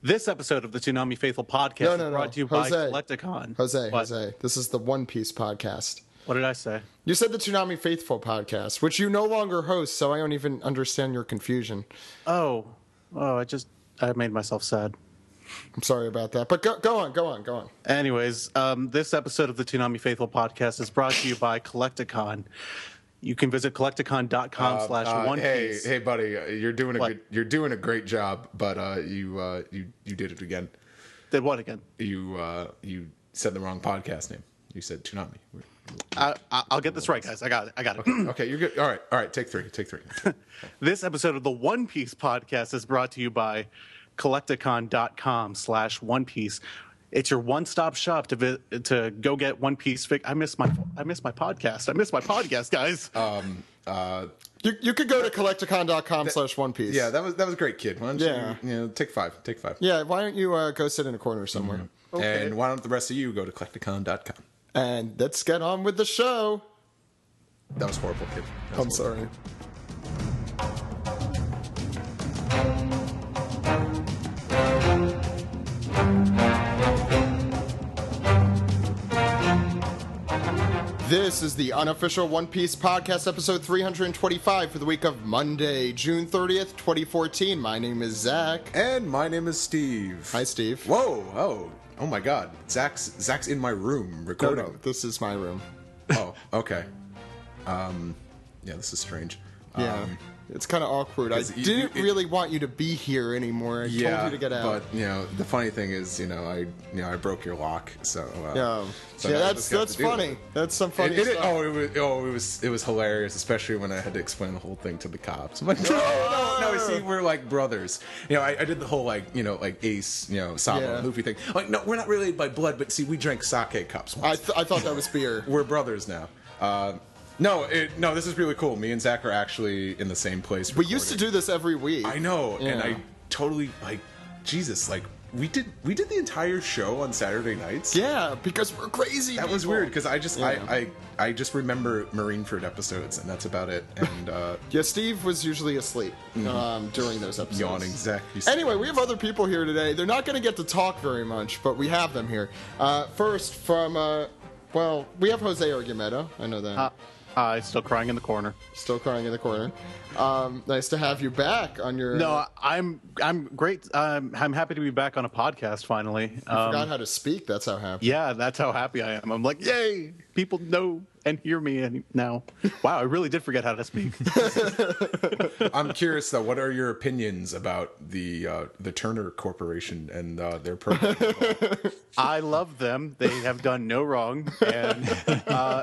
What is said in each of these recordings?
This episode of the Toonami Faithful podcast is brought to you by Kolektakon. Jose, this is the One Piece podcast. What did I say? You said the Toonami Faithful podcast, which you no longer host, so I don't even understand your confusion. Oh, I made myself sad. I'm sorry about that, but go on. Anyways, this episode of the Toonami Faithful podcast is brought to you by Kolektakon. You can visit kolektakon.com/onepiece. Hey, buddy, you're doing a great job, but you did it again. Did what again? You said the wrong podcast name. You said Toonami. I'll get this right, guys. I got it. Okay, you're good. All right. Take three. This episode of the One Piece podcast is brought to you by kolektakon.com/onepiece. It's your one-stop shop to go get One Piece. I miss my podcast. I miss my podcast, guys. You could go to kolektakon.com/onepiece. Yeah, that was great, kid. Why don't you take five? Yeah, why don't you go sit in a corner somewhere? Mm-hmm. Okay. And why don't the rest of you go to kolektakon.com? And let's get on with the show. That was horrible, kid. I'm sorry. This is the unofficial One Piece podcast, episode 325 for the week of Monday, June 30th, 2014. My name is Zach. And my name is Steve. Hi, Steve. Whoa. Oh my God. Zach's in my room recording. No, this is my room. Oh, okay. Yeah, this is strange. Yeah. It's kind of awkward. I didn't really want you to be here anymore. I told you to get out. But the funny thing is, I broke your lock, so that's funny. That's some funny stuff. It was hilarious, especially when I had to explain the whole thing to the cops. I'm like, no, see, we're like brothers. I did the whole Ace, Sabo, Luffy thing. Like, no, we're not related by blood, but see, we drank sake cups once. I thought that was beer. We're brothers now. No, this is really cool. Me and Zach are actually in the same place. We used to do this every week. I know, and I totally Jesus. We did the entire show on Saturday nights. Yeah, because we're crazy. That was weird because I just remember Marineford episodes, and that's about it. And Steve was usually asleep during those episodes. Yawning, Zach. Anyway, we have other people here today. They're not going to get to talk very much, but we have them here. First, from we have Jose Argumedo. I know that. Still crying in the corner. Nice to have you back on your... No, I'm great. I'm happy to be back on a podcast finally. You forgot how to speak. That's how happy. Yeah, that's how happy I am. I'm like, yay! People know and hear me now. Wow, I really did forget how to speak. I'm curious though. What are your opinions about the Turner Corporation and their program? I love them. They have done no wrong, and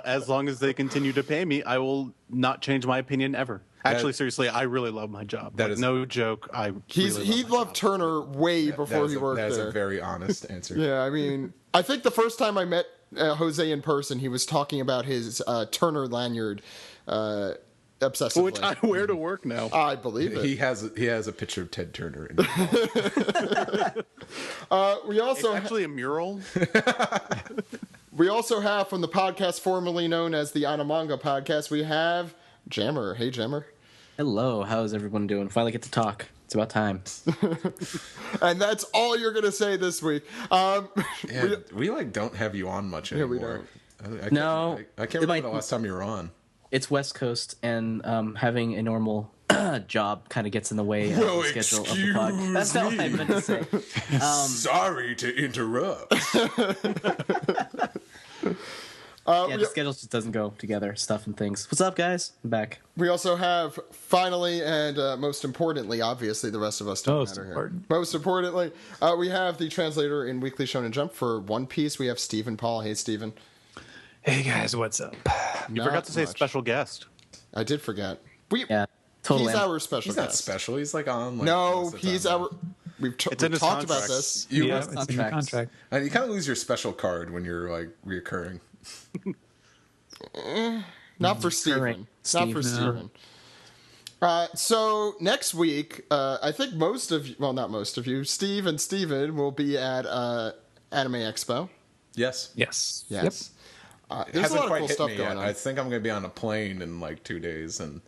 as long as they continue to pay me, I will not change my opinion ever. Actually, seriously, I really love my job. That is no joke. He loved Turner way before he worked there. That's a very honest answer. Yeah, I mean, I think the first time I met Jose in person, he was talking about his Turner lanyard obsessively, which I wear to work now. I believe it. He has a picture of Ted Turner in we also it's actually a mural. We also have, from the podcast formerly known as the Anamanga podcast, we have Jammer. Hey, Jammer. Hello. How's everyone doing? Finally get to talk. It's about time. And that's all you're going to say this week. We don't have you on much anymore. Yeah, we don't. I can't remember the last time you were on. It's West Coast, and having a normal job kind of gets in the way of the schedule of the pod. That's not what I meant to say. Sorry to interrupt. The schedule just doesn't go together, stuff and things. What's up, guys? I'm back. We also have, finally, and most importantly, obviously, the rest of us don't matter here. Most importantly, we have the translator in Weekly Shonen Jump for One Piece. We have Stephen Paul. Hey, Stephen. Hey, guys, what's up? You forgot to say special guest. I did forget. Totally. He's our special guest. He's not special. He's on. No, he's our... We've talked about this. It's in the contract. And you kind of lose your special card when you're reoccurring. Not for Steven. Not for Steven. So next week, I think most of you, well, not most of you, Steve and Steven will be at Anime Expo. Yes. Yes. Yep. There's a lot of cool stuff going on. I think I'm going to be on a plane in 2 days, and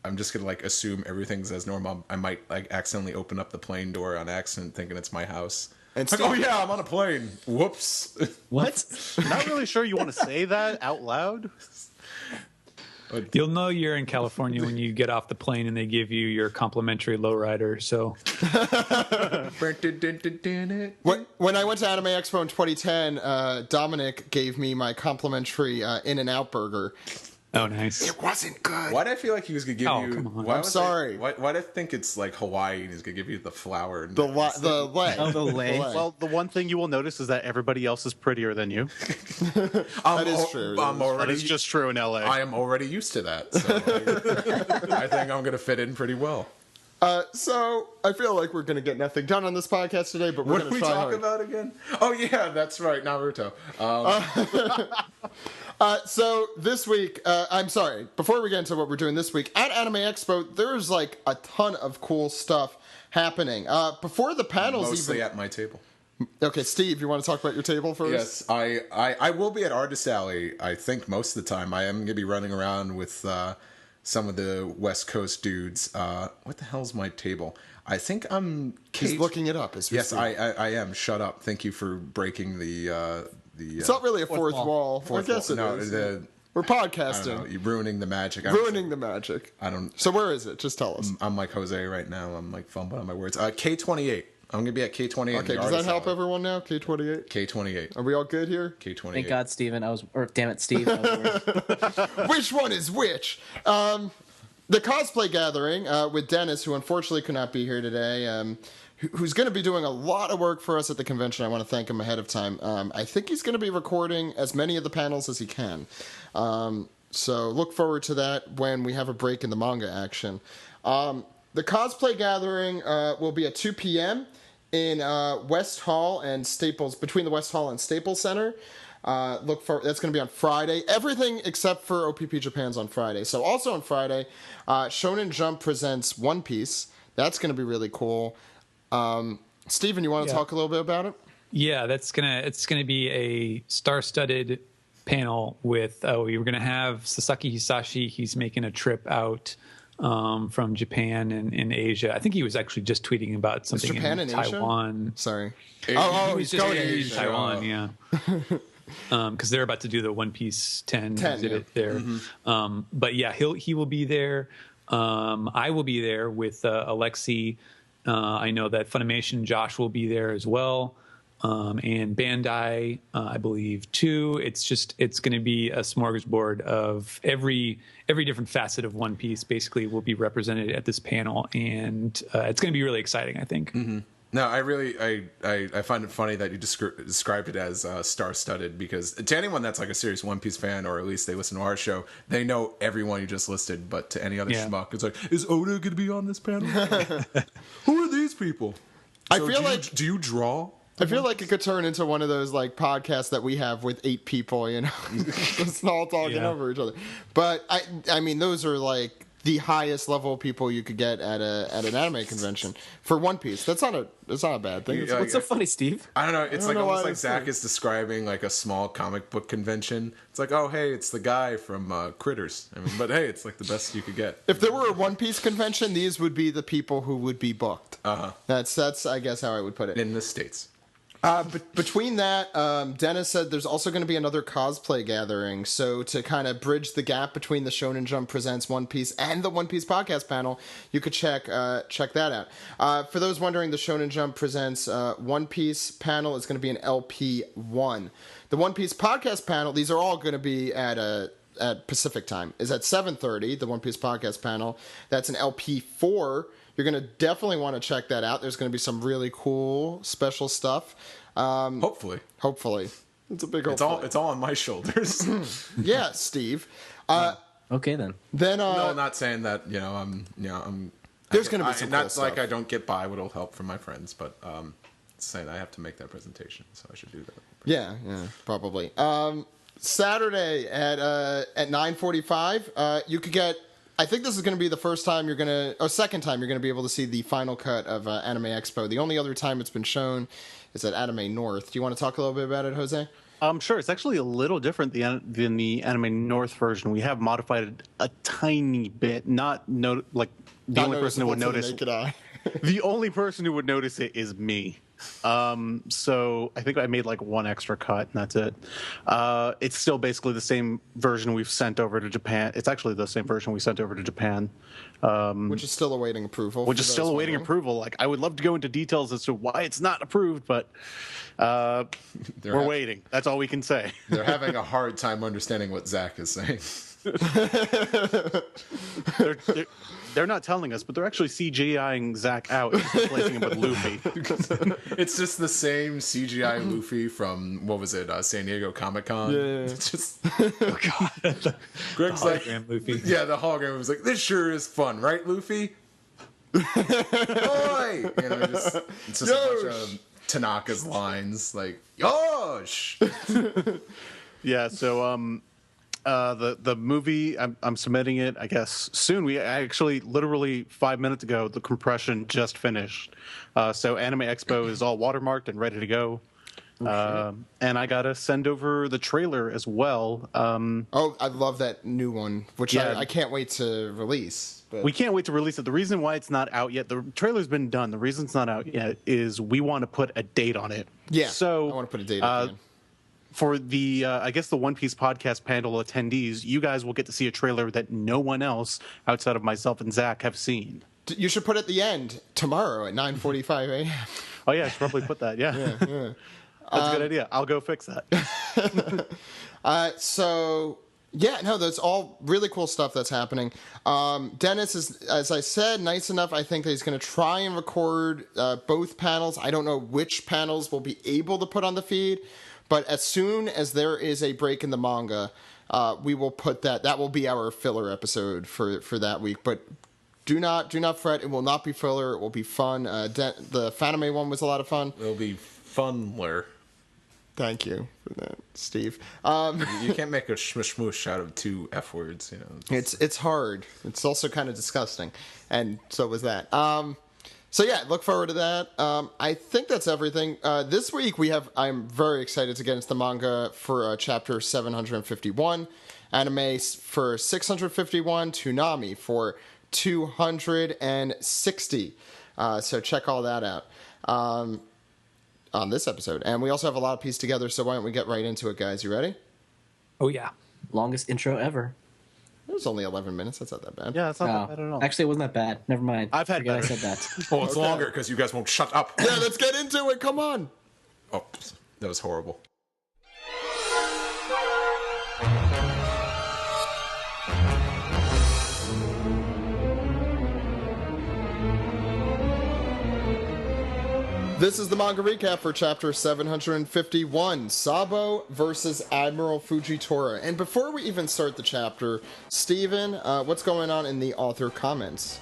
I'm just gonna like assume everything's as normal. I might like accidentally open up the plane door on accident, thinking it's my house. And like, oh yeah, I'm on a plane. Whoops. What? Not really sure you want to say that out loud. You'll know you're in California when you get off the plane and they give you your complimentary lowrider. So, when I went to Anime Expo in 2010, Dominic gave me my complimentary In-N-Out burger. Oh, nice. It wasn't good. Why'd I feel like he was gonna give you? Come on. I'm sorry. Why'd I think it's like Hawaii and he's gonna give you the flour? And The leg. Oh, the leg. Well, the one thing you will notice is that everybody else is prettier than you. That is true. That is just true in LA. I am already used to that. So I think I'm gonna fit in pretty well. So I feel like we're going to get nothing done on this podcast today, but we're going to try hard. What did we talk about again? Oh yeah, that's right, Naruto. So this week, I'm sorry, before we get into what we're doing this week, at Anime Expo, there's like a ton of cool stuff happening. Before the panels Mostly at my table. Okay, Steve, you want to talk about your table first? Yes, I will be at Artist Alley, I think, most of the time. I am going to be running around with some of the West Coast dudes. What the hell's my table? I think I'm... He's looking it up. Yes, I am. Shut up. Thank you for breaking the it's not really a fourth wall. I guess it is. We're podcasting. I don't know. You're ruining the magic. Ruining the magic. I don't... So where is it? Just tell us. I'm like Jose right now. I'm like fumbling on my words. K28. I'm going to be at K28. Okay, does that help everyone now? K28? K28. Are we all good here? K28. Thank God, Steven. Damn it, Steve. I was worried. Which one is which? The cosplay gathering with Dennis, who unfortunately could not be here today, who's going to be doing a lot of work for us at the convention. I want to thank him ahead of time. I think he's going to be recording as many of the panels as he can. So look forward to that when we have a break in the manga action. The cosplay gathering will be at 2 p.m. in West Hall and Staples, between the West Hall and Staples Center. That's going to be on Friday. Everything except for OPP Japan's on Friday. So also on Friday, Shonen Jump presents One Piece. That's going to be really cool. Steven, you want to talk a little bit about it? Yeah, it's gonna be a star-studded panel with. We're gonna have Sasaki Hisashi. He's making a trip out from Japan and Asia. I think he was actually just tweeting about something in Taiwan. Asia? Sorry. He's going to Asia. Taiwan, yeah. Because they're about to do the One Piece 10 exhibit there. Mm-hmm. But yeah, he will be there. I will be there with Alexi. I know that Funimation Josh will be there as well. And Bandai, I believe, too. It's going to be a smorgasbord of every different facet of One Piece basically will be represented at this panel, and it's going to be really exciting, I think. Mm-hmm. No, I find it funny that you described it as star-studded, because to anyone that's like a serious One Piece fan, or at least they listen to our show, they know everyone you just listed. But to any other schmuck, it's like, is Oda going to be on this panel? Who are these people? Do you draw? I feel like it could turn into one of those like podcasts that we have with 8 people, just all talking over each other. But I mean, those are like the highest level of people you could get at an anime convention for One Piece. That's not a bad thing. What's so funny, Steve? I don't know. It's like almost like Zach is describing like a small comic book convention. It's like, oh hey, it's the guy from Critters. I mean, but hey, it's like the best you could get. If there were a One Piece convention, these would be the people who would be booked. That's I guess how I would put it in the States. But between that, Dennis said there's also going to be another cosplay gathering. So to kind of bridge the gap between the Shonen Jump Presents One Piece and the One Piece podcast panel, you could check that out. For those wondering, the Shonen Jump Presents One Piece panel is going to be an LP1. The One Piece podcast panel, these are all going to be at Pacific time, is at 7:30. The One Piece podcast panel, that's an LP4. You're going to definitely want to check that out. There's going to be some really cool special stuff. Hopefully. It's a big hopefully. It's all on my shoulders. Yeah, Steve. Okay, then. No, I'm not saying that, I'm there's going to be some cool not stuff. like I don't get by with help from my friends, but saying I have to make that presentation, so I should do that. Yeah, probably. Saturday at 9:45, you could get... I think this is going to be the second time you're going to be able to see the final cut of Anime Expo. The only other time it's been shown is at Anime North. Do you want to talk a little bit about it, Jose? Sure. It's actually a little different than the Anime North version. We have modified it a tiny bit. The only person who would notice. The only person who would notice it is me. So I think I made like one extra cut, and that's it. It's still basically the same version we've sent over to Japan. It's actually the same version we sent over to Japan. Which is still awaiting approval. Like, I would love to go into details as to why it's not approved, but we're waiting. That's all we can say. They're having a hard time understanding what Zach is saying. They're not telling us, but they're actually CGIing Zach out and replacing him with Luffy. It's just the same CGI Luffy from, what was it, San Diego Comic-Con? Yeah. It's just, oh God. Greg's like, Luffy. Yeah, the hologram was like, this sure is fun, right, Luffy? Boy! It's just a bunch of Tanaka's lines, like, Yosh! Yeah, so, the movie, I'm submitting it, I guess, soon. I actually, literally 5 minutes ago, the compression just finished. So Anime Expo is all watermarked and ready to go. And I got to send over the trailer as well. I love that new one, which I can't wait to release. But... We can't wait to release it. The reason why it's not out yet, the trailer's been done. The reason it's not out yet is we want to put a date on it. Yeah, so I want to put a date on it. For the, I guess, the One Piece podcast panel attendees, you guys will get to see a trailer that no one else outside of myself and Zach have seen. You should put it at the end tomorrow at 9:45 a.m. Oh, yeah, I should probably put that, yeah. Yeah. That's a good idea. I'll go fix that. That's all really cool stuff that's happening. Dennis is, as I said, nice enough. I think that he's going to try and record both panels. I don't know which panels we'll be able to put on the feed. But as soon as there is a break in the manga, we will put that. That will be our filler episode for that week. But do not fret. It will not be filler. It will be fun. The Fanime one was a lot of fun. It'll be funler. Thank you for that, Steve. You can't make a shmush out of two F words. You know, it's hard. It's also kind of disgusting, and so was that. So yeah, look forward to that. I think that's everything. This week I'm very excited to get into the manga for chapter 751, anime for 651, Toonami for 260. So check all that out on this episode. And we also have a lot of pieced together, so why don't we get right into it, guys? You ready? Oh yeah. Longest intro ever. It was only 11 minutes. That's not that bad. Yeah, that's not that bad at all. Actually, it wasn't that bad. Never mind. I've had better. I said that. Oh, it's longer because you guys won't shut up. Yeah, let's get into it. Come on. Oh, that was horrible. This is the manga recap for chapter 751, Sabo versus Admiral Fujitora. And before we even start the chapter, Steven, what's going on in the author comments?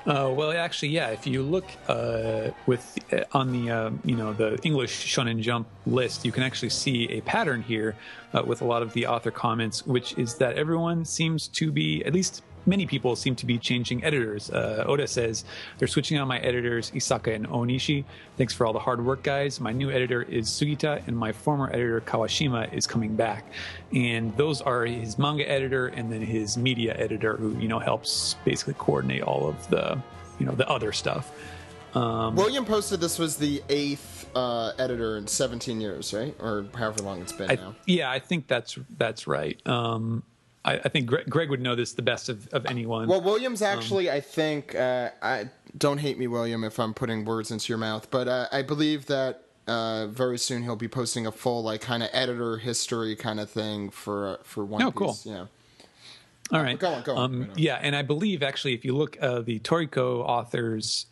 Well, actually, yeah. If you look on the English Shonen Jump list, you can actually see a pattern here with a lot of the author comments, which is that everyone seems to be, at least many people seem to be changing editors. Oda says, they're switching out my editors, Isaka and Onishi. Thanks for all the hard work, guys. My new editor is Sugita, and my former editor, Kawashima, is coming back. And those are his manga editor and then his media editor, who, helps basically coordinate all of the, the other stuff. William posted this was the 8th editor in 17 years, right? Or however long it's been now. Yeah, I think that's right. I think Greg would know this the best of anyone. Well, William's actually, I think, I don't hate me, William, if I'm putting words into your mouth, but I believe that very soon he'll be posting a full, kind of editor history kind of thing for One Piece. Oh, cool. Yeah. All right. Go on. Yeah, and I believe, actually, if you look, the Toriko authors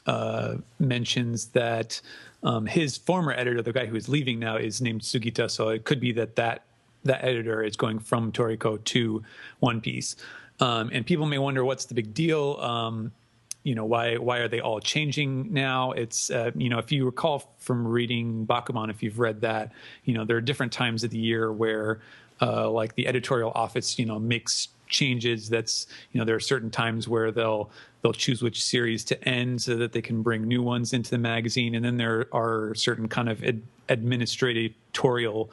mentions that his former editor, the guy who is leaving now, is named Sugita, so it could be that editor is going from Toriko to One Piece. And people may wonder, what's the big deal? Why are they all changing now? It's, if you recall from reading Bakuman, if you've read that, there are different times of the year where, the editorial office, makes changes. That's, there are certain times where they'll choose which series to end so that they can bring new ones into the magazine, and then there are certain kind of administratorial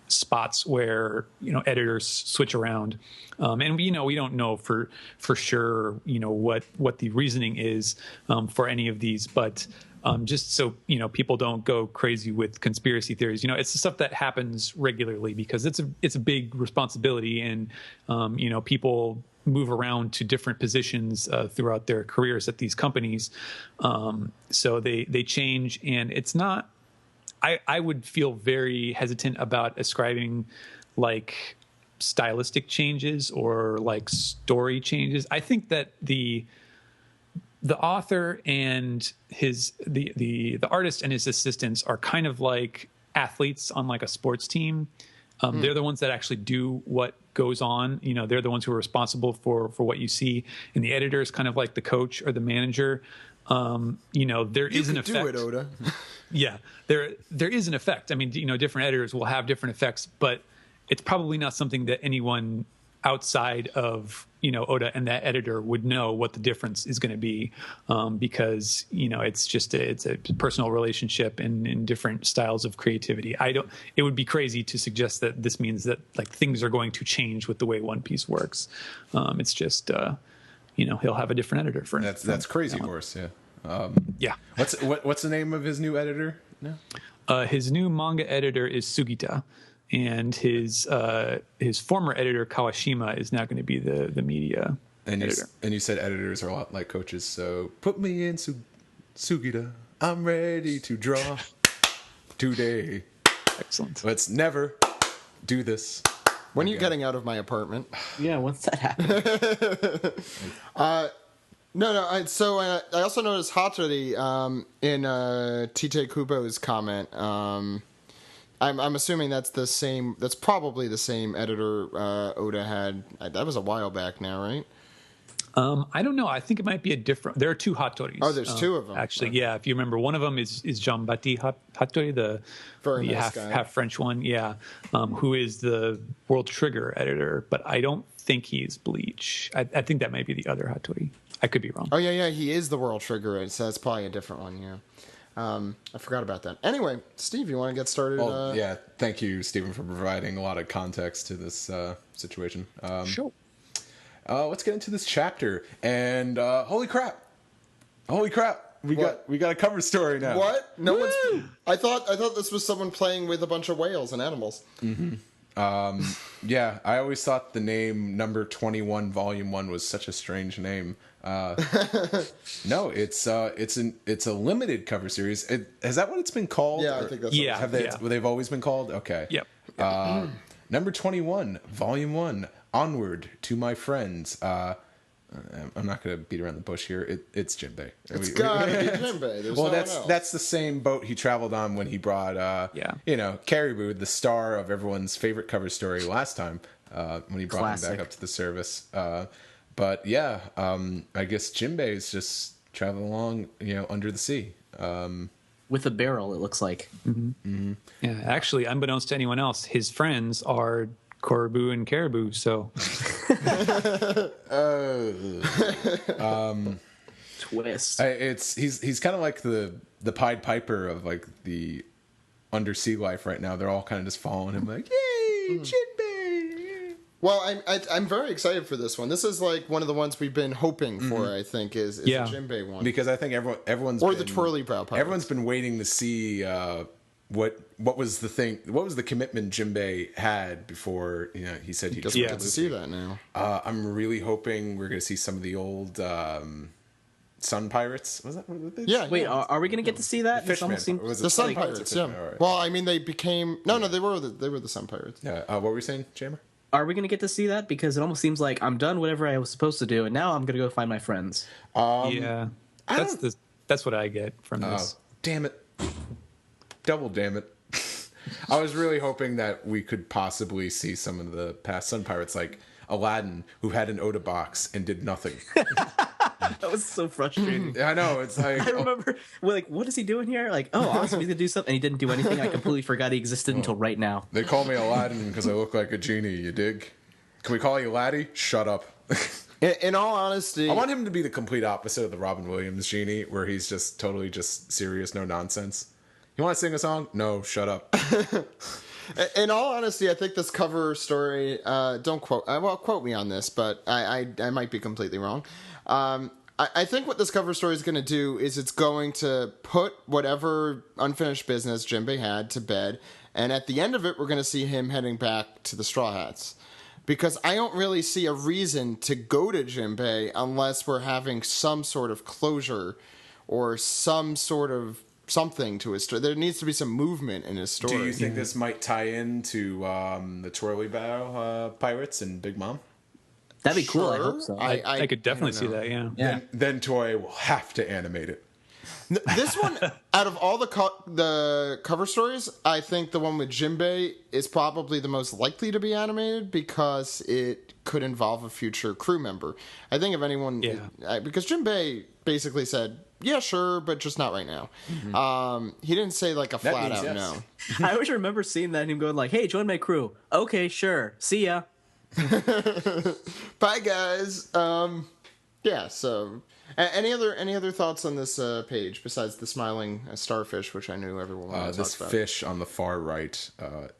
spots where editors switch around, and we don't know for sure what the reasoning is for any of these, but just so people don't go crazy with conspiracy theories. It's the stuff that happens regularly because it's a big responsibility, and people move around to different positions throughout their careers at these companies, so they change, and it's not. I would feel very hesitant about ascribing like stylistic changes or like story changes. I think that the author and the artist and his assistants are kind of like athletes on like a sports team. They're the ones that actually do what goes on. They're the ones who are responsible for what you see. And the editor is kind of like the coach or the manager. There is an effect. Do it, Oda. Yeah, there is an effect. I mean, different editors will have different effects, but it's probably not something that anyone outside of Oda and that editor would know what the difference is going to be, because it's a personal relationship and different styles of creativity. It would be crazy to suggest that this means that like things are going to change with the way One Piece works. It's just he'll have a different editor for that's crazy horse. Yeah. Yeah. What's the name of his new editor now? His new manga editor is Sugita, and his former editor Kawashima is now going to be the media editor. And you said editors are a lot like coaches, so put me in Sugita. I'm ready to draw today. Excellent. Let's never do this. When are you getting out of my apartment? Yeah, once that happens. No. I also noticed Hattori in Tite Kubo's comment. I'm assuming that's the same. That's probably the same editor Oda had. That was a while back now, right? I don't know. I think it might be a different. There are two Hattoris. Oh, there's two of them. Actually, yeah. If you remember, one of them is Jean-Baptiste Hattori, the nice half French one. Yeah, who is the World Trigger editor. But I don't think he's Bleach. I think that might be the other Hattori. I could be wrong. Oh yeah, he is the World Trigger. So that's probably a different one. Yeah. I forgot about that. Anyway, Steve, you want to get started? Yeah. Thank you, Stephen, for providing a lot of context to this situation. Sure. Let's get into this chapter. And holy crap, we got a cover story now. What? No one's. I thought this was someone playing with a bunch of whales and animals. Mm-hmm. Yeah, I always thought the name Number 21 Volume 1 was such a strange name. No, it's a limited cover series. Is that what it's been called? Yeah, I think that's they've always been called? Okay. Yep. Number 21, Volume 1, Onward to My Friends. I'm not going to beat around the bush here. It's Jinbei. It's got to be Jinbei. There's that's the same boat he traveled on when he brought, Caribou, the star of everyone's favorite cover story last time, when he brought him back up to the service. But yeah, I guess Jinbei is just traveling along, under the sea. With a barrel, it looks like. Mm-hmm. Mm-hmm. Yeah, actually, unbeknownst to anyone else, his friends are Koribu and Caribou, so twist. He's kind of like the Pied Piper of like the undersea life right now. They're all kind of just following him like, yay, Jinbei. Well, I'm very excited for this one. This is like one of the ones we've been hoping for. I think is the Jinbei one, because I think everyone's the twirly brow pirates. Everyone's been waiting to see what was the thing? What was the commitment Jinbei had before he said he'd get to see that now? I'm really hoping we're going to see some of the old Sun Pirates. Was that what they? Yeah. Wait, are we going to get to see that? The Sun Pirates. Yeah. Right. Well, I mean, they became no. They were the Sun Pirates. Yeah. What were you saying, Jammer? Are we going to get to see that? Because it almost seems like I'm done whatever I was supposed to do, and now I'm going to go find my friends. Yeah. That's what I get from this. Damn it. Double damn it. I was really hoping that we could possibly see some of the past Sun Pirates, like Aladdin, who had an Oda box and did nothing. That was so frustrating. I know. It's like I remember, what is he doing here? Like, awesome, he's gonna do something. And he didn't do anything. I completely forgot he existed until right now. They call me Aladdin because I look like a genie. You dig? Can we call you Laddie? Shut up. In all honesty, I want him to be the complete opposite of the Robin Williams genie, where he's just totally just serious, no nonsense. You want to sing a song? No, shut up. In all honesty, I think this cover story. Don't quote me on this, but I might be completely wrong. I think what this cover story is going to do is it's going to put whatever unfinished business Jinbei had to bed, and at the end of it, we're going to see him heading back to the Straw Hats. Because I don't really see a reason to go to Jinbei unless we're having some sort of closure or some sort of something to his story. There needs to be some movement in his story. Do you think this might tie into the Twirly Bow pirates and Big Mom? That'd be cool. I hope so. I could definitely see that, yeah. Then Toei will have to animate it. This one, out of all the cover stories, I think the one with Jinbei is probably the most likely to be animated because it could involve a future crew member. I think if anyone... because Jinbei basically said, yeah, sure, but just not right now. Mm-hmm. He didn't say like a flat-out no. I always remember seeing that and him going like, hey, join my crew. Okay, sure. See ya. Bye, guys. Yeah, so... Any other thoughts on this page besides the smiling starfish, which I knew everyone wanted to talk this about? Fish on the far right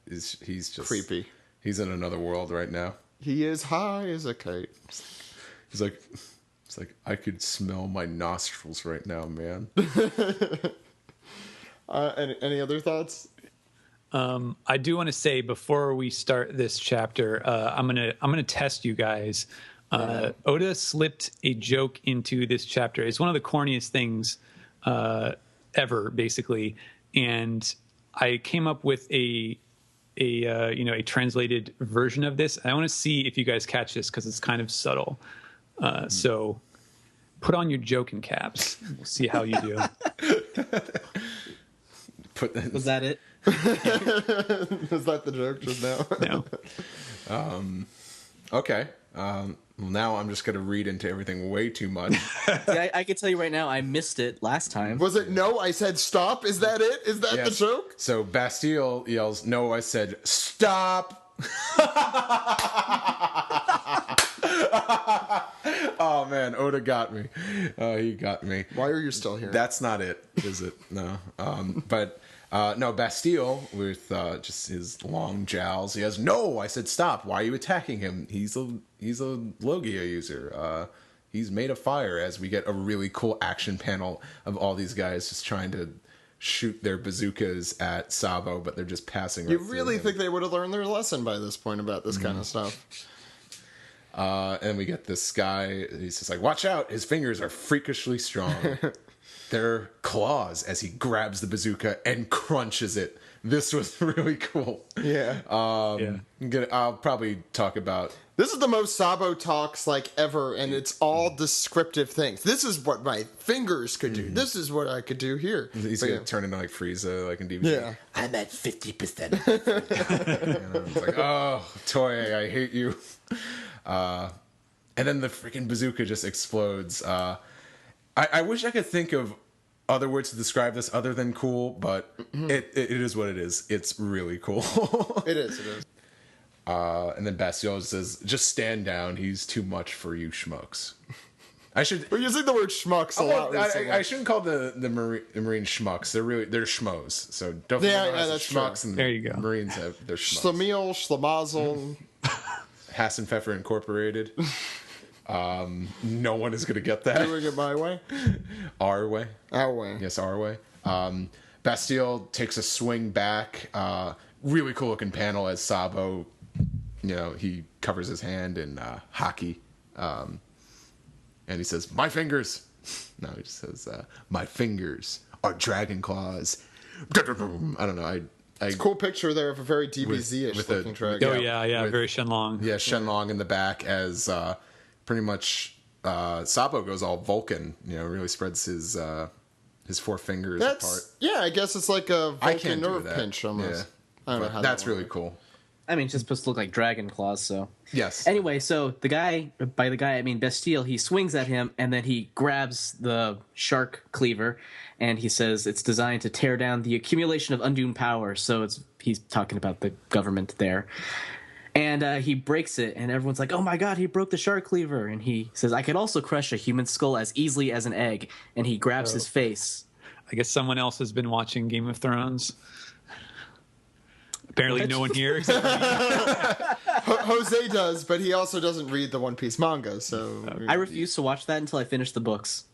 he's just creepy. He's in another world right now. He is high as a kite. He's like, it's like I could smell my nostrils right now, man. Any other thoughts? I do want to say before we start this chapter, I'm gonna test you guys. Oda slipped a joke into this chapter. It's one of the corniest things ever, basically. And I came up with a translated version of this. I want to see if you guys catch this because it's kind of subtle. So put on your joke in caps. We'll see how you do. Was that it? Was that the joke just now? No. Okay. Well, now I'm just going to read into everything way too much. See, I can tell you right now, I missed it last time. Was it no? I said stop. Is that it? Is that the joke? So Bastille yells, no, I said stop. Oh, man, Oda got me. He got me. Why are you still here? That's not it, is it? No. No, Bastille, with just his long jowls, he has, no, I said stop. Why are you attacking him? He's a Logia user. He's made of fire, as we get a really cool action panel of all these guys just trying to shoot their bazookas at Sabo, but they're just passing right You through really him. think they would have learned their lesson by this point about this kind of stuff? And we get this guy, he's just like, watch out, his fingers are freakishly strong. Their claws as he grabs the bazooka and crunches it. This was really cool. Yeah. I'll probably talk about... This is the most Sabo talks like ever, and it's all descriptive things. This is what my fingers could do. This is what I could do here. He's going to turn into like Frieza, like in DVD. Yeah. I'm at 50%. It's like, oh, Toei, I hate you. And then the freaking bazooka just explodes. I wish I could think of other words to describe this other than cool, but it is what it is. It's really cool. It is. And then Bastille says, just stand down. He's too much for you schmucks. We're using the word schmucks a lot. I shouldn't call the Marine schmucks. They're schmoes. So don't forget that's schmucks. true. And there you go. Marines have their schmucks. Schlemiel, Schlemazel. Hassenpfeffer Incorporated. No one is going to get that. Doing it my way? Our way. Our way. Yes, our way. Bastille takes a swing back. Really cool looking panel as Sabo, he covers his hand in hockey. And he says, my fingers. No, he just says, my fingers are dragon claws. I don't know. It's a cool picture there of a very DBZ-ish looking dragon. Oh, yeah, very Shenlong. Yeah, Shenlong in the back as pretty much Sabo goes all Vulcan, really spreads his four fingers apart. Yeah, I guess it's like a Vulcan nerve pinch almost. Yeah. I don't know how that's really cool. I mean, it's just supposed to look like dragon claws, so... Yes. Anyway, so by the guy, I mean Bastille, he swings at him, and then he grabs the shark cleaver, and he says it's designed to tear down the accumulation of undue power, so he's talking about the government there. And he breaks it, and everyone's like, oh my god, he broke the shark cleaver. And he says, I could also crush a human skull as easily as an egg. And he grabs his face. I guess someone else has been watching Game of Thrones. Apparently no one here except me. Jose does, but he also doesn't read the One Piece manga, so... I refuse to watch that until I finish the books.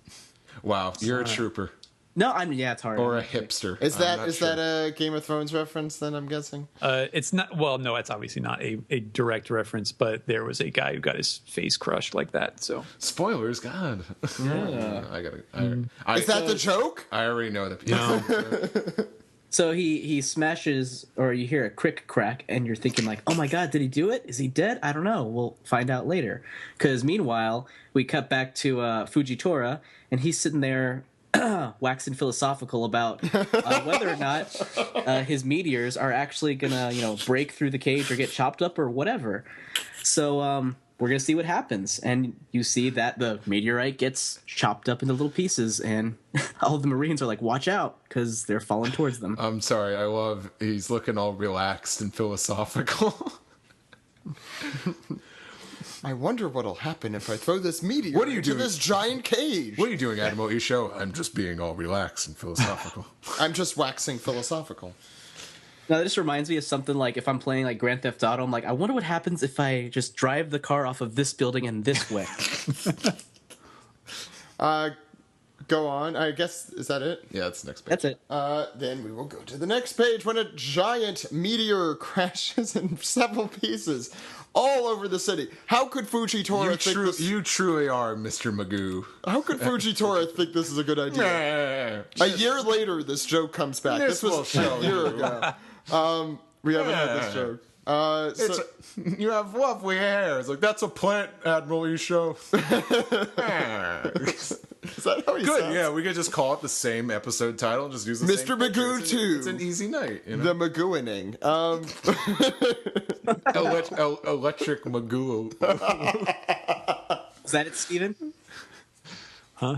Wow, you're a trooper. No, it's hard. Or a hipster. Is that a Game of Thrones reference, then, I'm guessing? It's not... Well, no, it's obviously not a direct reference, but there was a guy who got his face crushed like that, so... Spoilers, God. Yeah. Is that the joke? I already know that. No. So he smashes, or you hear a crick crack, and you're thinking like, oh my god, did he do it? Is he dead? I don't know. We'll find out later. Because meanwhile, we cut back to Fujitora, and he's sitting there waxing philosophical about whether or not his meteors are actually gonna, break through the cage or get chopped up or whatever. So we're gonna see what happens, and you see that the meteorite gets chopped up into little pieces, and all of the Marines are like, watch out, because they're falling towards them. I'm sorry, he's looking all relaxed and philosophical. I wonder what'll happen if I throw this meteor into this giant cage. What are you doing, Admiral Isho? I'm just being all relaxed and philosophical. I'm just waxing philosophical. Now, this reminds me of something like if I'm playing like Grand Theft Auto, I'm like, I wonder what happens if I just drive the car off of this building in this way. Go on. I guess, is that it? Yeah, that's the next page. That's it. Then we will go to the next page when a giant meteor crashes in several pieces all over the city. How could Fujitora think this... You truly are Mr. Magoo. How could Fujitora think this is a good idea? A year later, this joke comes back. This was a year ago. We haven't had this joke. You have lovely hair. It's like, that's a plant, Admiral Isho. Is that how he Good, sounds? yeah, we could just call it the same episode title and just use the same Mr. Magoo 2. It's an easy night, you know? The Magooaning. Electric Magoo. Is that it, Steven? Huh?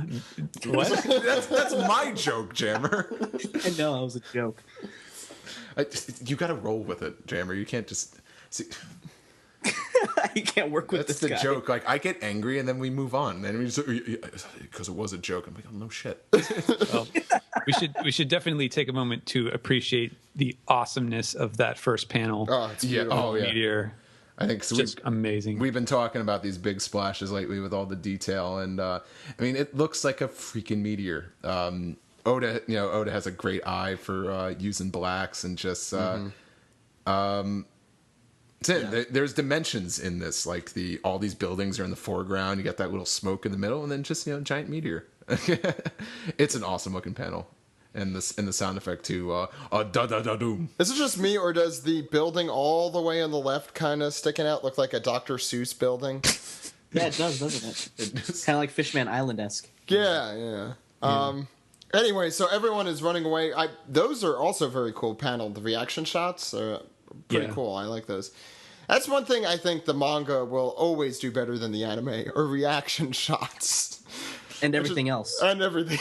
What? That's my joke, Jammer. I know, that was a joke. You gotta roll with it, Jammer. You can't just... See, You can't work with that's this the guy. joke. Like, I get angry and then we move on. And we just... Because it was a joke. I'm like, oh, no shit. Well, we should definitely take a moment to appreciate the awesomeness of that first panel. Oh, it's beautiful. Oh, yeah. Meteor. I think so. Just amazing. We've been talking about these big splashes lately with all the detail. And, I mean, it looks like a freaking meteor. Oda has a great eye for using blacks and just... There's dimensions in this, like all these buildings are in the foreground. You got that little smoke in the middle, and then just giant meteor. It's an awesome looking panel, and the sound effect too. Da da da doom. Is it just me, or does the building all the way on the left kind of sticking out look like a Dr. Seuss building? Yeah, it does, doesn't it? It's kind of like Fishman Island-esque. Yeah. Anyway, so everyone is running away. Those are also very cool panel. The reaction shots are pretty cool. I like those. That's one thing I think the manga will always do better than the anime, or reaction shots. And everything else. And everything.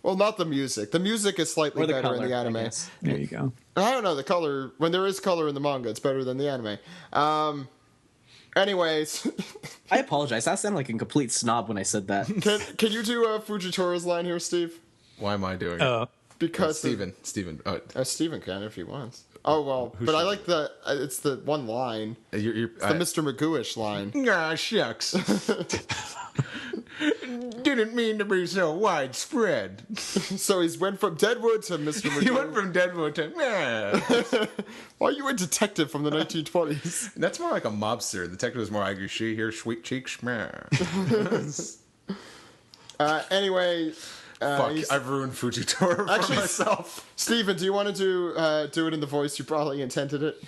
Well, not the music. The music is slightly better in the anime. There you go. I don't know, the color, when there is color in the manga, it's better than the anime. Anyways. I apologize. I sounded like a complete snob when I said that. Can you do Fujitora's line here, Steve? Why am I doing it? Because Steven. Steven can if he wants. Oh, well, but I like it's the one line. It's the Mr. Magoo-ish line. Ah, shucks. Didn't mean to be so widespread. So he's went from Deadwood to Mr. Magoo. He went from Deadwood to... Why are you a detective from the 1920s? That's more like a mobster. The detective is more like, you see here, sweet cheeks. Anyway... Fuck, I've ruined Fujitora for myself. Steven, do you want to do it in the voice you probably intended it?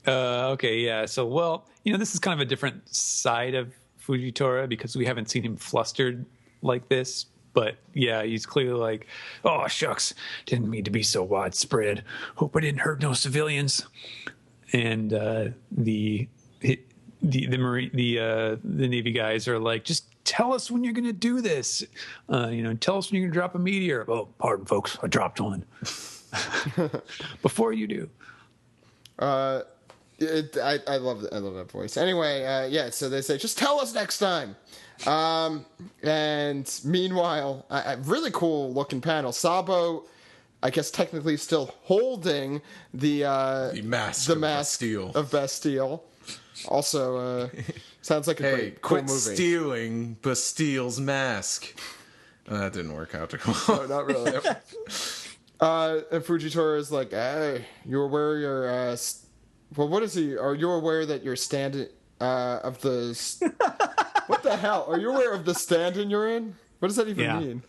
Okay, yeah. So, this is kind of a different side of Fujitora because we haven't seen him flustered like this. But, yeah, he's clearly like, oh, shucks, didn't mean to be so widespread. Hope I didn't hurt no civilians. And the Navy guys are like, just tell us when you're going to do this. Tell us when you're going to drop a meteor. Oh, pardon, folks. I dropped one. Before you do. I love that voice. Anyway, so they say, just tell us next time. And meanwhile, a really cool looking panel. Sabo, I guess technically still holding the mask of Bastille. Also, sounds like a cool movie. Stealing Bastille's mask. That didn't work out too well. No, not really. And Fujitora is like, hey, you're aware your... well, what is he? Are you aware that you're standing of the... What the hell? Are you aware of the stand-in you're in? What does that even mean?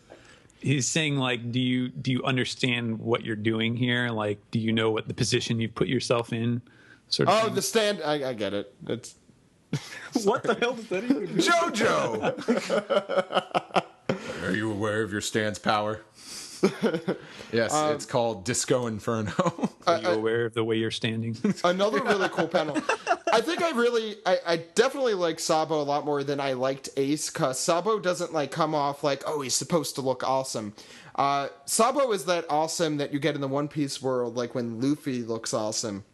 He's saying, like, do you understand what you're doing here? Like, do you know what the position you've put yourself in? Sort of thing. The stand... I get it. It's... What the hell does that even mean? JoJo! Are you aware of your stand's power? Yes, it's called Disco Inferno. Are you aware of the way you're standing? Another really cool panel. I think I definitely like Sabo a lot more than I liked Ace, because Sabo doesn't like come off like, oh, he's supposed to look awesome. Sabo is that awesome that you get in the One Piece world, like when Luffy looks awesome.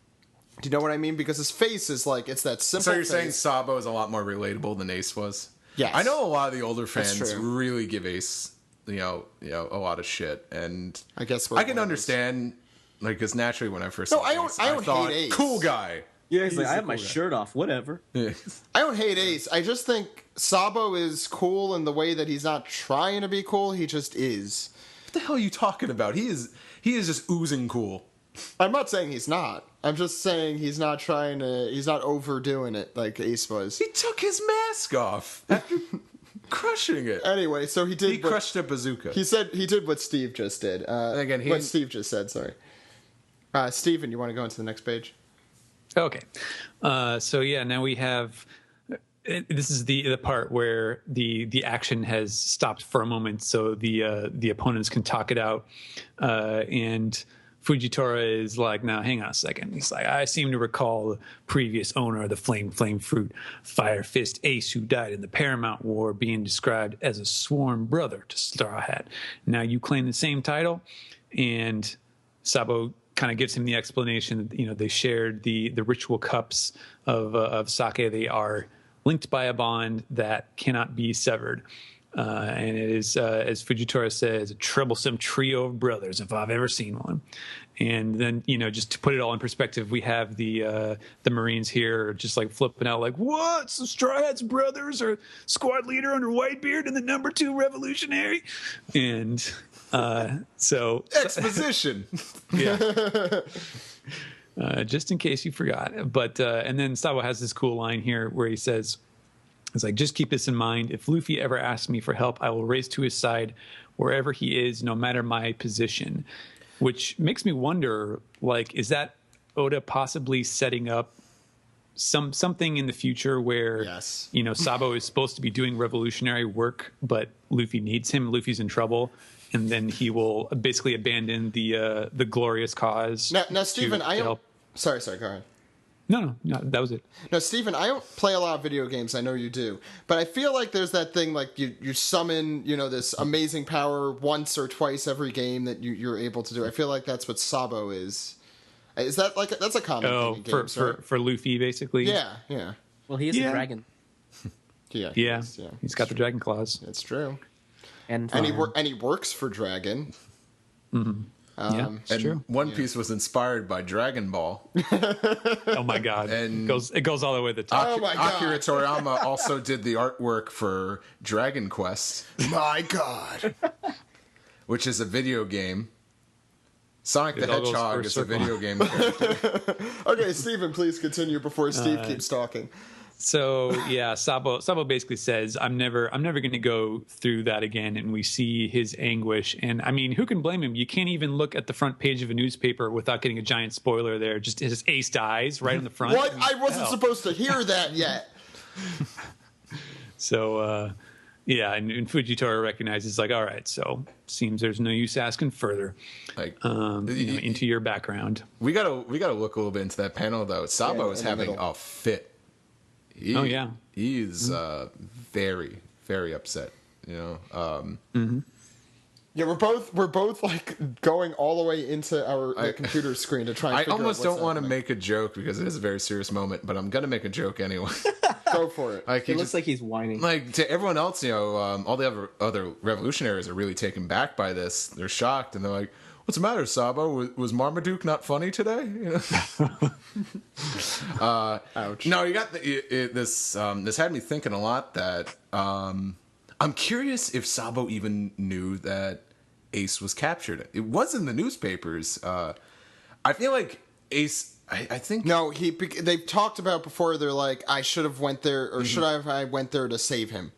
Do you know what I mean? Because his face is like, it's that simple. So you're saying Sabo is a lot more relatable than Ace was? Yes. I know a lot of the older fans really give Ace, a lot of shit, and I guess I can understand, like, because naturally when I first I thought, hate Ace. Cool guy. Yeah, he's like, I have my shirt off, whatever. Yeah. I don't hate Ace. I just think Sabo is cool in the way that he's not trying to be cool. He just is. What the hell are you talking about? He is just oozing cool. I'm not saying he's not. I'm just saying he's not overdoing it like Ace was. He took his mask off after crushing it. Anyway, so he crushed a bazooka. He said he did what Steve just did. Again, what Steve just said, sorry. Steven, you want to go into the next page? Okay. Now we have... This is the part where the action has stopped for a moment so the opponents can talk it out. And Fujitora is like, now, hang on a second. He's like, I seem to recall the previous owner of the Flame Fruit, Fire Fist Ace, who died in the Paramount War, being described as a sworn brother to Straw Hat. Now you claim the same title, and Sabo kind of gives him the explanation that, they shared the ritual cups of sake. They are linked by a bond that cannot be severed. And it is, as Fujitora says, a troublesome trio of brothers, if I've ever seen one. And then, just to put it all in perspective, we have the Marines here just like flipping out like, what? So Straw Hat's brothers are squad leader under Whitebeard and the number 2 revolutionary? And so... Exposition! Yeah. Just in case you forgot. But and then Sabo has this cool line here where he says... It's like, just keep this in mind. If Luffy ever asks me for help, I will race to his side wherever he is, no matter my position. Which makes me wonder, like, is that Oda possibly setting up something in the future where, Sabo is supposed to be doing revolutionary work, but Luffy needs him. Luffy's in trouble. And then he will basically abandon the glorious cause. Now Stephen, Sorry, go ahead. No, that was it. No, Stephen, I don't play a lot of video games. I know you do. But I feel like there's that thing, like, you summon, this amazing power once or twice every game that you're able to do. I feel like that's what Sabo is. Is that like, that's a common thing in games, right? for Luffy, basically? Yeah. Well, he is a dragon. Yeah. He's got the dragon claws. It's true. And he works for Dragon. Mm-hmm. It's true. One Piece was inspired by Dragon Ball. Oh my god! And it goes all the way to the top. Oh my god! Akira Toriyama also did the artwork for Dragon Quest. My god! Which is a video game. Sonic the Hedgehog is a video game character. Okay, Stephen, please continue before Steve keeps talking. So Sabo basically says, I'm never going to go through that again. And we see his anguish. And I mean, who can blame him? You can't even look at the front page of a newspaper without getting a giant spoiler there. Just his Ace dies right in the front. What? I wasn't supposed to hear that yet. So, and Fujitora recognizes, like, all right, so seems there's no use asking further, like, into your background. We gotta look a little bit into that panel though. Sabo is having a fit. He's very, very upset. Yeah, we're both like going all the way into our computer screen to try and figure out what's almost don't want to happening. make a joke because it is a very serious moment, but I'm going to make a joke anyway. Go for it. It looks like he's whining. Like, to everyone else, all the other revolutionaries are really taken back by this. They're shocked, and they're like, "What's the matter, Sabo? Was Marmaduke not funny today?" Ouch. No, you got this. This had me thinking a lot that I'm curious if Sabo even knew that Ace was captured. It was in the newspapers. I feel like Ace. I think no. They've talked about before. They're like, I should have went there, or should I have? I went there to save him.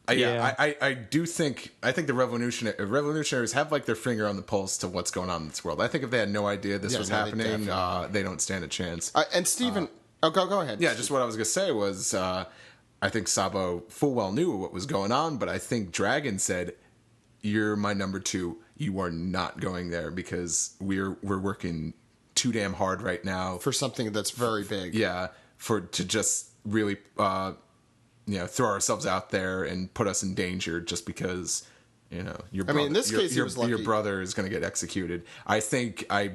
I do think the revolutionaries have like their finger on the pulse to what's going on in this world. I think if they had no idea this was happening, they don't stand a chance. And Stephen, go ahead. Yeah, just what I was gonna say was, I think Sabo full well knew what was going on, but I think Dragon said, "You're my number 2. You are not going there because we're working too damn hard right now for something that's very big." Yeah, to just really throw ourselves out there and put us in danger just because your brother, in this case, your brother is going to get executed. I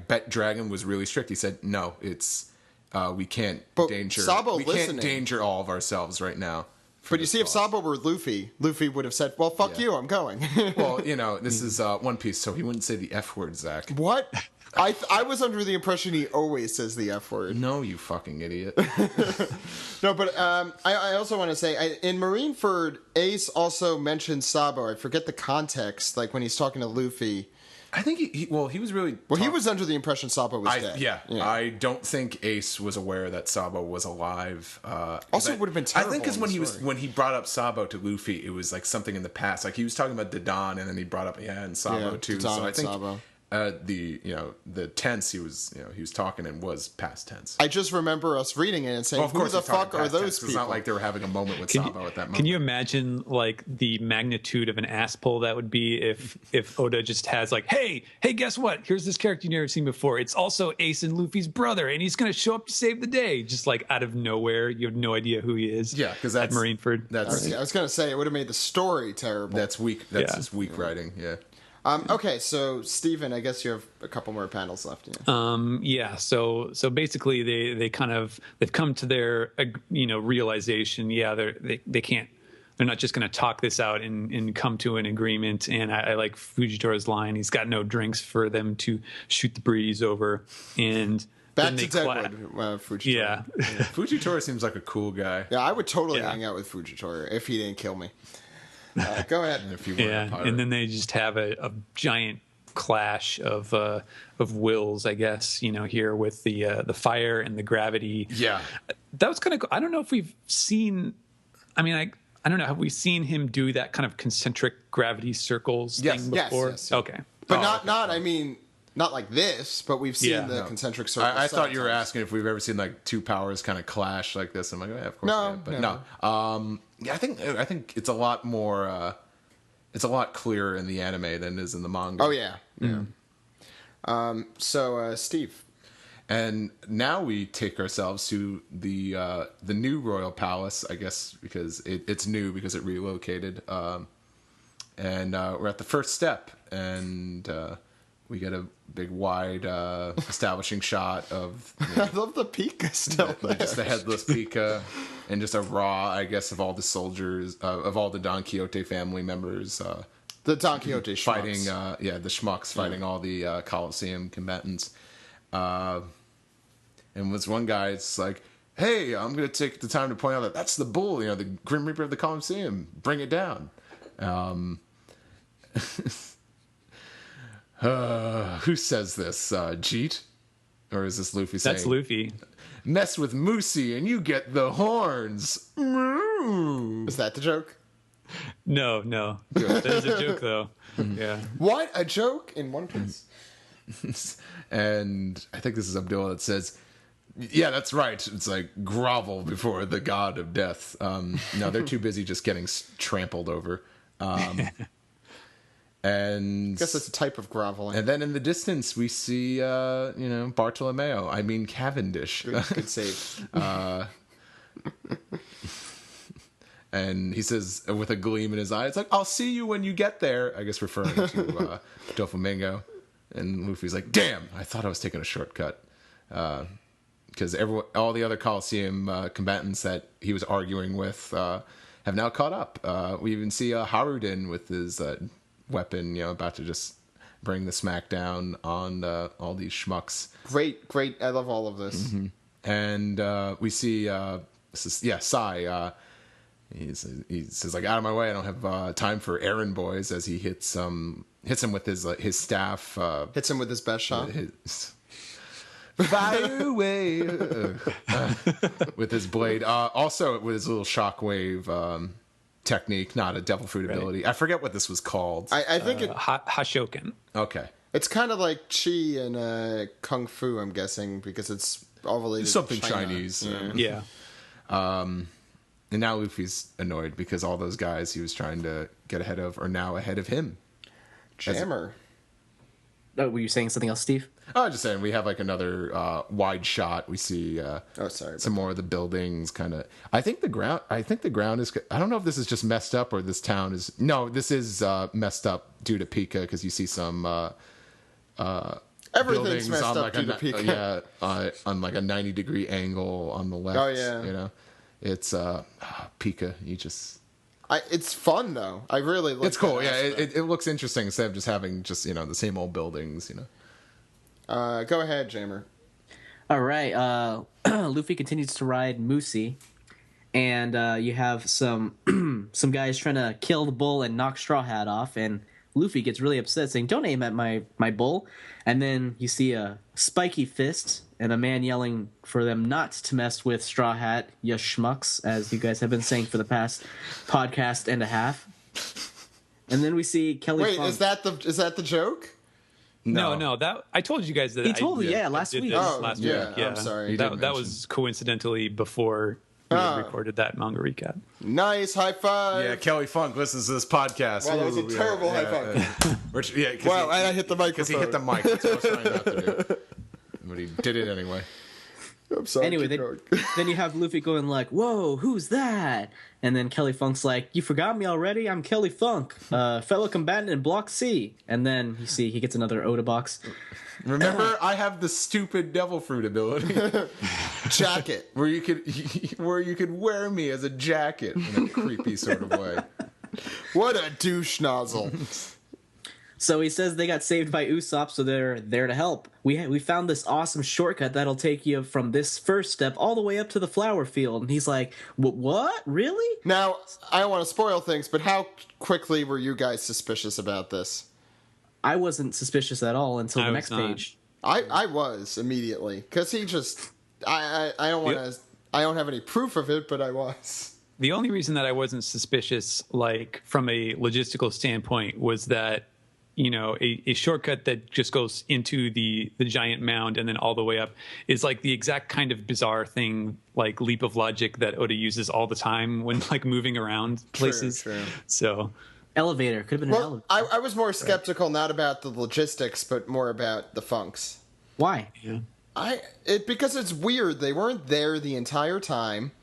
bet Dragon was really strict. He said, "No, it's we can't danger. Sabo we can't danger all of ourselves right now." But you see, if Sabo were Luffy would have said, "Well, fuck you, I'm going." Well, this is One Piece, so he wouldn't say the F word, Zach. What? I was under the impression he always says the F word. No, you fucking idiot. No, but I also want to say, in Marineford, Ace also mentioned Sabo. I forget the context, like when he's talking to Luffy. I think he was really... Well, he was under the impression Sabo was dead. Yeah, I don't think Ace was aware that Sabo was alive. Also, it would have been terrible. I think because when he brought up Sabo to Luffy, it was like something in the past. Like he was talking about Dadan, and then he brought up and Sabo too. Dadan so I think Sabo. The tense he was talking in was past tense. I just remember us reading it and saying, "Who the fuck are those people?" It's not like they were having a moment with Sabo at that moment. Can you imagine like the magnitude of an ass pull that would be if Oda just has like, hey, guess what? Here's this character you've never seen before. It's also Ace and Luffy's brother, and he's going to show up to save the day. Just like out of nowhere, you have no idea who he is. Yeah, because that's at Marineford. I was going to say it would have made the story terrible. That's weak. That's just weak writing. Yeah. Okay, so Stephen, I guess you have a couple more panels left. Yeah. So basically, they've come to their realization. Yeah, they can't. They're not just going to talk this out and come to an agreement. And I like Fujitora's line. He's got no drinks for them to shoot the breeze over. And back to Deadwood, Fujitora. Yeah. Fujitora seems like a cool guy. Yeah, I would totally hang out with Fujitora if he didn't kill me. Go ahead. If you were a pirate. And then they just have a giant clash of wills, I guess. Here with the fire and the gravity. Yeah, that was kind of cool. I don't know if we've seen. I mean, I don't know. Have we seen him do that kind of concentric gravity circles thing before? Yes. Okay, but not. I mean, not like this. But we've seen the concentric circles. I thought you were asking if we've ever seen like two powers kind of clash like this. I'm like, yeah, of course. No, but no. Yeah, I think it's a lot more. It's a lot clearer in the anime than it is in the manga. Oh yeah. So Steve, and now we take ourselves to the new royal palace, I guess, because it's new because it relocated, and we're at the first step, and we get a big wide establishing shot of. I love the Pika still there. Just the headless Pika. And just a raw, I guess, of all the soldiers, of all the Don Quixote family members. The Don Quixote schmucks. Fighting, the schmucks fighting all the Colosseum combatants. And was one guy, it's like, hey, I'm going to take the time to point out that that's the bull, the Grim Reaper of the Colosseum. Bring it down. Who says this? Jeet? Or is this Luffy saying? That's Luffy. Mess with Moosey and you get the horns. Is that the joke? No. That is a joke, though. Yeah. What? A joke in One Piece? And I think this is Abdullah that says, yeah, that's right. It's like grovel before the god of death. No, they're too busy just getting trampled over. And I guess it's a type of groveling. And then in the distance, we see, Bartolomeo. I mean, Cavendish. Good save. And he says, with a gleam in his eye, it's like, I'll see you when you get there. I guess referring to Doflamingo. And Luffy's like, damn, I thought I was taking a shortcut. Because all the other Coliseum combatants that he was arguing with have now caught up. We even see Haruden with his weapon, about to just bring the smackdown on all these schmucks. Great. I love all of this. Mm-hmm. And we see, Sai. He says, like, out of my way, I don't have time for errand boys, as he hits him with his staff. Hits him with his best shot. Fire away. With his blade. Also with his little shockwave technique, not a devil fruit ability. I forget what this was called. I think Hashoken. Okay. It's kind of like Chi and Kung Fu, I'm guessing, because it's all related Something to China. Chinese. Yeah. And now Luffy's annoyed because all those guys he was trying to get ahead of are now ahead of him. Jammer. Oh, were you saying something else, Steve? Oh, I'm just saying, we have like another wide shot. We see some more of the buildings kind of. I think the ground is. I don't know if this is just messed up or this town is. No, this is messed up due to Pika, because you see some everything's messed up due to Pika. On like a 90-degree angle on the left. Oh, yeah. It's Pika. You just. It's fun though. I really like. It's cool. Yeah, it looks interesting instead of just having the same old buildings. Go ahead, Jammer. All right. Luffy continues to ride Moosey, and you have some guys trying to kill the bull and knock Straw Hat off, and Luffy gets really upset, saying, "Don't aim at my bull." And then you see a spiky fist and a man yelling for them not to mess with Straw Hat, you schmucks, as you guys have been saying for the past podcast and a half. And then we see Kelly. Wait, Funk. is that the joke? No. That I told you guys that. He told you, last week. Last week. Yeah, I'm sorry. That was coincidentally before we recorded that manga recap. Nice, high five. Yeah, Kelly Funk listens to this podcast. Wow, that was a terrible high five. Wow, and I hit the microphone. Because he hit the mic. That's what I was trying not to do. But he did it anyway. I'm sorry. Anyway, then you have Luffy going like, "Whoa, who's that?" And then Kelly Funk's like, "You forgot me already? I'm Kelly Funk, fellow combatant in Block C." And then you see he gets another Oda box. Remember, I have the stupid devil fruit ability. Jacket. where you could wear me as a jacket in a creepy sort of way. What a douche nozzle. So he says they got saved by Usopp, so they're there to help. We found this awesome shortcut that'll take you from this first step all the way up to the flower field. And he's like, "What? Really?" Now, I don't want to spoil things, but how quickly were you guys suspicious about this? I wasn't suspicious at all until the next page. I was immediately, because he just I don't want to. I don't have any proof of it, but I was. The only reason that I wasn't suspicious, like from a logistical standpoint, was that a shortcut that just goes into the giant mound and then all the way up is like the exact kind of bizarre thing, like leap of logic that Oda uses all the time when like moving around places. True. So elevator could have been an elevator. I was more skeptical not about the logistics, but more about the funks. Why? Yeah. Because it's weird. They weren't there the entire time.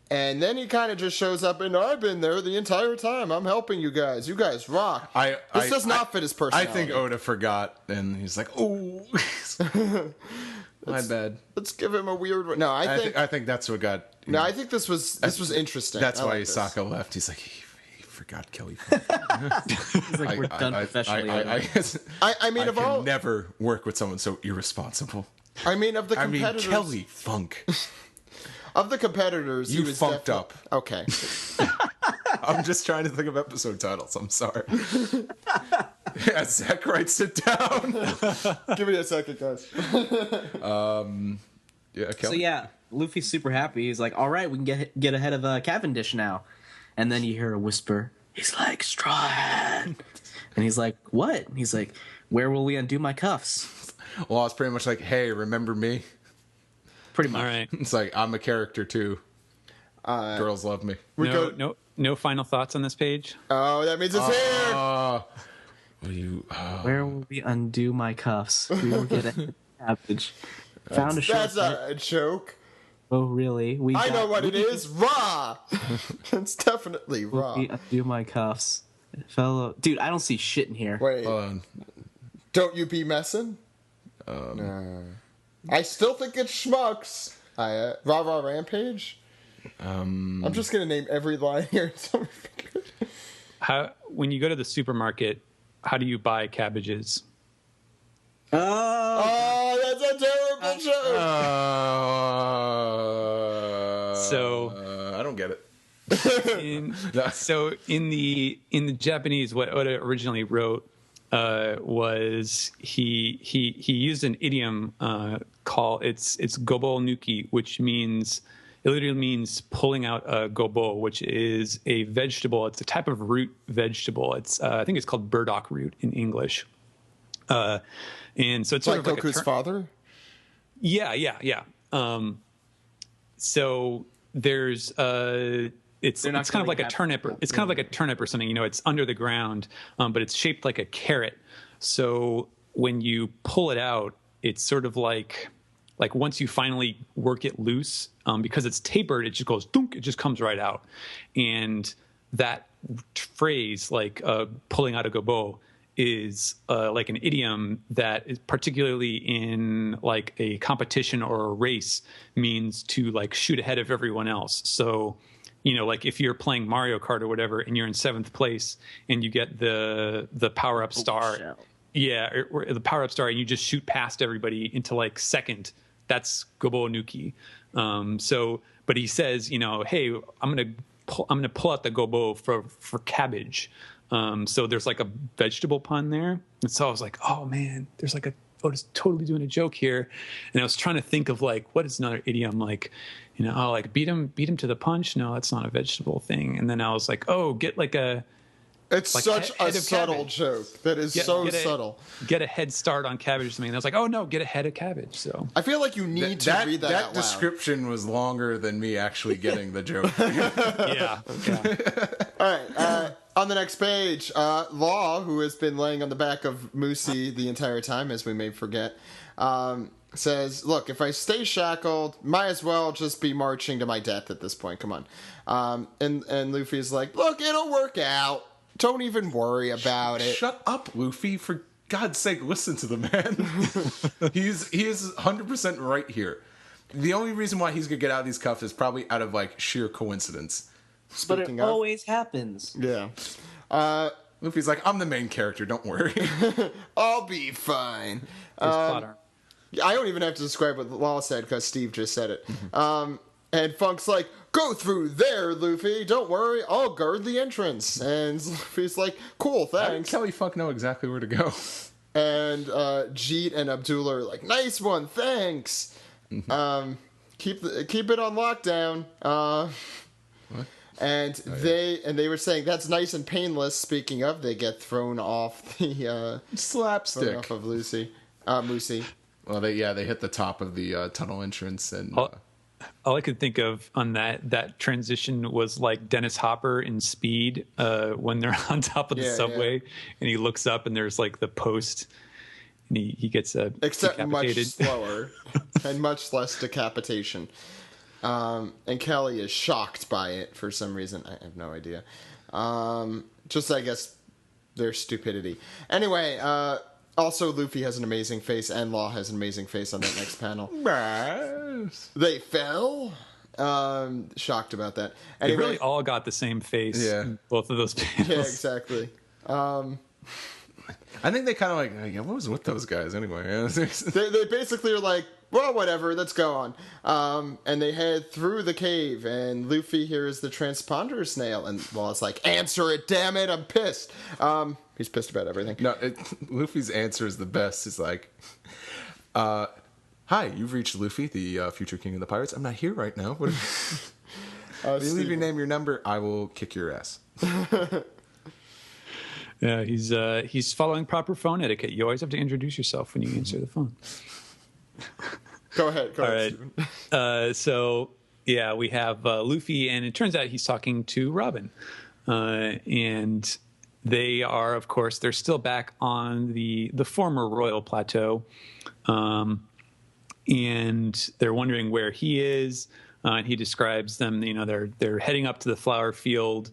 And then he kind of just shows up, and I've been there the entire time. I'm helping you guys. You guys rock. This does not fit his personality. I think Oda forgot, and he's like, "Oh, my bad." Let's give him a weird one. No, I think that's what got. No, I think this was interesting. That's why Isaka left. He's like, he forgot Kelly. He's like, we're done professionally. I mean, I can never work with someone so irresponsible. I mean, of the competitors. Kelly Funk. Of the competitors, you funked up. Okay. I'm just trying to think of episode titles. I'm sorry. Yeah, Zach, right, sit down. Give me a second, guys. Yeah, Kelly. So yeah, Luffy's super happy. He's like, "All right, we can get ahead of Cavendish now." And then you hear a whisper. He's like, "Straw Hat." And he's like, "What?" And he's like, "Where will we undo my cuffs?" Well, it's pretty much like, "Hey, remember me?" Pretty much. All right. It's like, I'm a character too. Girls love me. No final thoughts on this page. Oh, that means it's here. Where will we undo my cuffs? We will get a cabbage. Found a shortcut. That's not a joke. Oh, really? I know what it is. Raw. It's definitely raw. Undo my cuffs, fellow. Dude, I don't see shit in here. Wait. Don't you be messing? No. I still think it's schmucks. Raw Rampage. I'm just gonna name every line here. When you go to the supermarket, how do you buy cabbages? Oh, that's a terrible joke. So I don't get it. in the Japanese, what Oda originally wrote was he used an idiom called it's gobo nuki, which means it literally means pulling out a gobo, which is a vegetable. It's a type of root vegetable. It's I think it's called burdock root in English. And so it's like sort of Goku's father. Yeah. So there's it's kind of like a turnip. It's kind of like a turnip or something. It's under the ground, but it's shaped like a carrot. So when you pull it out, it's sort of like once you finally work it loose, because it's tapered, it just goes dunk. It just comes right out. And that phrase, like pulling out a gobo, is like an idiom that is particularly in like a competition or a race means to like shoot ahead of everyone else. So, like if you're playing Mario Kart or whatever and you're in 7th place and you get the power up star, or the power up star, and you just shoot past everybody into like 2nd, that's gobo nuki. But he says, hey, I'm gonna pull out the gobo for cabbage. So there's like a vegetable pun there. And so I was like, oh man, there's like Oda's totally doing a joke here. And I was trying to think of like, what is another idiom? Like, like beat him to the punch. No, that's not a vegetable thing. And then I was like, oh, get like it's like such a subtle joke that is subtle. Get a head start on cabbage or something. And I was like, oh no, get a head of cabbage. So I feel like you need to read that out loud. Description was longer than me actually getting the joke. Yeah. All right. On the next page, Law, who has been laying on the back of Moosey the entire time, as we may forget, says, look, if I stay shackled, might as well just be marching to my death at this point. Come on. And Luffy's like, look, it'll work out. Don't even worry about it. Shut up, Luffy. For God's sake, listen to the man. He is 100% right here. The only reason why he's going to get out of these cuffs is probably out of like sheer coincidence. But it always happens. Yeah. Luffy's like, I'm the main character, don't worry. I'll be fine. I don't even have to describe what Law said because Steve just said it. And Funk's like, go through there, Luffy. Don't worry, I'll guard the entrance. And Luffy's like, cool, thanks. How did Kelly Funk know exactly where to go? And Jeet and Abdullah are like, nice one, thanks. Keep it on lockdown. What? And they were saying that's nice and painless. Speaking of, they get thrown off the slapstick thrown off of Moosey. Well, they hit the top of the tunnel entrance, and all I could think of on that transition was like Dennis Hopper in Speed when they're on top of the subway, and he looks up and there's like the post, and he gets except decapitated. Much slower and much less decapitation. And Kelly is shocked by it for some reason. I have no idea. Just, I guess, their stupidity. Anyway, also Luffy has an amazing face, and Law has an amazing face on that next panel. They fell? Shocked about that. Anyway, they really all got the same face in both of those panels. Yeah, exactly. I think they kind of like, what was with those guys anyway? they basically are like, well, whatever, let's go on. And they head through the cave, and Luffy hears the transponder snail, and Law's like, answer it, damn it, I'm pissed. He's pissed about everything. No, Luffy's answer is the best. He's like, hi, you've reached Luffy, the future king of the pirates. I'm not here right now. What if you leave your name, your number, I will kick your ass. Yeah, he's following proper phone etiquette. You always have to introduce yourself when you answer the phone. Go ahead. All right. So yeah, we have Luffy, and it turns out he's talking to Robin, and they are, of course, they're still back on the former Royal Plateau, and they're wondering where he is. And he describes them. They're heading up to the flower field.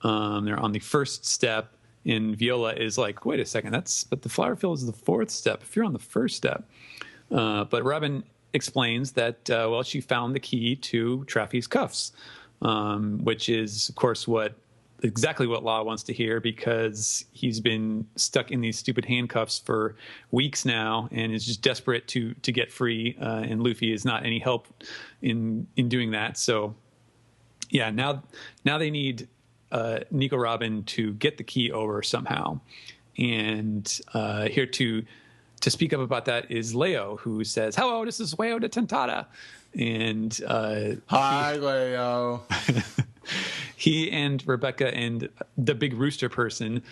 They're on the first step, and Viola is like, "Wait a second, but the flower field is the fourth step. If you're on the first step," but Robin explains that she found the key to Traffy's cuffs, which is, of course, exactly what Law wants to hear, because he's been stuck in these stupid handcuffs for weeks now and is just desperate to get free. And Luffy is not any help in doing that. So yeah, now they need Nico Robin to get the key over somehow. And here to speak up about that is Leo, who says, "Hello, this is Weo de Tentada." And hi, Leo. He and Rebecca and the big rooster person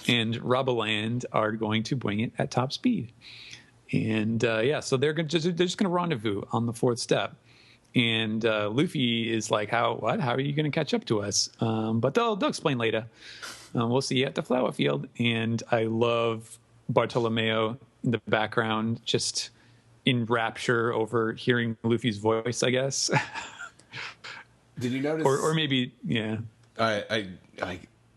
and Roboland are going to bring it at top speed. And so they're just going to rendezvous on the fourth step. And Luffy is like, How are you going to catch up to us? But they'll explain later. We'll see you at the flower field. And I love Bartolomeo in the background, just in rapture over hearing Luffy's voice, I guess. Did you notice? Or maybe, yeah.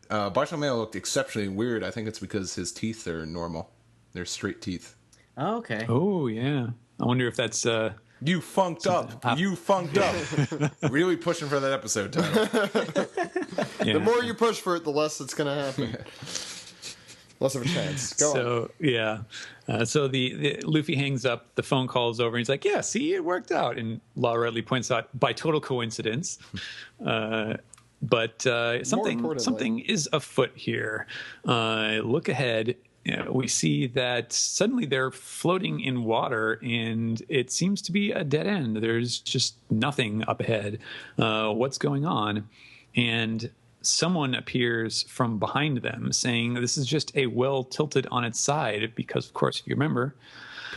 Bartolomeo looked exceptionally weird. I think it's because his teeth are normal. They're straight teeth. Oh, okay. Oh, yeah. I wonder if that's... You funked up. You funked up. Really pushing for that episode title. The more you push for it, the less it's going to happen. Less of a chance. Go on. Yeah. So the Luffy hangs up, the phone call's over, and he's like, "Yeah, see, it worked out." And Law rightly points out, by total coincidence. But something is afoot here. Look ahead. We see that suddenly they're floating in water, and it seems to be a dead end. There's just nothing up ahead. What's going on? And someone appears from behind them saying this is just a well tilted on its side, because, of course, if you remember,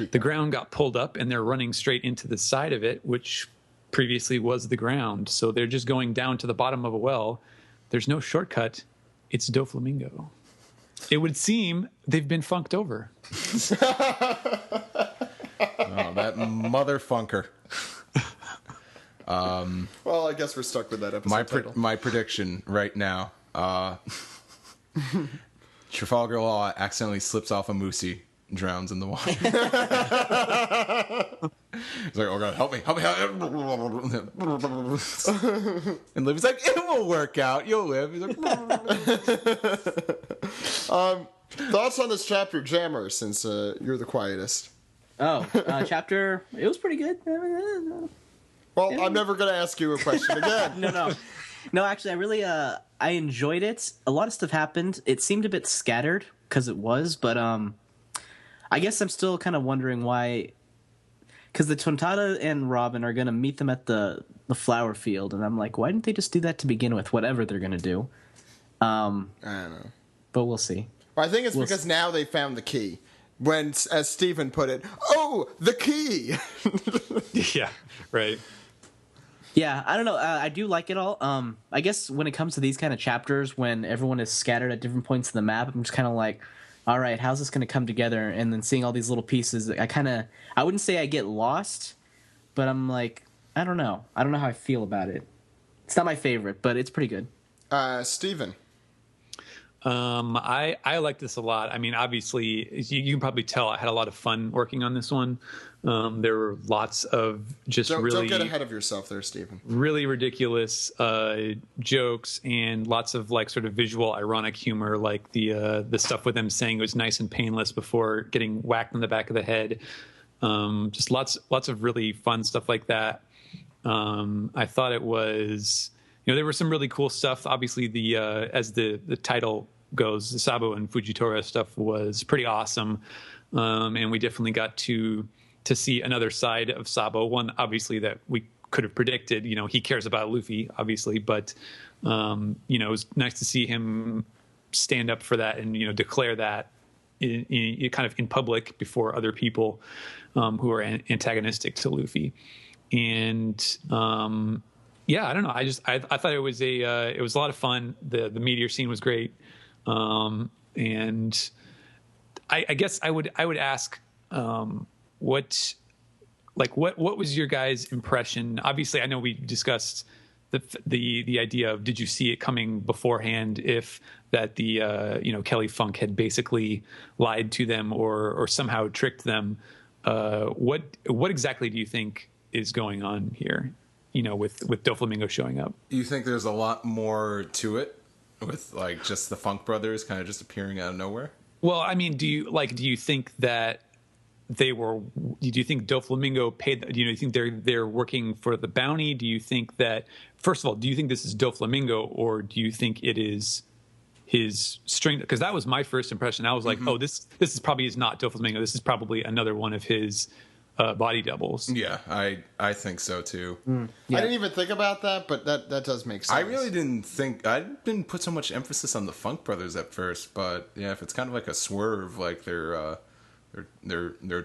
the ground got pulled up and they're running straight into the side of it, which previously was the ground. So they're just going down to the bottom of a well. There's no shortcut. It's Doflamingo. It would seem they've been funked over. Oh, that motherfunker. Well, I guess we're stuck with that episode title. My prediction right now. Trafalgar Law accidentally slips off a Moosey, drowns in the water. He's like, "Oh God, help me. And Livy's like, "It will work out. You'll live." He's like, thoughts on this chapter, Jammer, since you're the quietest? Chapter, it was pretty good. Well, I'm never going to ask you a question again. No, actually, I really I enjoyed it. A lot of stuff happened. It seemed a bit scattered, because it was, but I guess I'm still kind of wondering why, because the Tontada and Robin are going to meet them at the flower field, and I'm like, why didn't they just do that to begin with, whatever they're going to do? I don't know. But we'll see. Well, I think it's because now they found the key. When, as Stephen put it, "Oh, the key!" Yeah, right. Yeah, I don't know. I do like it all. I guess when it comes to these kind of chapters, when everyone is scattered at different points of the map, I'm just kind of like, all right, how's this going to come together? And then seeing all these little pieces, I wouldn't say I get lost, but I'm like, I don't know. I don't know how I feel about it. It's not my favorite, but it's pretty good. Stephen. I like this a lot. I mean, obviously, you can probably tell I had a lot of fun working on this one. There were lots of don't get ahead of yourself there, Stephen. Really ridiculous jokes and lots of like sort of visual ironic humor, like the stuff with them saying it was nice and painless before getting whacked in the back of the head. Just lots of really fun stuff like that. I thought it was, there was some really cool stuff. Obviously, as the title goes, the Sabo and Fujitora stuff was pretty awesome, and we definitely got to see another side of Sabo. One, obviously, that we could have predicted. He cares about Luffy, obviously, but it was nice to see him stand up for that and declare that in kind of in public before other people who are antagonistic to Luffy. And yeah, I don't know. I thought it was a lot of fun. The meteor scene was great, and I guess I would ask what like what was your guys' impression? Obviously, I know we discussed the idea of, did you see it coming beforehand, if that the Kelly Funk had basically lied to them or somehow tricked them. What exactly do you think is going on here, with Doflamingo showing up? You think there's a lot more to it, with like just the Funk brothers kind of just appearing out of nowhere? Well, I mean, do you think that do you think Doflamingo paid, do you think they're working for the bounty? Do you think that, first of all, do you think this is Doflamingo, or do you think it is his string? Because that was my first impression. I was like, oh, this is probably is not Doflamingo. This is probably another one of his body doubles. Yeah, I think so too. Yeah. I didn't even think about that, but that does make sense. I really didn't think, I didn't put so much emphasis on the Funk brothers at first, but yeah, if it's kind of like a swerve, like they're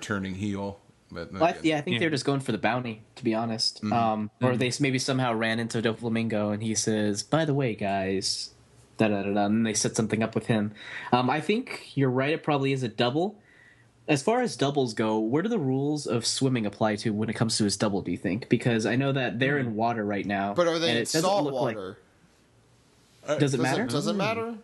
turning heel. But I think they're just going for the bounty, to be honest. Or they maybe somehow ran into Doflamingo and he says, by the way, guys, da-da-da-da, and they set something up with him. I think you're right, it probably is a double. As far as doubles go, where do the rules of swimming apply to when it comes to his double, do you think? Because I know that they're in water right now. But are they in salt water? Does it matter? Does it matter?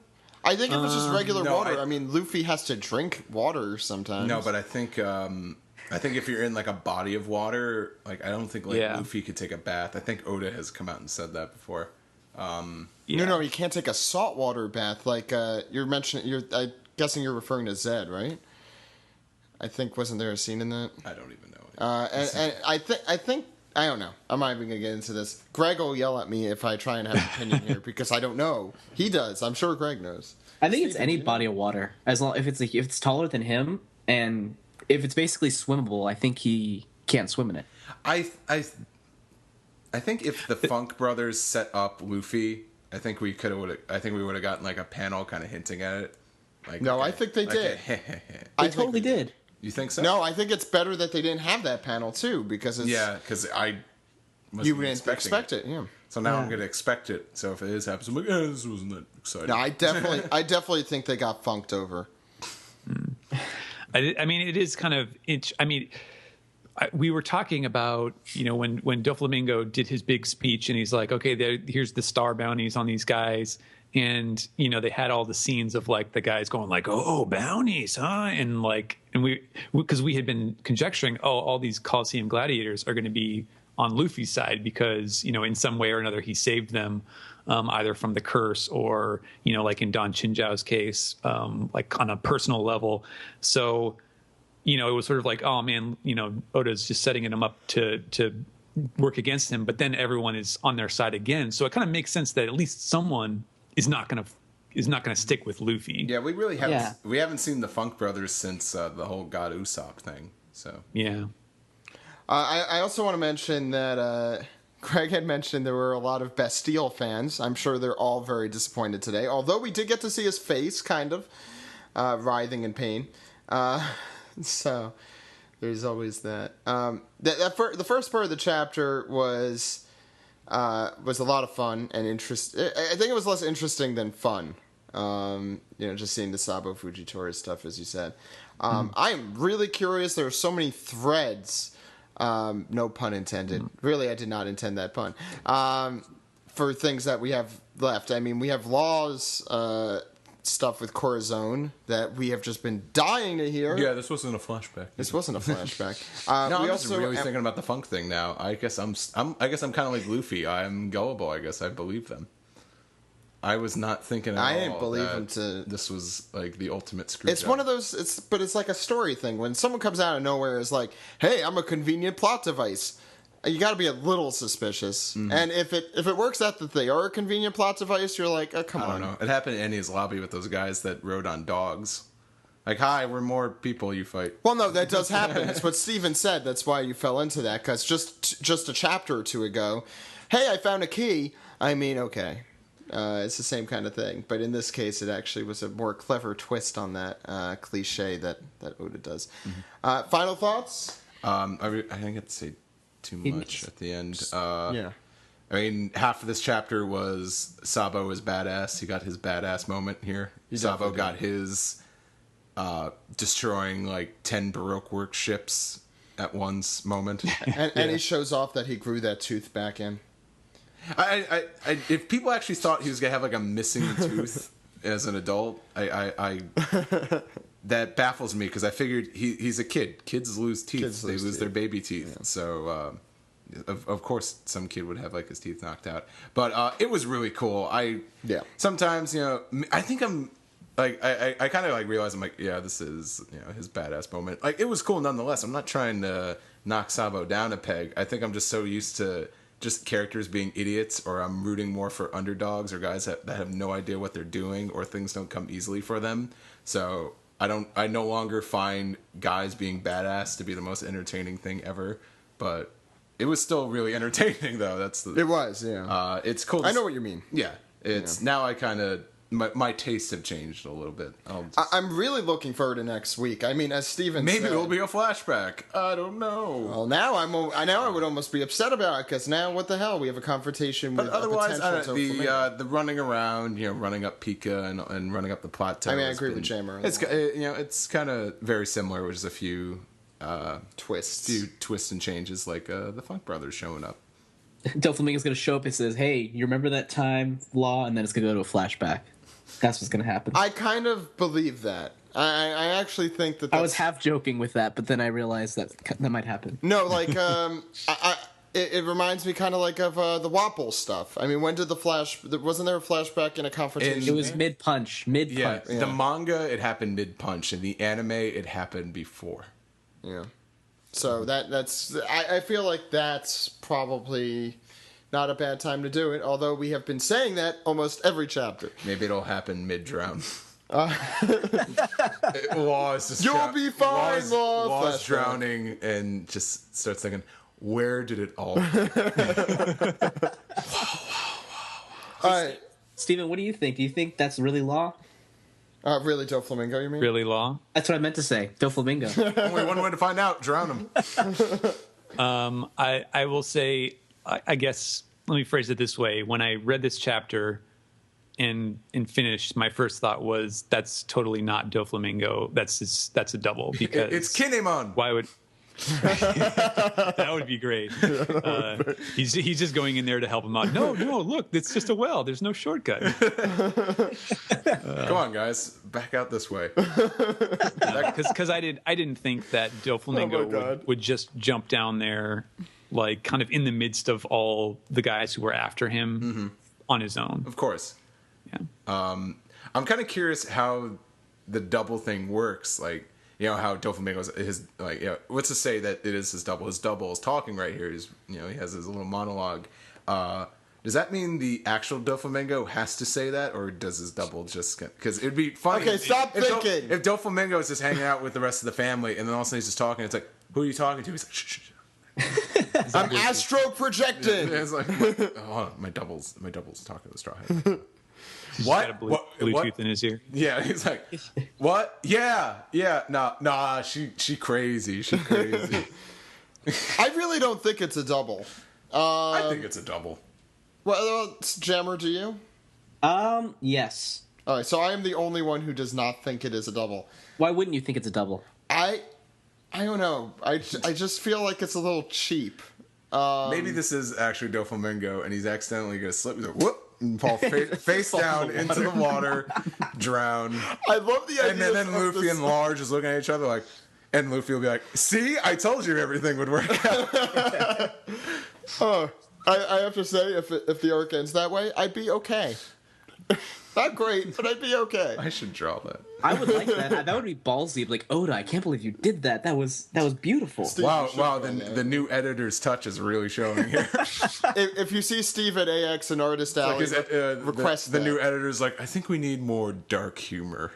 I think if it's just regular water, I mean, Luffy has to drink water sometimes. No, but I think if you're in like a body of water, like I don't think Luffy could take a bath. I think Oda has come out and said that before. No, you can't take a saltwater bath. Like you're mentioning, I'm guessing you're referring to Zed, right? I think, wasn't there a scene in that? I don't even know. And I think I don't know. I'm not even gonna get into this. Greg will yell at me if I try and have an opinion here because I don't know. He does. I'm sure Greg knows. I think it's any body of water, as long if it's taller than him and if it's basically swimmable. I think he can't swim in it. I think if the Funk brothers set up Luffy, I think we would have gotten like a panel kind of hinting at it. Like, no, I think they did. They totally did. You think so? No, I think it's better that they didn't have that panel too, because it's because you wouldn't expect it. Yeah. So now I'm going to expect it. So if it is happening, I'm like, this wasn't that exciting. No, I definitely think they got funked over. I mean, it is kind of. We were talking about, when Doflamingo did his big speech and he's like, okay, here's the star bounties on these guys. And, they had all the scenes of like the guys going like, oh, bounties, huh? And because we had been conjecturing, all these Coliseum gladiators are going to be on Luffy's side because, in some way or another, he saved them either from the curse or, like in Don Chinjao's case, like on a personal level. So, it was sort of like, oh man, Oda's just setting him up to work against him, but then everyone is on their side again. So it kind of makes sense that at least someone is not going to stick with Luffy. Yeah, we really haven't. We haven't seen the Funk brothers since the whole God Usopp thing. So yeah. I also want to mention that Craig had mentioned there were a lot of Bastille fans. I'm sure they're all very disappointed today. Although we did get to see his face, kind of writhing in pain. So there's always that. The first part of the chapter was a lot of fun and interest. I think it was less interesting than fun. Just seeing the Sabo Fujitora stuff, as you said. I'm really curious. There are so many threads. No pun intended. Really, I did not intend that pun. For things that we have left. I mean, we have Law's stuff with Corazon that we have just been dying to hear. Yeah, this wasn't a flashback. This wasn't a flashback. No, I'm just really thinking about the Funk thing now. I guess I'm kind of like Luffy. I'm gullible. I guess I believe them. I was not thinking at all. I didn't believe him this was like the ultimate screw. It's one of those. But it's like a story thing. When someone comes out of nowhere, is like, "Hey, I'm a convenient plot device." You got to be a little suspicious. Mm-hmm. And if it works out that they are a convenient plot device, you're like, oh, come on. I don't know. It happened in Annie's lobby with those guys that rode on dogs. Like, hi, we're more people you fight. Well, no, that does happen. It's what Steven said. That's why you fell into that. Because just a chapter or two ago, hey, I found a key. I mean, okay. It's the same kind of thing. But in this case, it actually was a more clever twist on that cliche that Oda does. Mm-hmm. Final thoughts? I think I'd say too much at the end. Yeah. I mean, half of this chapter was Sabo is badass. He got his badass moment here. Sabo got his destroying like 10 Baroque work ships at once moment. And he shows off that he grew that tooth back in. If people actually thought he was gonna have like a missing tooth as an adult, I that baffles me because I figured he's a kid. Kids lose teeth; they lose their baby teeth. Yeah. So of course, some kid would have like his teeth knocked out. But it was really cool. Sometimes I think I'm. Like I kind of like realize I'm like, yeah, this is his badass moment. Like it was cool nonetheless. I'm not trying to knock Sabo down a peg. I think I'm just so used to just characters being idiots, or I'm rooting more for underdogs or guys that have no idea what they're doing, or things don't come easily for them. So I no longer find guys being badass to be the most entertaining thing ever. But it was still really entertaining though. It was, yeah. It's cool. I know what you mean. Yeah, it's now I kind of. My tastes have changed a little bit. I'm really looking forward to next week. I mean, as Steven maybe said, it'll be a flashback. I don't know. Well, now I would almost be upset about it because now what the hell? We have a confrontation with. But otherwise, the running around, running up Pika and running up the plateau. I mean, I agree with Jammer. It's kind of very similar, with just a few twists and changes, like the Funk Brothers showing up. Doflamingo's going to show up and says, "Hey, you remember that time, Law?" And then it's going to go to a flashback. That's what's going to happen. I kind of believe that. I actually think that. I was half joking with that, but then I realized that might happen. No, like it reminds me kind of like of the Wapple stuff. I mean, when did wasn't there a flashback in a confrontation? It was mid-punch. Yeah, the manga, it happened mid-punch. In the anime, it happened before. Yeah. So that's I feel like that's probably not a bad time to do it, although we have been saying that almost every chapter. Maybe it'll happen mid-drown. You'll be fine, Law. Law's drowning and just starts thinking, where did it all go? All right. Steven, what do you think? Do you think that's really Law? Really, Doflamingo, you mean? Really, Law? That's what I meant to say. Doflamingo. Only one way to find out. Drown him. I will say, I guess, let me phrase it this way. When I read this chapter and finished, my first thought was, that's totally not Doflamingo. That's a double. Because it's Kinemon. Why would... That would be great. He's just going in there to help him out. No, look, it's just a well. There's no shortcut. Come on, guys, back out this way. Because I didn't think that Doflamingo would just jump down there, like kind of in the midst of all the guys who were after him on his own. Of course. Yeah. I'm kind of curious how the double thing works. Like, how Doflamingo's his, like, what's to say that it is his double? His double is talking right here. He's, he has his little monologue. Does that mean the actual Doflamingo has to say that, or does his double just... Because it'd be funny. Okay, stop thinking. If Doflamingo is just hanging out with the rest of the family, and then all of a sudden he's just talking, it's like, who are you talking to? He's like, shh. I'm astro projecting. It's like, my double's talking to the Straw Hat. He's got a Bluetooth in his ear. Yeah, he's like, what? Yeah, nah, she crazy. I really don't think it's a double. I think it's a double. Well, Jammer, do you? Yes. All right, so I am the only one who does not think it is a double. Why wouldn't you think it's a double? I don't know. I just feel like it's a little cheap. Maybe this is actually Doflamingo, and he's accidentally going to slip. He's like, whoop, and fall face down into the water, drown. I love the idea. And then Luffy and Law just looking at each other like, and Luffy will be like, see, I told you everything would work out. I have to say, if the arc ends that way, I'd be okay. Not great, but I'd be okay. I should draw that. I would like that. That would be ballsy. Like, Oda, I can't believe you did that. That was beautiful. Steve, wow. The new editor's touch is really showing here. If you see Steve at AX and Artist Alley, request the new editor's like, I think we need more dark humor.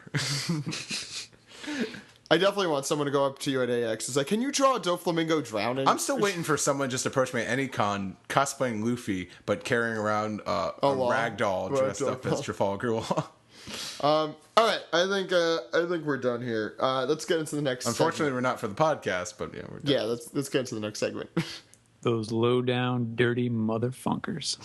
I definitely want someone to go up to you at AX. It's like, can you draw a Doflamingo drowning? I'm still waiting for someone just to approach me at any con cosplaying Luffy, but carrying around a ragdoll dressed up as Trafalgar Law. All right, I think we're done here. Let's get into the next. Unfortunately, segment. we're not for the podcast, but yeah, we're done. Yeah, let's get into the next segment. Those low down, dirty motherfuckers.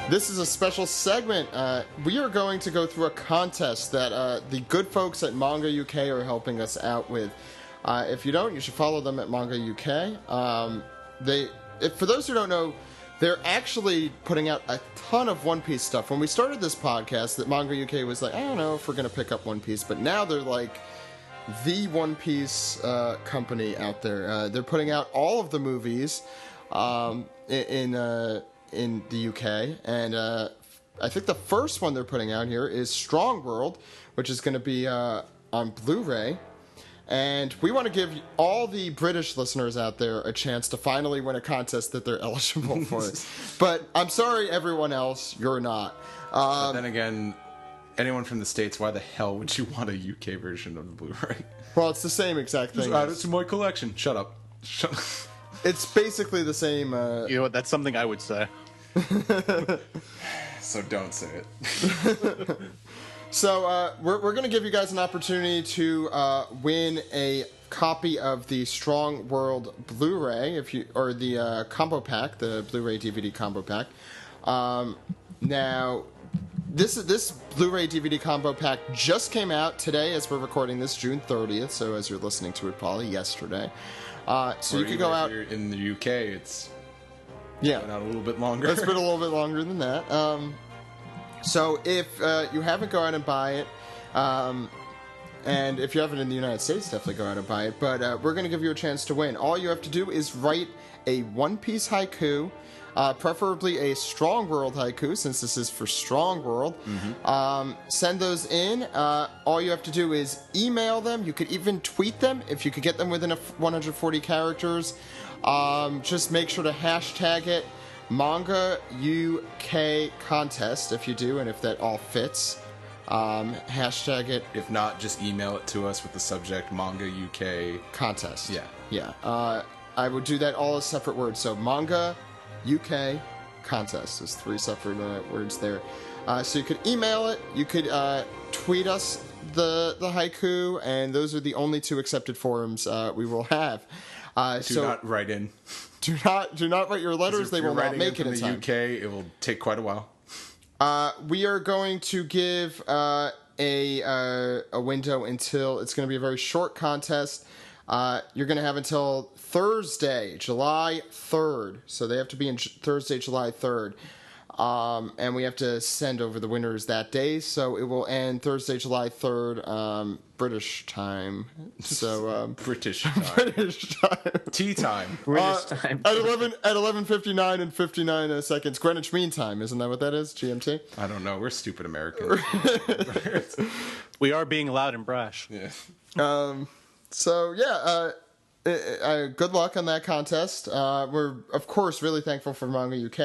This is a special segment. We are going to go through a contest that the good folks at Manga UK are helping us out with. If you don't, you should follow them at Manga UK. For those who don't know, they're actually putting out a ton of One Piece stuff. When we started this podcast, that Manga UK was like, I don't know if we're going to pick up One Piece, but now they're like the One Piece company out there. They're putting out all of the movies in the UK, and I think the first one they're putting out here is Strong World, which is going to be on Blu-ray. And we want to give all the British listeners out there a chance to finally win a contest that they're eligible for. But I'm sorry, everyone else, you're not. But then again, anyone from the States, why the hell would you want a UK version of the Blu-ray? Well, it's the same exact thing. Just add it to my collection. Shut up. It's basically the same. You know what? That's something I would say. So don't say it. So we're going to give you guys an opportunity to win a copy of the Strong World Blu-ray, or the combo pack, the Blu-ray DVD combo pack. Now, this Blu-ray DVD combo pack just came out today, as we're recording this, June 30th. So as you're listening to it, probably yesterday. So you could go out in the UK. It's been out a little bit longer. It's been a little bit longer than that. So if you haven't, go out and buy it. And if you haven't in the United States, definitely go out and buy it. But we're going to give you a chance to win. All you have to do is write a One Piece haiku, preferably a Strong World haiku, since this is for Strong World. Mm-hmm. Send those in. All you have to do is email them. You could even tweet them if you could get them within 140 characters. Just make sure to hashtag it Manga UK Contest if you do, and if that all fits. Hashtag it. If not, just email it to us with the subject Manga UK Contest. Yeah. I would do that all as separate words. So Manga UK Contest. There's 3 separate words there. So you could email it. You could tweet us the haiku, and those are the only 2 accepted forms we will have. Do not write in. Do not write your letters. They will not make it in time. UK, it will take quite a while. We are going to give a window until, it's going to be a very short contest. You're going to have until Thursday, July 3rd. So they have to be in Thursday, July 3rd. And we have to send over the winners that day. So it will end Thursday, July 3rd, British time. So British time. British time. Tea time. British time. At 11:59 and 59 seconds, Greenwich Mean Time. Isn't that what that is? GMT? I don't know. We're stupid Americans. We are being loud and brash. Yeah. Good luck on that contest. We're, of course, really thankful for Manga UK.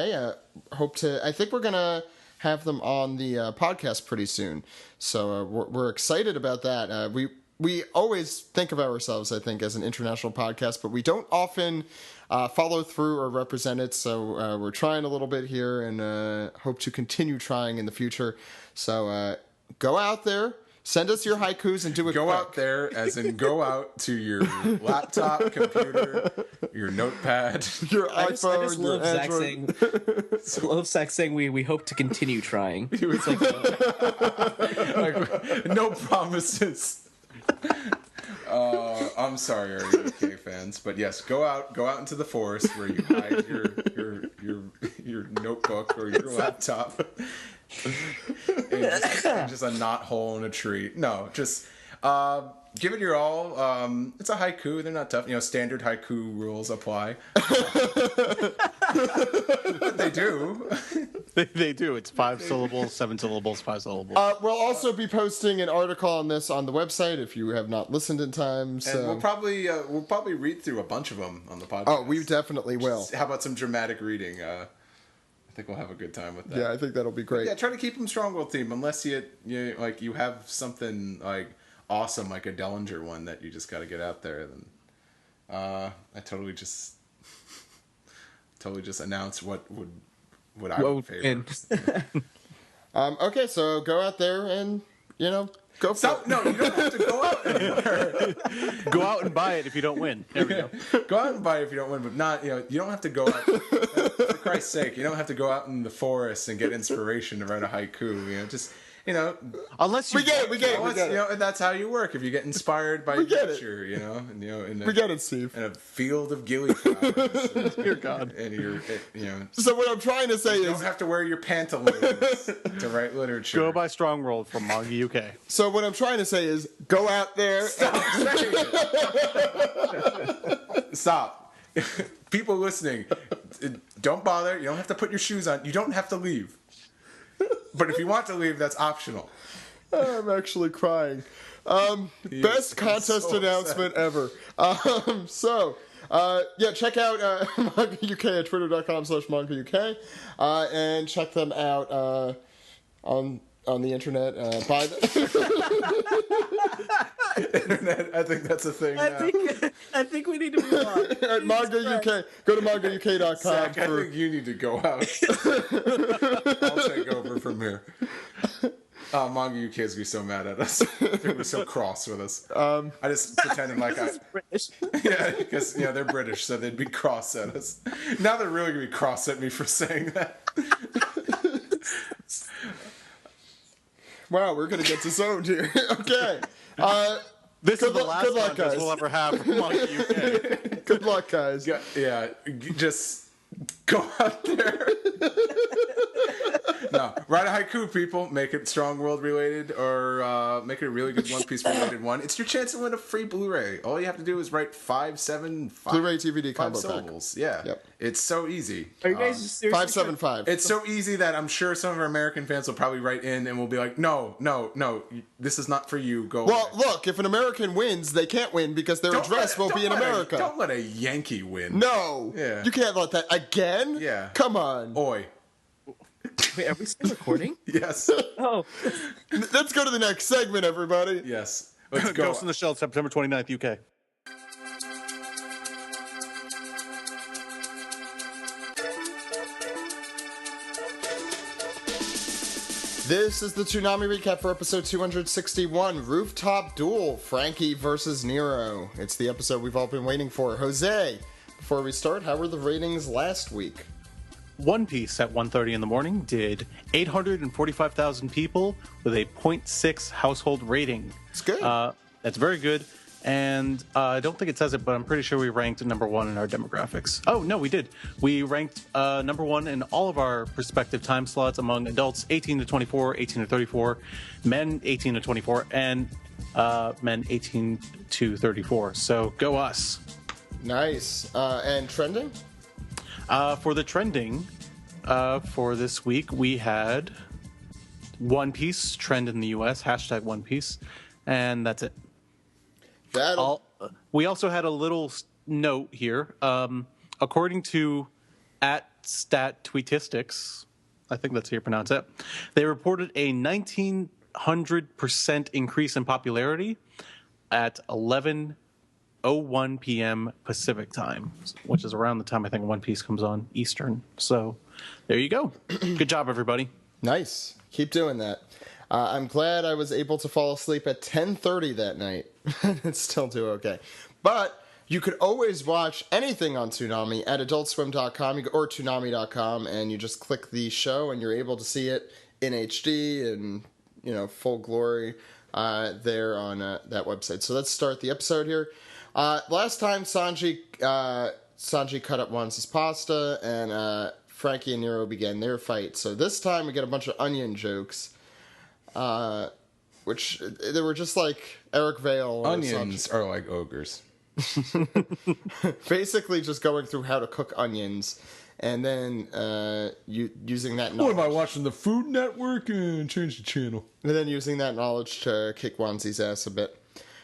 I think we're going to have them on the podcast pretty soon. So we're excited about that. We always think of ourselves, I think, as an international podcast, but we don't often follow through or represent it. So we're trying a little bit here and hope to continue trying in the future. So go out there. Send us your haikus and do it. Go out there, as in go out to your laptop, computer, your notepad, your iPhone, I just love your Zach Android. saying, love Zach saying we hope to continue trying. It's like, no promises. I'm sorry, our UK fans, but yes, go out into the forest where you hide your notebook or your laptop. And just a knot hole in a tree. No, just give it your all. It's a haiku. They're not tough. Standard haiku rules apply. But they do. They do. It's 5 syllables, 7 syllables, 5 syllables. We'll also be posting an article on this on the website if you have not listened in time. So. And we'll probably read through a bunch of them on the podcast. Oh, we definitely will. How about some dramatic reading? I think we'll have a good time with that. Yeah, I think that'll be great. Yeah, try to keep them Strong World theme, unless you have something like awesome, like a Dellinger one that you just got to get out there. Then I totally just announced what I would favor. Okay, so go out there and go. Stop! No, you don't have to go out anywhere. Go out and buy it if you don't win. There we go. Go out and buy it if you don't win, but not you don't have to go out. For Christ's sake, you don't have to go out in the forest and get inspiration to write a haiku. Just unless we get it. And that's how you work. If you get inspired by nature, we get it, Steve. In a field of gillyflowers. Dear God. And you're, So what I'm trying to say is, you don't have to wear your pantaloons to write literature. Go by Strong World from Manga UK. So what I'm trying to say is, go out there. Stop. People listening, don't bother. You don't have to put your shoes on. You don't have to leave. But if you want to leave, that's optional. I'm actually crying. Best contest announcement ever. Check out Manga UK at twitter.com/Manga UK. And check them out on the internet. By Internet, I think that's a thing now. I think we need to move on. At Manga UK. Go to mangauk.com. Zach, I think you need to go out. I'll take over from here. Manga UK is going to be so mad at us. They're going to be so cross with us. I just pretended like I... British. Yeah, because they're British, so they'd be cross at us. Now they're really going to be cross at me for saying that. Wow, we're going to get disowned here. Okay. This is the last good luck, contest guys. we'll ever have from Manga UK. Good luck, guys. Yeah, just go out there. No, write a haiku, people. Make it Strong World related, or make it a really good One Piece related one. It's your chance to win a free Blu-ray. All you have to do is write 5 Blu-ray DVD combo syllables. Yeah, Yep. It's so easy. Are you guys just seriously? 575. It's so easy that I'm sure some of our American fans will probably write in and will be like, no, this is not for you. Go Well, away. look, if an American wins, they can't win because their address will be in America. Don't let a Yankee win. No. Yeah. You can't let that again? Yeah. Come on. Oi. Wait, are we still recording? Yes. Oh, Let's go to the next segment, everybody. Yes. Let's go. Ghost in the Shell, September 29th, UK. This is the Toonami Recap for episode 261, Rooftop Duel, Frankie versus Nero. It's the episode we've all been waiting for. Jose, before we start, how were the ratings last week? One Piece at 1:30 in the morning did 845,000 people with a 0.6 household rating. It's good. That's very good. And I don't think it says it, but I'm pretty sure we ranked number one in our demographics. Oh, no, we did. We ranked number one in all of our respective time slots among adults 18 to 24, 18 to 34, men 18 to 24, and men 18 to 34. So go us. Nice. And trending? For the trending for this week, we had One Piece trend in the US, hashtag One Piece, and that's it. We also had a little note here. According to @StatTweetistics, I think that's how you pronounce it, they reported a 1,900% increase in popularity at 11:01 p.m. Pacific time, which is around the time I think One Piece comes on Eastern. So there you go. Good job, everybody. Nice. Keep doing that. I'm glad I was able to fall asleep at 10:30 that night. It's still too okay. But you could always watch anything on Toonami at adultswim.com or toonami.com, and you just click the show and you're able to see it in HD and, full glory there on that website. So let's start the episode here. Last time Sanji cut up Wanzi's pasta and Frankie and Nero began their fight. So this time we get a bunch of onion jokes. Which they were just like Eric Vale. Onions are like ogres. Basically, just going through how to cook onions, and then using that knowledge. What am I watching? The Food Network and change the channel. And then using that knowledge to kick Wanzi's ass a bit.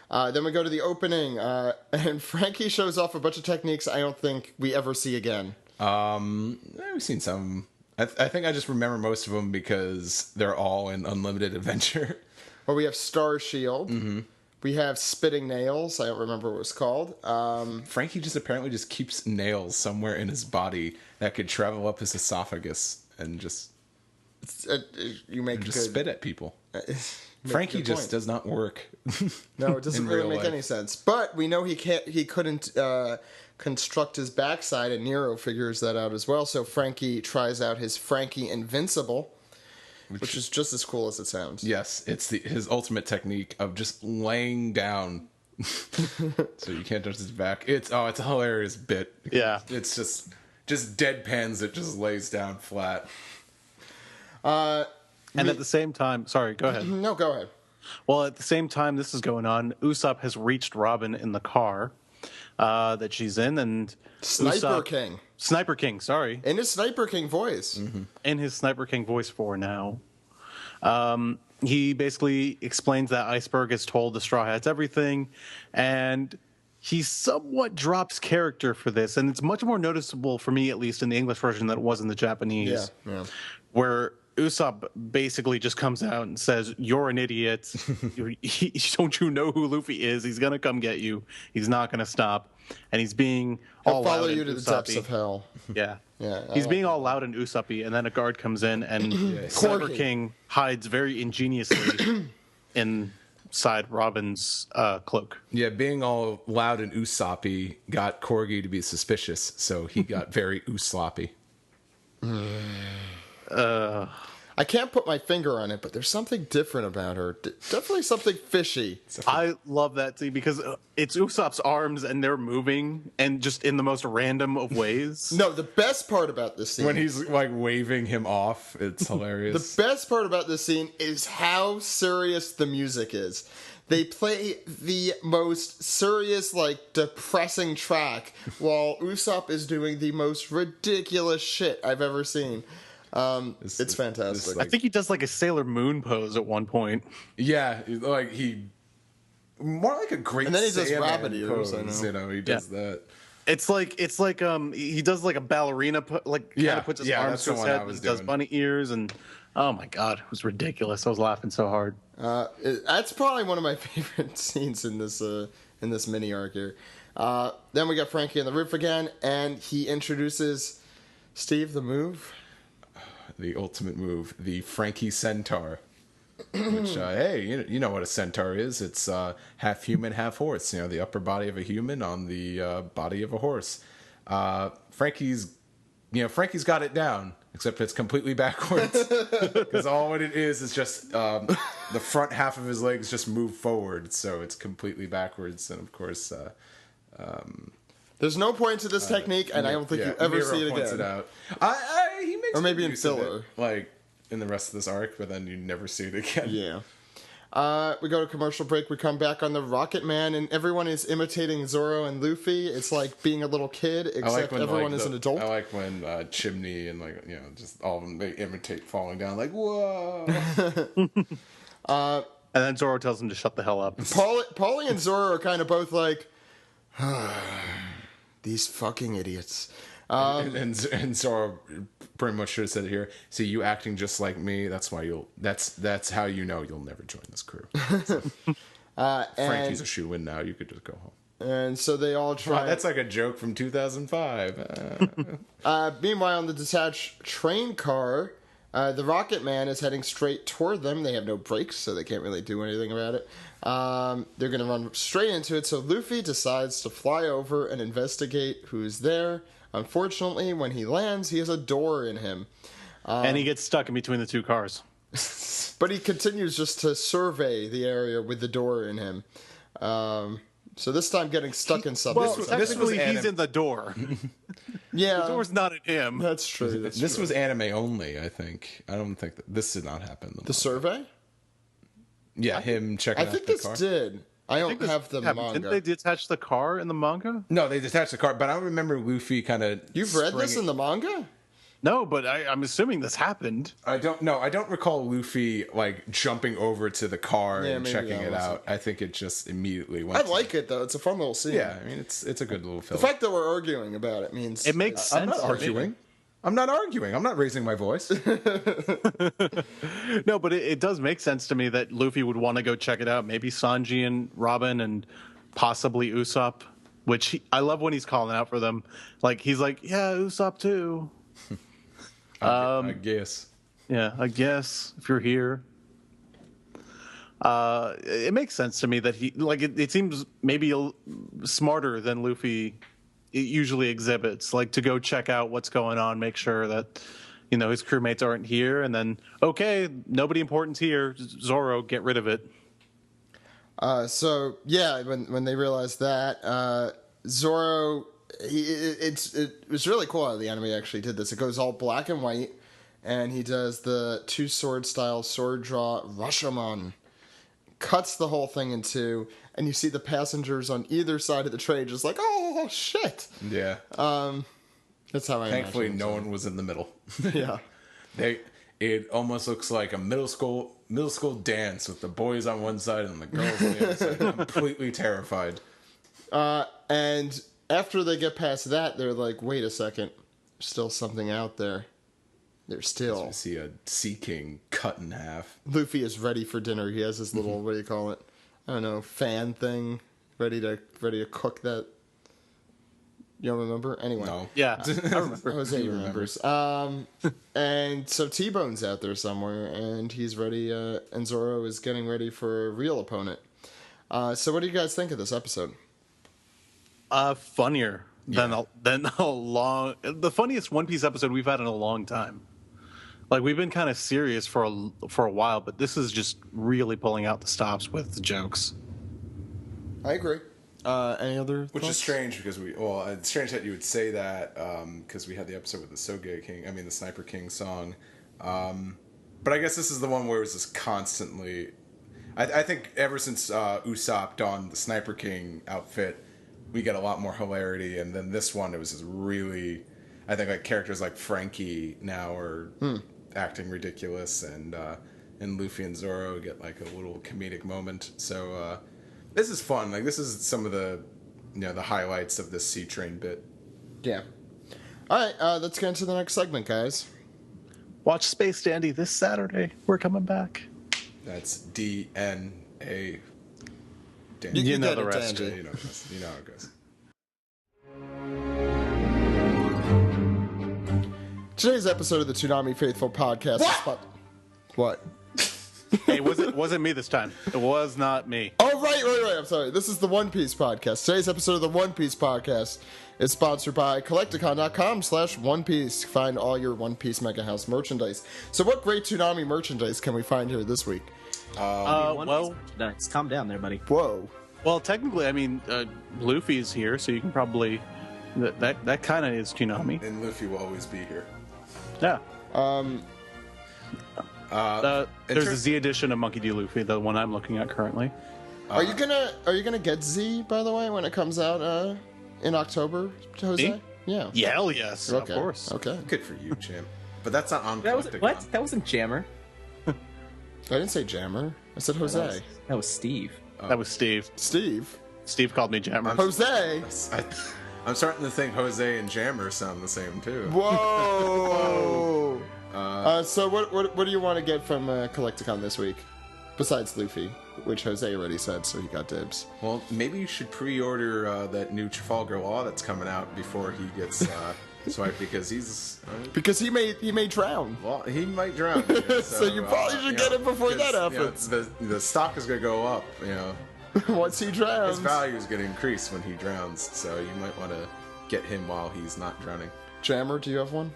Then we go to the opening, and Frankie shows off a bunch of techniques I don't think we ever see again. We've seen some. I think I just remember most of them because they're all in Unlimited Adventure. Well, we have Star Shield. Mm-hmm. We have Spitting Nails. I don't remember what it was called. Frankie apparently just keeps nails somewhere in his body that could travel up his esophagus and just you make just spit at people. Frankie just does not work. No, it doesn't really make any sense. But we know he couldn't construct his backside, and Nero figures that out as well. So Frankie tries out his Frankie Invincible, which is just as cool as it sounds. Yes, it's his ultimate technique of just laying down, so you can't touch his back. It's a hilarious bit. Yeah, it's just deadpans it, just lays down flat. And at the same time, sorry, go ahead. No, go ahead. Well, at the same time this is going on, Usopp has reached Robin in the car that she's in, and Sniper King, sorry. In his Sniper King voice. Mm-hmm. In his Sniper King voice for now. He basically explains that Iceberg has told the Straw Hats everything, and he somewhat drops character for this, and it's much more noticeable for me, at least in the English version, than it was in the Japanese. Yeah. Where Usopp basically just comes out and says, "You're an idiot. Don't you know who Luffy is? He's gonna come get you. He's not gonna stop." And he's being all follow loud you and to the depths of hell. Yeah. Yeah. He's being all loud and Usoppy, and then a guard comes in, and Sniper King hides very ingeniously inside Robin's cloak. Yeah, being all loud and Usoppy got Corgi to be suspicious, so he got very Usloppy. I can't put my finger on it, but there's something different about her. Definitely something fishy. I love that scene because it's Usopp's arms and they're moving and just in the most random of ways. No, the best part about this scene... when he's like waving him off, it's hilarious. The best part about this scene is how serious the music is. They play the most serious, like, depressing track while Usopp is doing the most ridiculous shit I've ever seen. It's fantastic. I think he does like a Sailor Moon pose at one point. Yeah, like more like a great. And then he does rabbit ears. pose, You know, he does that. It's like he does like a ballerina, kind of puts his arms to his head and does bunny ears, and oh my god, it was ridiculous. I was laughing so hard. That's probably one of my favorite scenes in this mini arc here. Then we got Frankie on the roof again, and he introduces Steve the move. The ultimate move, the Frankie Centaur. Which, hey, you know what a centaur is. It's half human, half horse. You know, the upper body of a human on the body of a horse. Frankie's got it down, except it's completely backwards. Because all it is just the front half of his legs just move forward, so it's completely backwards. And of course, there's no point to this technique, and I don't think you ever see it points again. It out. He makes or maybe in use of filler, it, like in the rest of this arc, but then you never see it again. Yeah. We go to commercial break. We come back on the Rocket Man, and everyone is imitating Zoro and Luffy. It's like being a little kid, except everyone is an adult. I like when Chimney and just all of them, they imitate falling down. Like, whoa. And then Zoro tells him to shut the hell up. Paulie and Zoro are kind of both like, these fucking idiots. And Zoro pretty much should have said it here. See, you acting just like me. That's why that's how you know you'll never join this crew. Frankie's a shoe-in now. You could just go home. And so they all try. Wow, that's like a joke from 2005. Meanwhile, in the detached train car, the Rocket Man is heading straight toward them. They have no brakes, so they can't really do anything about it. They're going to run straight into it, so Luffy decides to fly over and investigate who's there. Unfortunately, when he lands, he has a door in him. And he gets stuck in between the two cars. But he continues just to survey the area with the door in him. So this time getting stuck in something. Well, technically, he's in the door. Yeah. The door's not at him. That's true. This was anime only, I think. I don't think this did not happen. The survey? Yeah, him checking out the car. I think this did. I don't have the manga. Didn't they detach the car in the manga? No, they detached the car, but I remember Luffy kind of... You've read this in the manga? No, but I'm assuming this happened. I don't recall Luffy like jumping over to the car and checking it out. I think it just immediately went. I like it though. It's a fun little scene. Yeah, I mean it's a good little film. The fact that we're arguing about it means it makes sense. I'm not arguing. I'm not arguing. I'm not raising my voice. No, but it does make sense to me that Luffy would want to go check it out. Maybe Sanji and Robin and possibly Usopp, which I love when he's calling out for them. Like he's like, yeah, Usopp too. I guess. Yeah, I guess if you're here. it makes sense to me that he it seems maybe smarter than Luffy usually exhibits, like to go check out what's going on, make sure that his crewmates aren't here, and then okay, nobody important's here, Zoro, get rid of it. So yeah, when they realized that, Zoro, it was really cool how the anime actually did this. It goes all black and white, and he does the 2-sword style sword draw Rashomon, cuts the whole thing in two, and you see the passengers on either side of the train just like, oh shit. Yeah. That's how I. Thankfully, no one was in the middle. Yeah. It almost looks like a middle school dance with the boys on one side and the girls on the other side, completely terrified. And after they get past that, they're like, wait a second, there's still something out there. There's still. We see a Sea King cut in half. Luffy is ready for dinner. He has his little, what do you call it? I don't know, fan thing, ready to cook that. You don't remember? Anyway. No. Yeah, I remember. Jose remembers. And so T-Bone's out there somewhere, and he's ready, and Zoro is getting ready for a real opponent. So what do you guys think of this episode? Funnier than a long... The funniest One Piece episode we've had in a long time. Like, we've been kind of serious for a while, but this is just really pulling out the stops with the jokes. I agree. Any other Which thoughts? is strange because it's strange that you would say that because we had the episode with the the Sniper King song. But I guess this is the one where it was just constantly... I think ever since Usopp donned the Sniper King outfit, we get a lot more hilarity, and then this one, it was just really... I think like characters like Frankie now are acting ridiculous, and Luffy and Zoro get like a little comedic moment. So this is fun. Like this is some of the the highlights of this Sea Train bit. Yeah. All right, let's get into the next segment, guys. Watch Space Dandy this Saturday. We're coming back. That's DNA. You know get the it, rest. Dandy. You know how it goes. Today's episode of the Toonami Faithful podcast is What? Hey, wasn't me this time. It was not me. Oh, right. I'm sorry. This is the One Piece podcast. Today's episode of the One Piece podcast is sponsored by Kolektakon.com/One Piece. Find all your One Piece Mega House merchandise. So what great Toonami merchandise can we find here this week? Calm down there, buddy. Whoa. Well, technically, I mean, Luffy's here, so you can probably... That kind of is Toonami. And Luffy will always be here. Yeah. There's a Z edition of Monkey D. Luffy, the one I'm looking at currently. Are you gonna get Z, by the way, when it comes out in October, Jose? Me? Yeah. Yeah, hell yes, Okay. of course. Okay. Good for you, champ. But that's not on Kolektakon. What? That wasn't Jammer. I didn't say Jammer. I said Jose. That was Steve. That was Steve. Steve. Steve called me Jammer. Jose. I'm starting to think Jose and Jammer sound the same too. Whoa. So what do you want to get from Kolektakon this week? Besides Luffy, which Jose already said, so he got dibs. Well, maybe you should pre-order that new Trafalgar Law that's coming out before he gets swiped because he's... Because he may drown. Well, he might drown. So you probably should get it before that happens. The stock is going to go up, Once he drowns. His value is going to increase when he drowns, so you might want to get him while he's not drowning. Jammer, do you have one?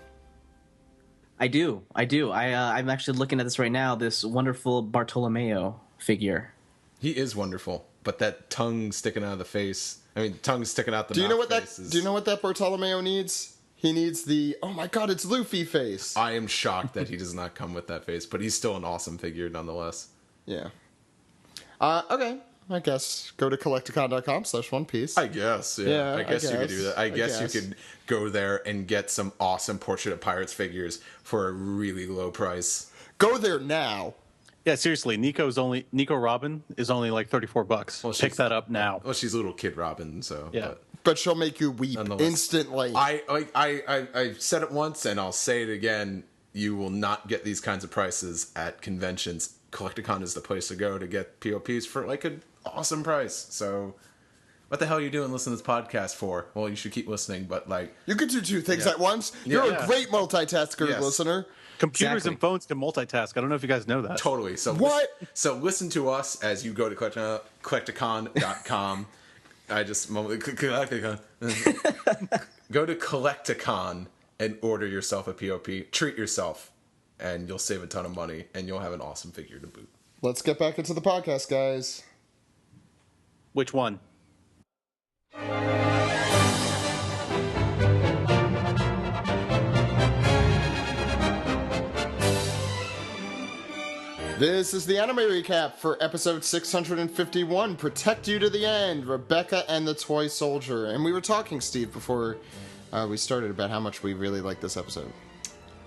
I do. I'm actually looking at this right now. This wonderful Bartolomeo figure. He is wonderful, but that tongue sticking out of the face. I mean, tongue sticking out the mouth. Do you know what that Bartolomeo needs? He needs the oh my god, it's Luffy face. I am shocked that he does not come with that face, but he's still an awesome figure nonetheless. Yeah. Okay. I guess go to Kolektakon.com/One Piece. I guess, yeah. I guess you could do that. I guess you could go there and get some awesome Portrait of Pirates figures for a really low price. Go there now. Yeah, seriously, Nico Robin is only like $34. Well, pick that up now. Well, she's a little Kid Robin, so yeah. But she'll make you weep instantly. I said it once, and I'll say it again. You will not get these kinds of prices at conventions. Kolektakon is the place to go to get POPs for like an awesome price. So what the hell are you doing listening to this podcast for? Well, you should keep listening, but like... You can do two things at once. You're a great multitasker, listener. Computers and phones can multitask. I don't know if you guys know that. Totally. So So listen to us as you go to Kolektakon.com. I just... Go to Kolektakon and order yourself a POP. Treat yourself, and you'll save a ton of money, and you'll have an awesome figure to boot. Let's get back into the podcast, guys. Which one? This is the anime recap for episode 651, Protect You to the End, Rebecca and the Toy Soldier. And we were talking, Steve, before we started about how much we really like this episode.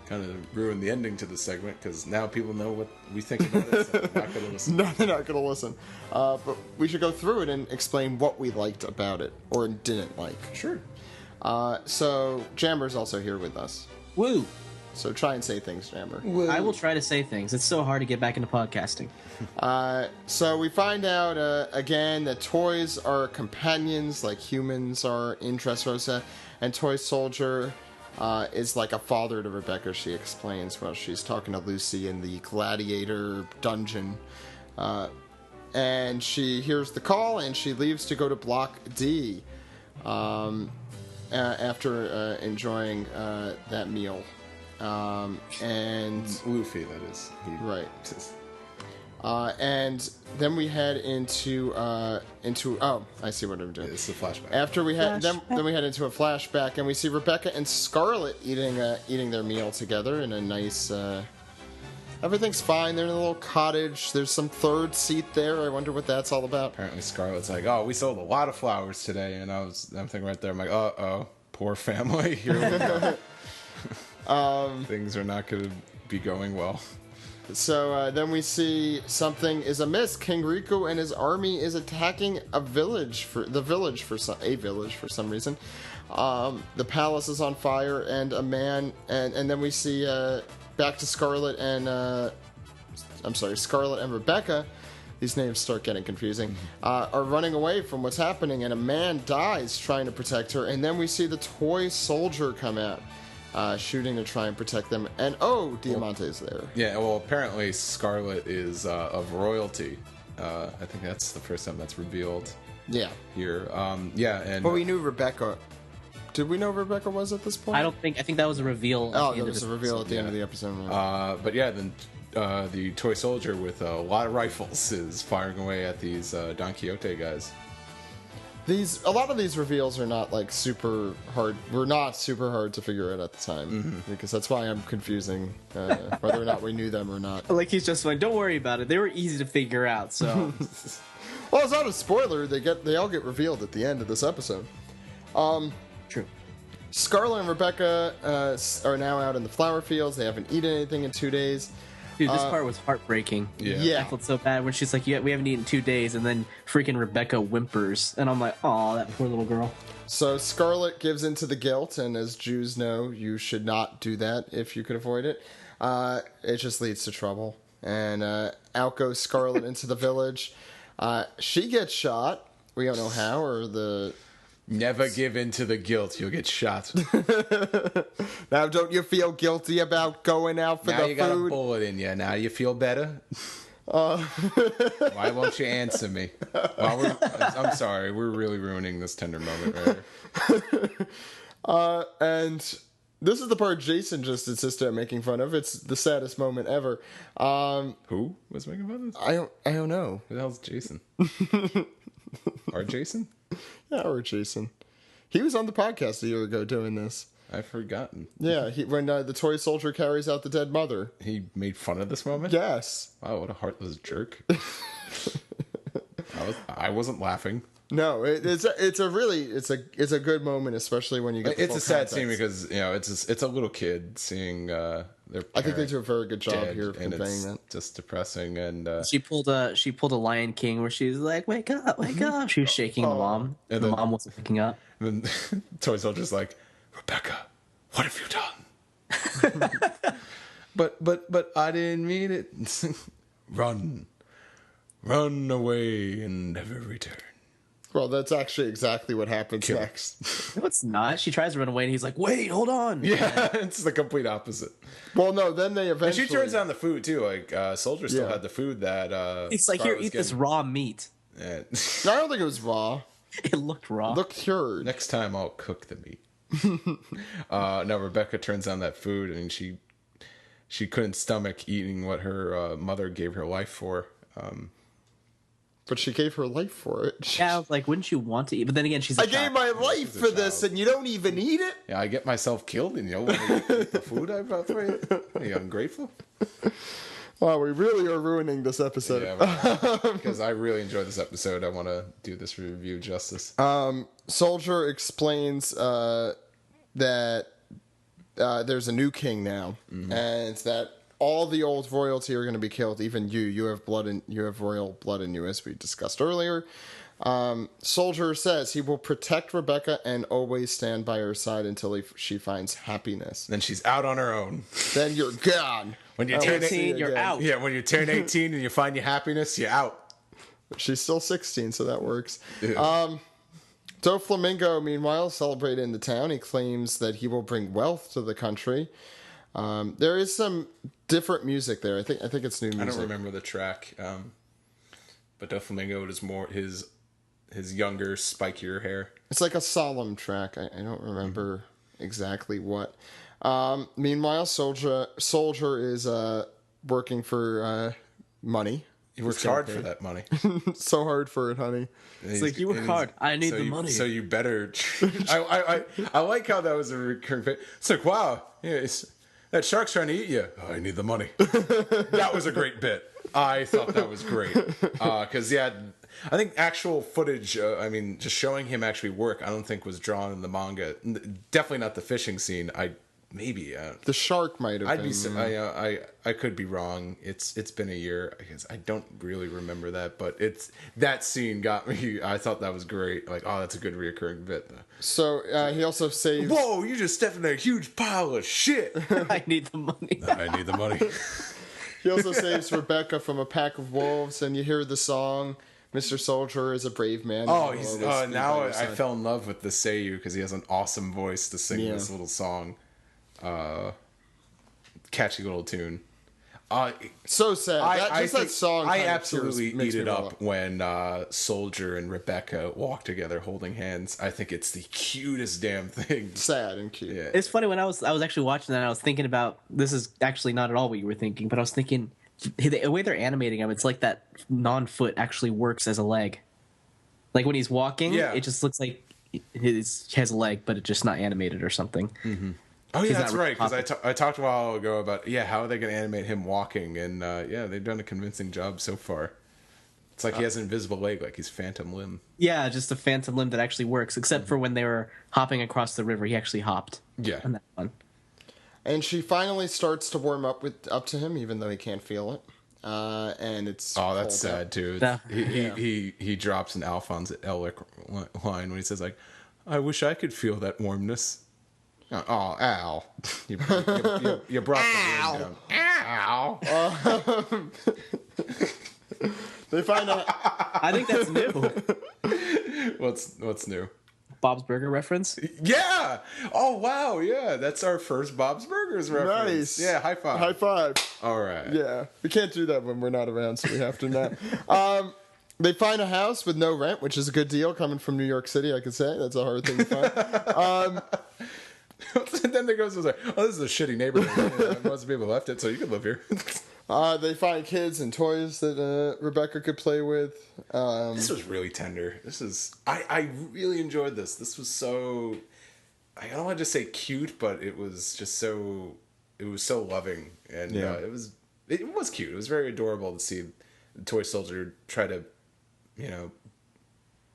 Kind of ruined the ending to the segment, because now people know what we think about it, so they're not going to listen. No, they're not going to listen. But we should go through it and explain what we liked about it, or didn't like. Sure. So, Jammer's also here with us. Woo! So try and say things, Jammer. I will try to say things. It's so hard to get back into podcasting. So we find out, again, that toys are companions, like humans are in Dressrosa, and Toy Soldier is like a father to Rebecca, she explains while she's talking to Lucy in the Gladiator dungeon. And she hears the call, and she leaves to go to Block D after enjoying that meal. And Luffy, that is. Right. And then we head into I see what I'm doing. It's a flashback. After we had then we head into a flashback, and we see Rebecca and Scarlet eating their meal together in a nice. Everything's fine. They're in a little cottage. There's some third seat there. I wonder what that's all about. Apparently, Scarlet's like, "Oh, we sold a lot of flowers today," and I'm thinking right there, I'm like, "Uh-oh, poor family." Here we go. Things are not going to be going well. So then we see something is amiss. King Riku and his army is attacking a village for some reason. The palace is on fire, and a man, and then we see back to Scarlet and Scarlet and Rebecca. These names start getting confusing. Are running away from what's happening, and a man dies trying to protect her. And then we see the Toy Soldier come out. Shooting to try and protect them, and Diamante's there. Yeah, well, apparently Scarlet is of royalty. I think that's the first time that's revealed. Yeah. Here, But we knew Rebecca. Did we know Rebecca was at this point? I think that was a reveal. There was a reveal at the end of the episode. But yeah, then the Toy Soldier with a lot of rifles is firing away at these Don Quixote guys. A lot of these reveals are not like super hard. Were not super hard to figure out at the time, because that's why I'm confusing whether or not we knew them or not. Like he's just like, don't worry about it. They were easy to figure out. So, well, it's not a spoiler. They all get revealed at the end of this episode. True. Scarlet and Rebecca are now out in the flower fields. They haven't eaten anything in 2 days. Dude, this part was heartbreaking. Yeah. I felt so bad when she's like, "Yeah, we haven't eaten 2 days," and then freaking Rebecca whimpers, and I'm like, "Aw, that poor little girl." So Scarlet gives into the guilt, and as Jews know, you should not do that if you could avoid it. It just leads to trouble. And out goes Scarlet into the village. She gets shot. We don't know how, or the... Never give in to the guilt. You'll get shot. Now, don't you feel guilty about going out for the food? Now you got a bullet in you. Now you feel better? Why won't you answer me? I'm sorry. We're really ruining this tender moment right here. And this is the part Jason just insisted on making fun of. It's the saddest moment ever. Who was making fun of this? I don't know. Who the hell's Jason? Our Jason? Yeah, or Jason. He was on the podcast a year ago doing this. I've forgotten. Yeah, when the Toy Soldier carries out the dead mother. He made fun of this moment? Yes. Wow, what a heartless jerk. I wasn't laughing. No, it's a good moment, especially when you get. It's a sad scene because it's a little kid seeing their parent. I think they do a very good job here of conveying that. Just depressing, and she pulled a Lion King where she's like, "Wake up, wake up!" She was shaking the mom, and the mom wasn't picking up. And then Toy Soldier's like, "Rebecca, what have you done?" but I didn't mean it. Run away and never return. Well, that's actually exactly what happens next. No, it's not. She tries to run away, and he's like, "Wait, hold on." Yeah, it's the complete opposite. Well, no, then they eventually... And she turns down the food, too. Like, Soldier still had the food that... It's like, here, eat this raw meat. Yeah. No, I don't think it was raw. It looked raw. It looked cured. Next time, I'll cook the meat. No, Rebecca turns down that food, and she couldn't stomach eating what her mother gave her life for. But she gave her life for it. Yeah, I was like, wouldn't you want to eat? But then again, she's a I gave my life for this, and you don't even eat it? Yeah, I get myself killed, and you don't want to eat the food I brought for you? Are you ungrateful? Wow, we really are ruining this episode. Yeah, because I really enjoyed this episode. I want to do this review justice. Soldier explains that there's a new king now, and that all the old royalty are going to be killed. Even you have royal blood in you, as we discussed earlier. Soldier says he will protect Rebecca and always stand by her side until she finds happiness. Then she's out on her own. Then you're gone. When you turn 18, you're out. Yeah, when you turn 18 and you find your happiness, you're out. She's still 16, so that works. Yeah. Doflamingo, meanwhile, celebrated in the town. He claims that he will bring wealth to the country. There is some different music there. I think it's new music. I don't remember the track, but Doflamingo is more his younger, spikier hair. It's like a solemn track. I don't remember exactly what. Meanwhile, Soldier is working for money. He works hard for that money. So hard for it, honey. It's like, you work hard. I need the money. So you better... I like how that was a recurring bit. It's like, wow, yeah, that shark's trying to eat you. Oh, I need the money. That was a great bit. I thought that was great. Because, I think actual footage, just showing him actually work, I don't think was drawn in the manga. Definitely not the fishing scene. Maybe the shark might have been. I could be wrong. It's been a year. I guess I don't really remember that, but that scene got me. I thought that was great. Like, oh, that's a good reoccurring bit. So he also saves. Whoa! You just stepped in a huge pile of shit. I need the money. I need the money. He also saves Rebecca from a pack of wolves, and you hear the song. Mr. Soldier is a brave man. Oh, now I fell in love with the Seiyu because he has an awesome voice to sing this little song. Catchy little tune. So sad. That song. I absolutely eat it up when Soldier and Rebecca walk together holding hands. I think it's the cutest damn thing. Sad and cute. Yeah. It's funny, when I was actually watching that, I was thinking about, this is actually not at all what you were thinking, but I was thinking the way they're animating him, it's like that non-foot actually works as a leg. Like when he's walking, it just looks like he has a leg, but it's just not animated or something. Mm-hmm. Oh yeah, that's right. Because I talked a while ago about how are they going to animate him walking, and they've done a convincing job so far. It's like he has an invisible leg, like he's phantom limb. Yeah, just a phantom limb that actually works. Except for when they were hopping across the river, he actually hopped. Yeah, on that one. And she finally starts to warm up to him, even though he can't feel it. And it's that's sad too. He drops an Alphonse Elric line when he says like, "I wish I could feel that warmness." Oh, Al. You brought the wind down. Ow. They find out. I think that's new. What's new? Bob's Burger reference? Yeah! Oh, wow, yeah. That's our first Bob's Burgers reference. Nice. Yeah, high five. High five. All right. Yeah. We can't do that when we're not around, so we have to now. They find a house with no rent, which is a good deal coming from New York City, I could say. That's a hard thing to find. Then they goes like, "Oh, this is a shitty neighborhood. Most people left it, so you could live here." They find kids and toys that Rebecca could play with. This was really tender. I really enjoyed this. This was so, I don't want to just say cute, but it was just so, it was so loving, and it was cute. It was very adorable to see the toy soldier try to,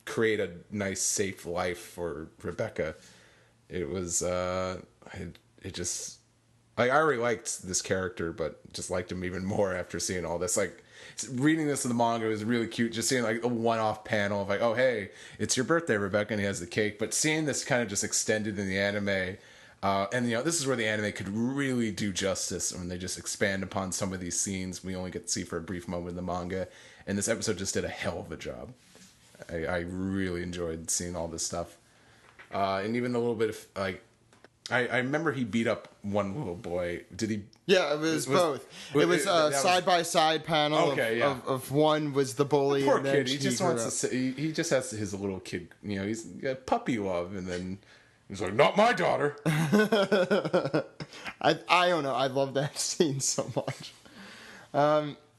create a nice, safe life for Rebecca. It was, I already liked this character, but just liked him even more after seeing all this. Like, reading this in the manga was really cute. Just seeing like a one-off panel of like, oh, hey, it's your birthday, Rebecca, and he has the cake. But seeing this kind of just extended in the anime, and this is where the anime could really do justice when they just expand upon some of these scenes we only get to see for a brief moment in the manga. And this episode just did a hell of a job. I really enjoyed seeing all this stuff, and even a little bit of like. I remember he beat up one little boy. Did he? Yeah, it was both. It was a side-by-side panel of one was the bully. Poor and then kid. He just wants to. He just has his little kid. He's got puppy love, and then he's like, "Not my daughter." I don't know. I love that scene so much.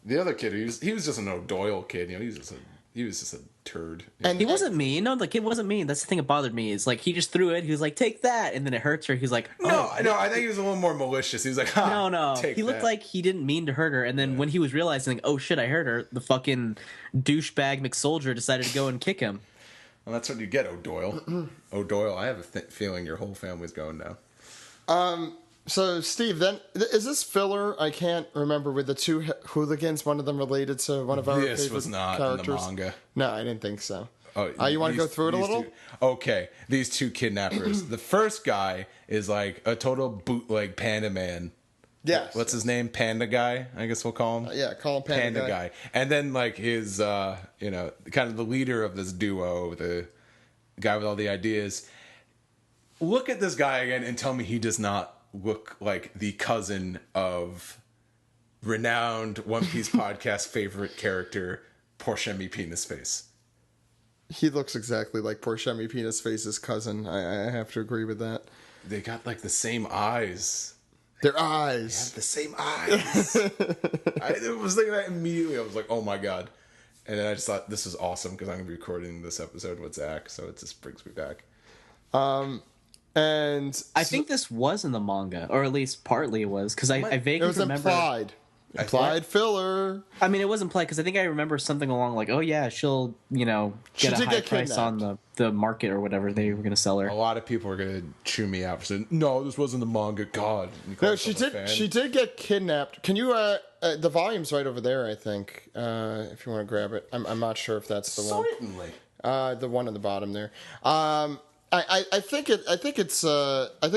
The other kid, he was just an O'Doyle kid. He was just a turd. And he wasn't mean. No, the kid wasn't mean. That's the thing that bothered me. Is like he just threw it. He was like, "Take that," and then it hurts her. He's like, "Oh." No. I think he was a little more malicious. He was like, "Ha, no." Take he looked like he didn't mean to hurt her. And then when he was realizing, "Oh shit, I hurt her," the fucking douchebag McSoldier decided to go and kick him. Well, that's what you get, O'Doyle. O'Doyle. I have a feeling your whole family's going now. So, Steve, then is this filler? I can't remember with the two hooligans. One of them related to one of our favorite characters. This was not in the manga. No, I didn't think so. Oh, you want to go through it a little? Okay, these two kidnappers. The first guy is like a total bootleg panda man. Yes. What's his name? Panda guy, I guess we'll call him. Yeah, call him Panda guy. And then like his, kind of the leader of this duo, the guy with all the ideas. Look at this guy again and tell me he does not look like the cousin of renowned One Piece podcast favorite character, Porshemi Penis Face. He looks exactly like Porshemi Penis Face's cousin. I have to agree with that. They got like the same eyes. Their eyes. They have the same eyes. I was thinking that immediately. I was like, oh my god. And then I just thought this is awesome because I'm going to be recording this episode with Zach, so it just brings me back. And I think this was in the manga, or at least partly it was, because I vaguely remember. Implied filler. I mean, it was implied because I think I remember something along like, "Oh yeah, she'll get a high price on the market or whatever they were going to sell her." A lot of people are going to chew me out for saying, "No, this wasn't the manga." God, no, she did. She did get kidnapped. Can you? The volume's right over there. I think if you want to grab it, I'm not sure if that's the one. Certainly. The one on the bottom there. I think it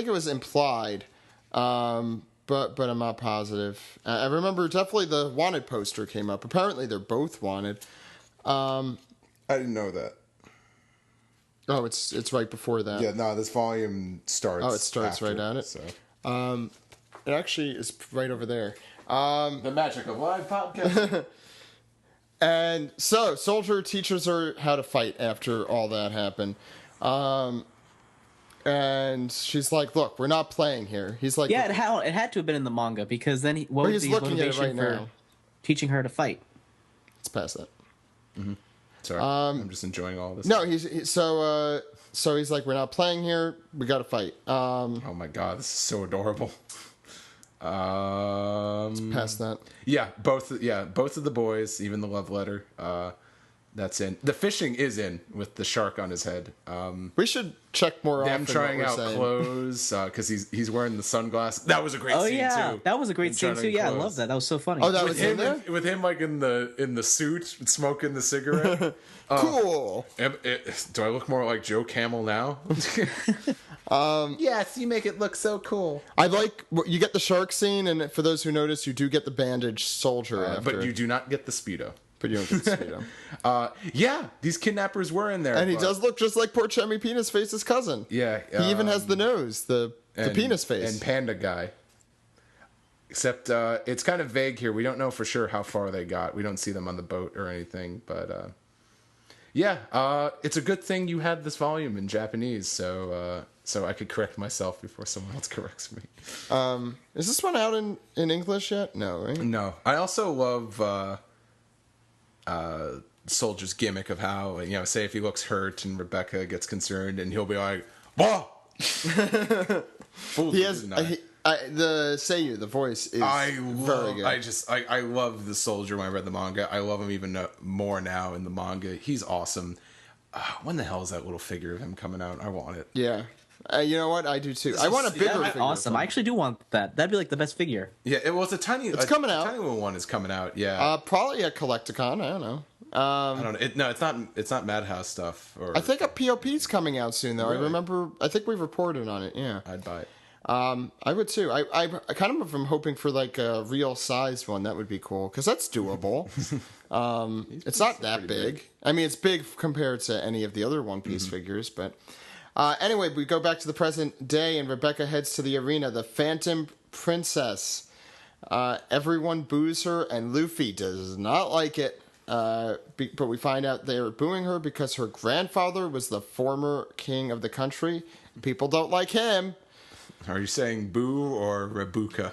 was implied, but I'm not positive. I remember definitely the wanted poster came up. Apparently they're both wanted. I didn't know that. Oh, it's right before that. Yeah, no, this volume starts. Oh, it starts after, right at it. So. It actually is right over there. The magic of live podcast. And so Soldier teaches her how to fight after all that happened. And she's like, "Look, we're not playing here." He's like, "Yeah, it had to have been in the manga because then what was his motivation for teaching her to fight?" It's past that. Mm-hmm. Sorry, I'm just enjoying all this. No, so he's like, "We're not playing here. We got to fight." Oh my god, this is so adorable. It's past that. Yeah, both of the boys, even the love letter. That's in. The fishing is in with the shark on his head. We should check more them often. Trying out clothes because he's wearing the sunglasses. That was a great scene too. That was a great scene too. Yeah, I love that. That was so funny. Oh, that was in there with him like in the suit smoking the cigarette. Cool. Do I look more like Joe Camel now? Yes, you make it look so cool. I like you get the shark scene, and for those who notice, you do get the bandaged soldier after. But you do not get the Speedo. But you don't get the Speedo. Yeah, these kidnappers were in there. And he does look just like Porchemi Penis Face's cousin. Yeah. He even has the nose, the penis face. And Panda Guy. Except it's kind of vague here. We don't know for sure how far they got. We don't see them on the boat or anything. But it's a good thing you had this volume in Japanese, so I could correct myself before someone else corrects me. Is this one out in English yet? No, right? No. I also love... Soldier's gimmick of how, say if he looks hurt and Rebecca gets concerned and he'll be like, "Whoa!" He has the Seiyu, the voice is very good. I love the Soldier when I read the manga. I love him even more now in the manga. He's awesome. When the hell is that little figure of him coming out? I want it. Yeah. You know what? I do too. I want a bigger figure. Awesome. I actually do want that. That'd be like the best figure. Yeah, it's a tiny. It's coming out. Tiny little one is coming out. Yeah. Probably at Kolektakon. I don't know. I don't know. It's not Madhouse stuff. I think a POP's coming out soon though. Really? I think we've reported on it. Yeah. I'd buy it. I would too. I kind of am hoping for like a real size one. That would be cool because that's doable. It's not that big. I mean, it's big compared to any of the other One Piece figures, but anyway, we go back to the present day, and Rebecca heads to the arena. The Phantom Princess. Everyone boos her, and Luffy does not like it. But we find out they are booing her because her grandfather was the former king of the country. People don't like him. Are you saying boo or Rebuka?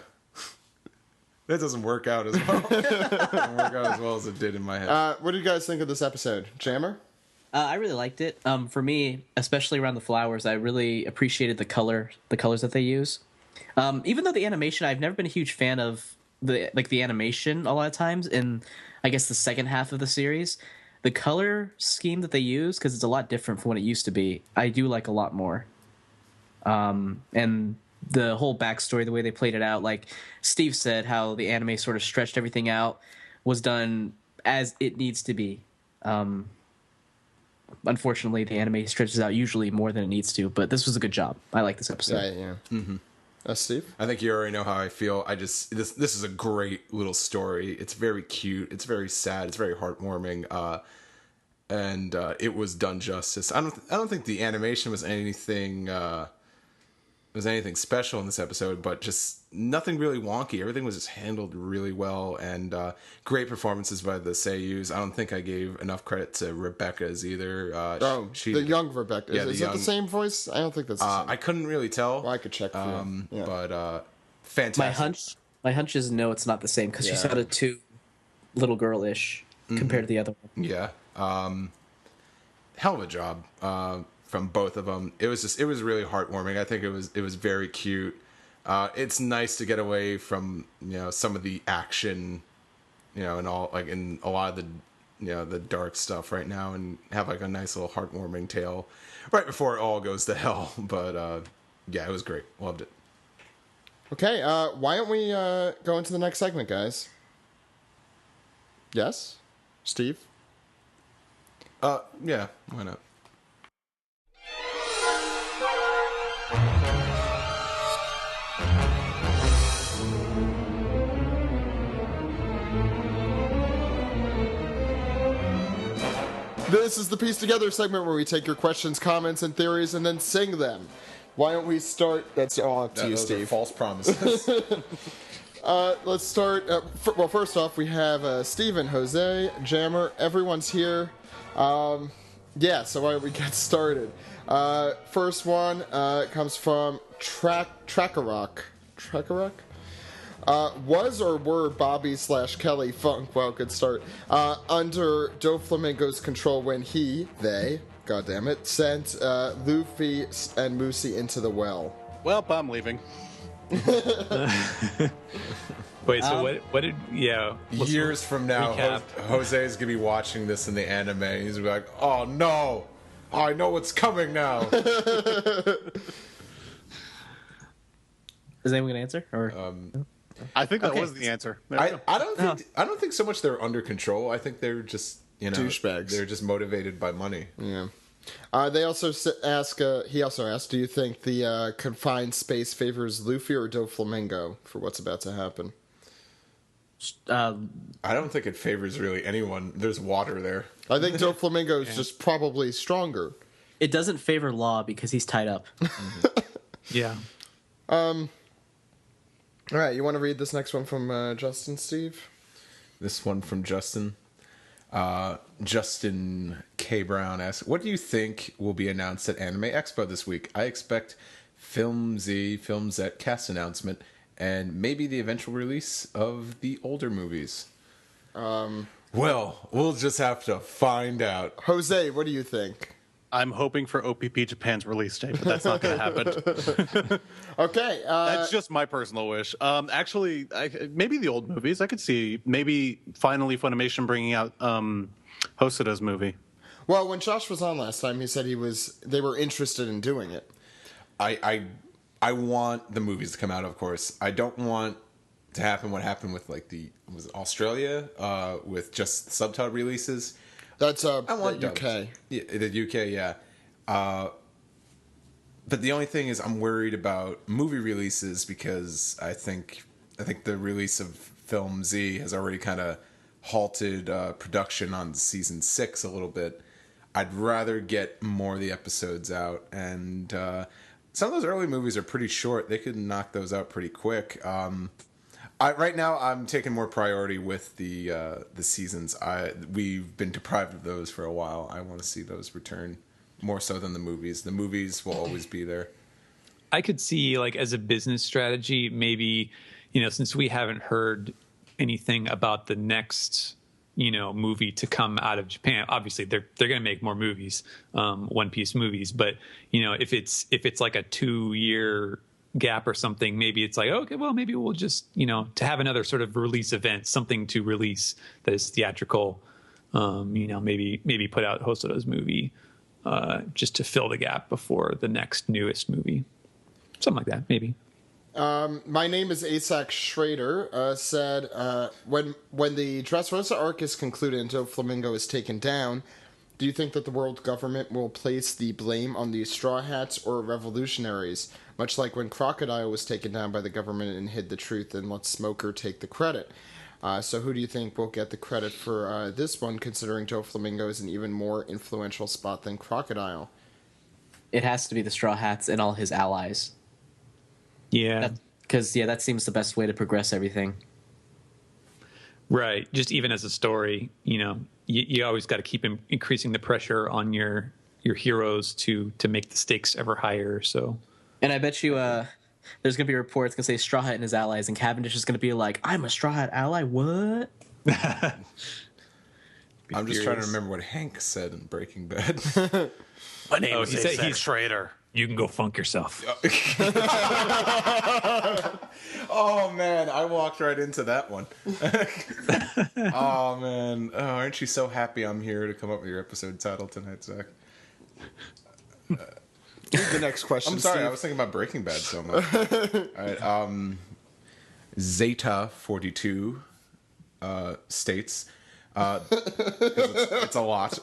That doesn't work out as well. It doesn't work out as well as it did in my head. What do you guys think of this episode? Jammer? I really liked it. For me, especially around the flowers, I really appreciated the colors that they use. Even though the animation, I've never been a huge fan of the animation a lot of times in, I guess, the second half of the series. The color scheme that they use, because it's a lot different from what it used to be, I do like a lot more. And the whole backstory, the way they played it out, like Steve said, how the anime sort of stretched everything out, was done as it needs to be. Unfortunately, the anime stretches out usually more than it needs to, but this was a good job. I like this episode. Yeah. Mm-hmm. Steve? I think you already know how I feel. This is a great little story. It's very cute. It's very sad. It's very heartwarming. And it was done justice. I don't think the animation was anything special in this episode, but just nothing really wonky. Everything was just handled really well, and great performances by the seiyus. I don't think I gave enough credit to Rebecca's either. The young Rebecca. Yeah, is it the same voice? I don't think that's the same. I couldn't really tell. Well, I could check for you. But fantastic. My hunch is no, it's not the same, because she sounded too little girl-ish compared to the other one. Yeah. Hell of a job from both of them. It was really heartwarming. I think it was very cute. It's nice to get away from some of the action, and all, like, in a lot of the dark stuff right now, and have like a nice little heartwarming tale right before it all goes to hell. But yeah, it was great. Loved it. Okay, why don't we go into the next segment, guys? Yes, Steve. Yeah, why not? This is the Piece Together segment where we take your questions, comments, and theories and then sing them. Why don't we start? That's all up to you, Steve. False promises. Let's start. Well, first off, we have Steven, Jose, Jammer. Everyone's here. Yeah, so why don't we get started? First one comes from Trackerrock. Trackerrock? Was or were Bobby/Kelly Funk, well, good start, under Doflamingo's control when they, goddammit, sent Luffy and Moosey into the well? Well, I'm leaving. Wait, so what did, years from now, Jose's gonna be watching this in the anime. He's gonna be like, oh no, I know what's coming now. Is anyone gonna answer? Or I think that was the answer. I don't think so much they're under control. I think they're just douchebags. They're just motivated by money. Yeah. They also ask. He also asked, "Do you think the confined space favors Luffy or Doflamingo for what's about to happen?" I don't think it favors really anyone. There's water there. I think Doflamingo is just probably stronger. It doesn't favor Law because he's tied up. Yeah. All right, you want to read this next one from Justin, Steve? This one from Justin. Justin K. Brown asks, what do you think will be announced at Anime Expo this week? I expect Films at cast announcement, and maybe the eventual release of the older movies. Well, we'll just have to find out. Jose, what do you think? I'm hoping for OPP Japan's release date, but that's not going to happen. Okay. That's just my personal wish. Actually, maybe the old movies. I could see maybe finally Funimation bringing out Hosoda's movie. Well, when Josh was on last time, he said they were interested in doing it. I want the movies to come out, of course. I don't want to happen what happened with was it Australia with just subtitle releases. That's I want the UK. Yeah, the UK, yeah. But the only thing is, I'm worried about movie releases because I think the release of Film Z has already kind of halted production on season 6 a little bit. I'd rather get more of the episodes out, and some of those early movies are pretty short. They could knock those out pretty quick. Right now, I'm taking more priority with the seasons. We've been deprived of those for a while. I want to see those return more so than the movies. The movies will always be there. I could see, like, as a business strategy, maybe, since we haven't heard anything about the next, movie to come out of Japan. Obviously, they're going to make more movies, One Piece movies. But if it's like a 2-year gap or something, maybe it's like, okay, well, maybe we'll just to have another sort of release event, something to release that is theatrical. Maybe put out Hosoda's movie just to fill the gap before the next newest movie, something like that, maybe. My name is Asak Schrader, said, when the Dressrosa arc is concluded and Doflamingo is taken down, do you think that the world government will place the blame on the Straw Hats or revolutionaries, much like when Crocodile was taken down by the government and hid the truth and let Smoker take the credit? So who do you think will get the credit for this one, considering Doflamingo is an even more influential spot than Crocodile? It has to be the Straw Hats and all his allies. Yeah. Because, that seems the best way to progress everything. Right. Just even as a story, you always got to keep increasing the pressure on your heroes to make the stakes ever higher. So, and I bet you there's going to be reports going to say Straw Hat and his allies, and Cavendish is going to be like, I'm a Straw Hat ally? What? I'm just trying to remember what Hank said in Breaking Bad. My name is he's Schrader. You can go funk yourself. Oh, man. I walked right into that one. Oh, man. Oh, aren't you so happy I'm here to come up with your episode title tonight, Zach? The next question, I'm sorry. Steve. I was thinking about Breaking Bad so much. All right. Zeta42 states... it's a lot.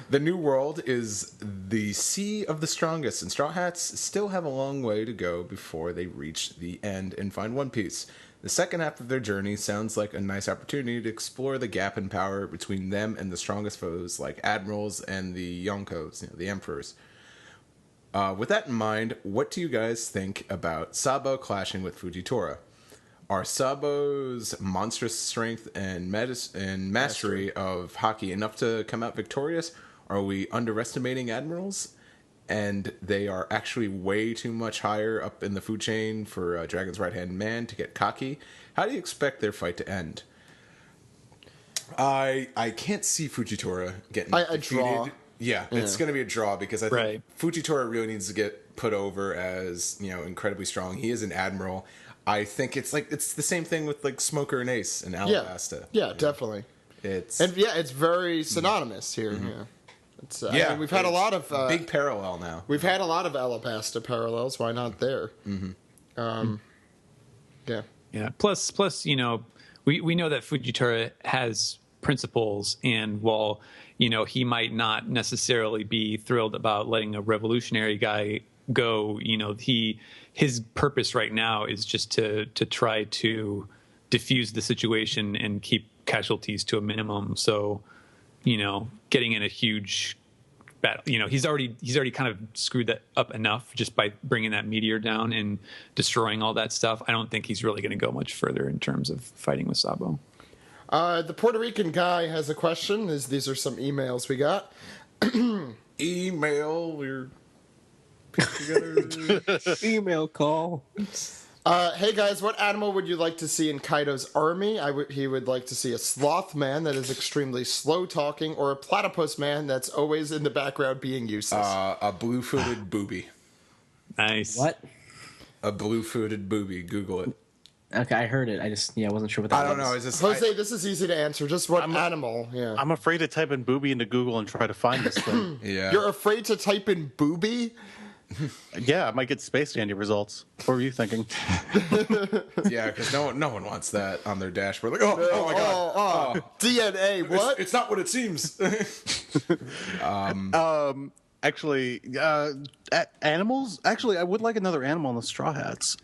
The New World is the sea of the strongest, and Straw Hats still have a long way to go before they reach the end and find One Piece. The second half of their journey sounds like a nice opportunity to explore the gap in power between them and the strongest foes like admirals and the Yonkos, the emperors. With that in mind, what do you guys think about Sabo clashing with Fujitora? Are Sabo's monstrous strength and mastery of hockey enough to come out victorious? Are we underestimating admirals? And they are actually way too much higher up in the food chain for Dragon's right-hand man to get cocky? How do you expect their fight to end? I can't see Fujitora getting a draw. Yeah, it's going to be a draw because I think Fujitora really needs to get put over as, incredibly strong. He is an admiral. I think it's the same thing with like Smoker and Ace and Alabasta. Yeah, definitely. It's very synonymous here. Mm-hmm. Yeah. It's, I mean, we've had a lot of big parallel now. We've had a lot of Alabasta parallels. Why not there? Mm-hmm. Yeah. Plus, we know that Fujitora has principles, and while he might not necessarily be thrilled about letting a revolutionary guy go, his purpose right now is just to try to diffuse the situation and keep casualties to a minimum. So, getting in a huge battle, he's already kind of screwed that up enough just by bringing that meteor down and destroying all that stuff. I don't think he's really going to go much further in terms of fighting with Sabo. The Puerto Rican guy has a question. These are some emails we got. We're together. Email call. Hey guys, what animal would you like to see in Kaido's army? He would like to see a sloth man that is extremely slow talking, or a platypus man that's always in the background being useless. A blue-footed booby. Nice. What? A blue-footed booby. Google it. Okay, I heard it. I wasn't sure what that was. I don't know. Jose, this is easy to answer. Just what animal? Yeah. I'm afraid to type in booby into Google and try to find this thing. Yeah. You're afraid to type in booby? Yeah, I might get Space Dandy results. What were you thinking? Yeah, because no one wants that on their dashboard. Like, oh my god, DNA. What? It's not what it seems. Actually, animals. Actually, I would like another animal in the Straw Hats.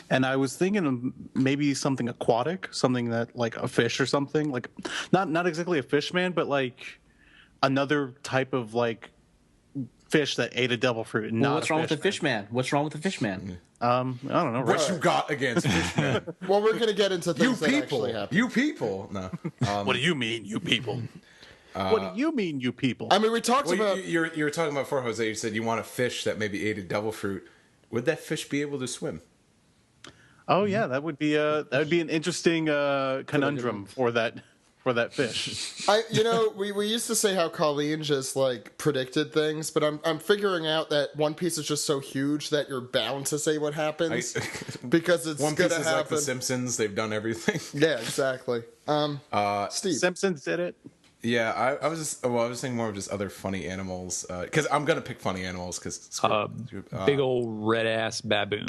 And I was thinking of maybe something aquatic, something that like a fish or something, like not exactly a fish man, but like another type of like fish that ate a devil fruit. And what's wrong with the fish man? What's wrong with the fish man? I don't know. What you got against fishmen? Well, we're gonna get into things that actually happen. You people. No. What do you mean, you people? What do you mean, you people? I mean, we talked about. You were talking about before, Jose. You said you want a fish that maybe ate a devil fruit. Would that fish be able to swim? Oh yeah, that would be an interesting conundrum for that fish. We used to say how Colleen just like predicted things, but I'm figuring out that One Piece is just so huge that you're bound to say what happens because it's One gonna Piece is happen. like The Simpsons; they've done everything. Yeah, exactly. Steve, Simpsons did it. Yeah, I was thinking more of just other funny animals because I'm gonna pick funny animals because big old red ass baboon.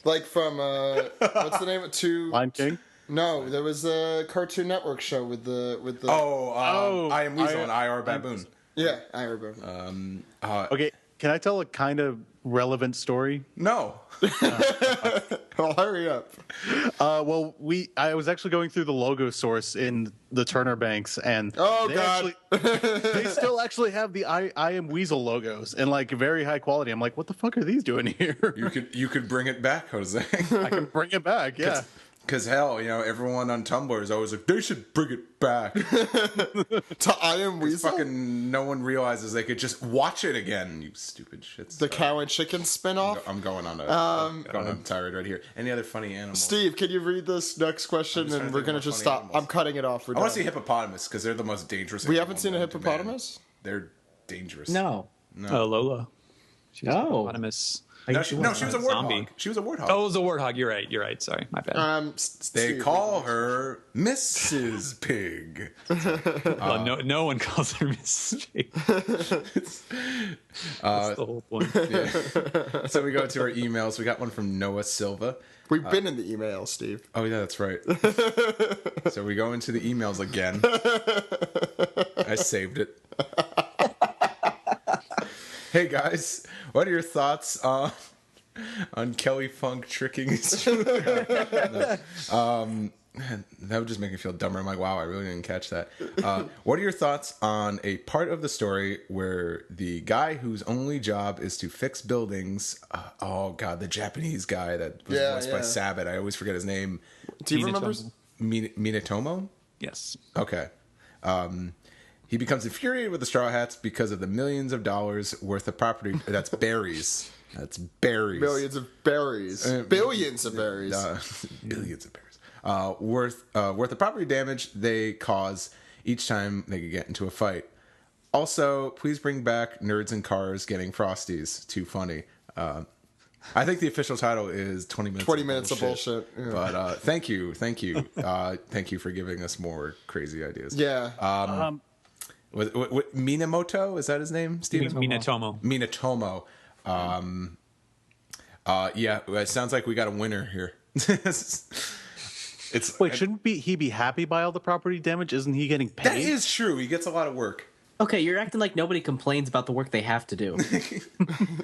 like from what's the name of Lion King. No, there was a Cartoon Network show with the. I Am Weasel and IR Baboon. Yeah, IR Baboon. Okay, can I tell a kind of relevant story? No. Well, hurry up. I was actually going through the logo source in the Turner Banks, and they still actually have the I Am Weasel logos and like very high quality. I'm like, what the fuck are these doing here? You could bring it back, Jose. I can bring it back, yeah. Because hell, everyone on Tumblr is always like, they should bring it back. To I Am Weasel? Fucking no one realizes they could just watch it again, you stupid shits. The Cow and Chicken spinoff? I'm going on a tirade right here. Any other funny animals? Steve, can you read this next question and we're going to just stop? Animals. I'm cutting it off. I want to see hippopotamus because they're the most dangerous. We haven't seen a hippopotamus? They're dangerous. No. Lola. She's a hippopotamus. No, she was a warthog. Zombie. She was a warthog. Oh, it was a warthog. You're right. Sorry, my bad. They call her Mrs. Pig. No one calls her Mrs. Pig. That's the whole point. Yeah. So we go to our emails. We got one from Noah Silva. We've been in the email, Steve. Oh, yeah, that's right. So we go into the emails again. I saved it. Hey guys, what are your thoughts on Kelly Funk tricking his that would just make me feel dumber. I'm like, wow, I really didn't catch that. What are your thoughts on a part of the story where the guy whose only job is to fix buildings, the Japanese guy that was voiced by Sabo, I always forget his name. Do you remember? Minatomo? Yes. Okay. He becomes infuriated with the Straw Hats because of the millions of dollars worth of property. That's berries. That's berries. Millions of berries. Billions of berries. Billions of berries. Worth of property damage they cause each time they get into a fight. Also, please bring back Nerds in Cars Getting Frosties. Too funny. I think the official title is 20 minutes. 20 minutes of bullshit. Yeah. But thank you. Thank you for giving us more crazy ideas. Yeah. What Minamoto, is that his name, Steven? Minatomo. Yeah, it sounds like we got a winner here. Shouldn't he be happy by all the property damage? Isn't he getting paid? That is true. He gets a lot of work. Okay, you're acting like nobody complains about the work they have to do.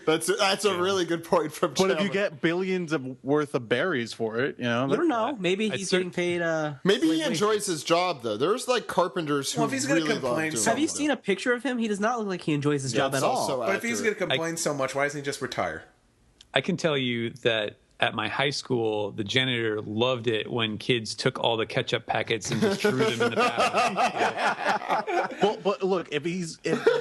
That's a really good point from But if you get billions worth of berries for it, you don't know. Maybe he's getting paid. Maybe he enjoys his job though. There's like carpenters who if he's gonna really complain, have you seen a picture of him? He does not look like he enjoys his job at all. But if he's going to complain so much, why doesn't he just retire? I can tell you that at my high school, the janitor loved it when kids took all the ketchup packets and just threw them in the bathroom. Well, but look, if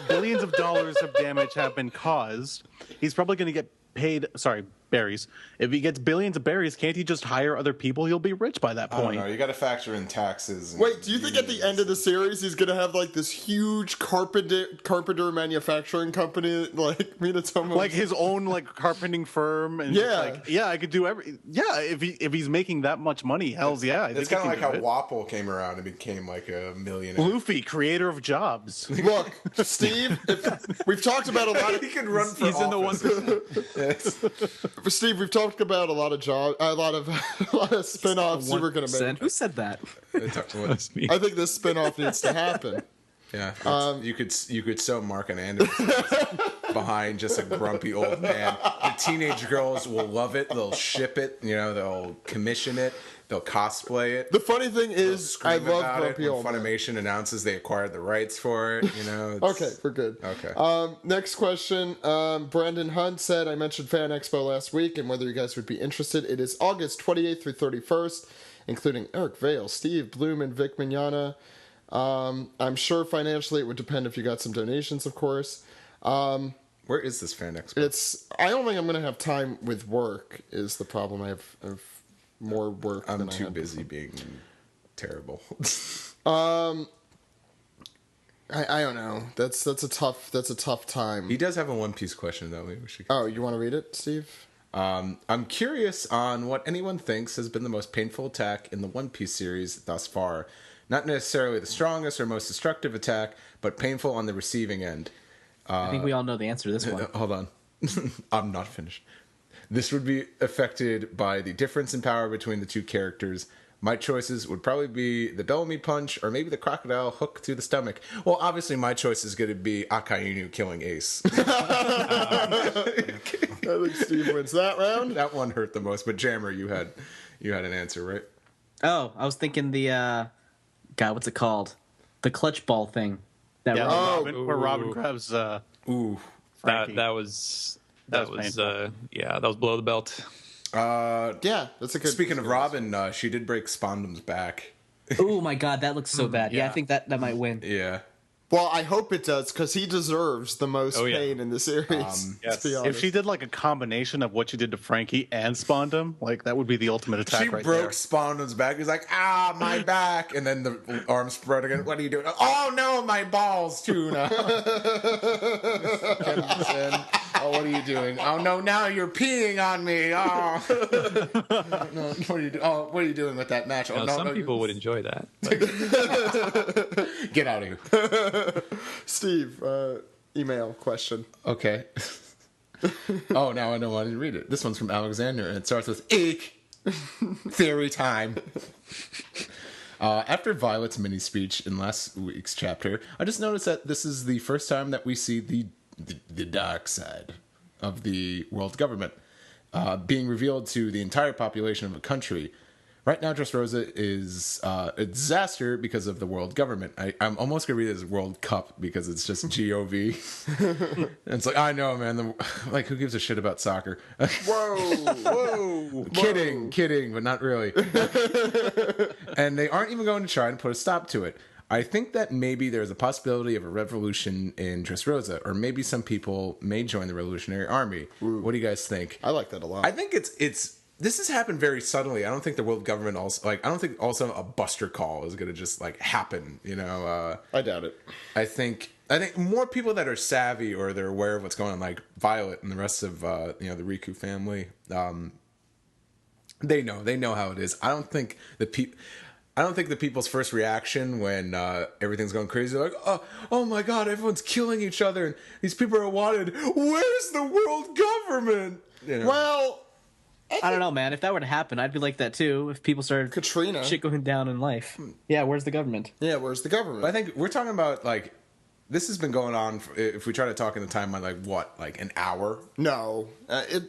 billions of dollars of damage have been caused, he's probably going to get paid. Sorry, berries. If he gets billions of berries, can't he just hire other people? He'll be rich by that point. I don't know. You got to factor in taxes. Wait, do you think at the end of the series he's gonna have like this huge carpenter manufacturing company like Minatomo, like his own like carpenting firm? And I could do if he's making that much money, hell's yeah. It's kind of like how Wapple came around and became like a millionaire. Luffy, creator of jobs. Look, Steve, we've talked about a lot of. He can run for He's office. In the 1%. Steve, we've talked about a lot of spin-offs you were going to make. Who said that? That's me. I think this spin-off needs to happen. Yeah, you could sew Mark and Anderson behind just a grumpy old man. The teenage girls will love it. They'll ship it. They'll commission it. They'll cosplay it. The funny thing is, I love grumpy old men. Funimation announces they acquired the rights for it. Okay, we're good. Okay. Next question. Brandon Hunt said, I mentioned Fan Expo last week and whether you guys would be interested. It is August 28th through 31st, including Eric Vale, Steve Bloom, and Vic Mignogna. I'm sure financially it would depend if you got some donations, of course. Where is this Fan Expo? I don't think I'm going to have time with work is the problem. I have more work than I I'm too busy being terrible. I don't know. That's a tough time. He does have a One Piece question though. Maybe we should. Oh, you want to read it, Steve? I'm curious on what anyone thinks has been the most painful attack in the One Piece series thus far. Not necessarily the strongest or most destructive attack, but painful on the receiving end. I think we all know the answer to this one. Hold on. I'm not finished. This would be affected by the difference in power between the two characters. My choices would probably be the Bellamy punch or maybe the crocodile hook through the stomach. Well, obviously my choice is going to be Akainu killing Ace. I think Steve wins that round. That one hurt the most, but Jammer, you had an answer, right? Oh, I was thinking the God, what's it called? The clutch ball thing. Where Robin grabs Frankie. That was below the belt. Yeah, that's a good. Speaking of Robin, she did break Spondum's back. Oh my God, that looks so bad. Yeah, I think that might win. Yeah. Well, I hope it does because he deserves the most pain in the series. Yes. To be honest. If she did like a combination of what she did to Frankie and Spondum, like that would be the ultimate attack. She broke Spondum's back. He's like, my back, and then the arm spread again. What are you doing? Oh no, my balls too now. Oh, what are you doing? Oh no, now you're peeing on me. Oh, no, what are you doing? Oh, what are you doing with that match? Oh, some people would enjoy that. Get out of here. Steve, email question. Okay. Oh, now I know why I didn't read it. This one's from Alexander, and it starts with Eek! Theory time. After Violet's mini speech in last week's chapter, I just noticed that this is the first time that we see the dark side of the world government being revealed to the entire population of a country. Right now, Dressrosa is a disaster because of the world government. I'm almost going to read it as World Cup because it's just GOV. And it's like, I know, man. Who gives a shit about soccer? Whoa. Kidding, but not really. And they aren't even going to try to put a stop to it. I think that maybe there's a possibility of a revolution in Dressrosa, or maybe some people may join the Revolutionary Army. Ooh. What do you guys think? I like that a lot. I think this has happened very subtly. I don't think the world government I don't think also a Buster call is going to just happen. I doubt it. I think more people that are savvy or they're aware of what's going on, like Violet and the rest of the Riku family, they know how it is. I don't think the people's first reaction when everything's going crazy, they're like, oh my God, everyone's killing each other and these people are wanted. Where's the world government? Well, I don't know, man. If that were to happen, I'd be like that too. If people started Katrina shit going down in life. Yeah, where's the government? Yeah, where's the government? But I think we're talking about this has been going on. If we try to talk in the timeline, an hour? No, a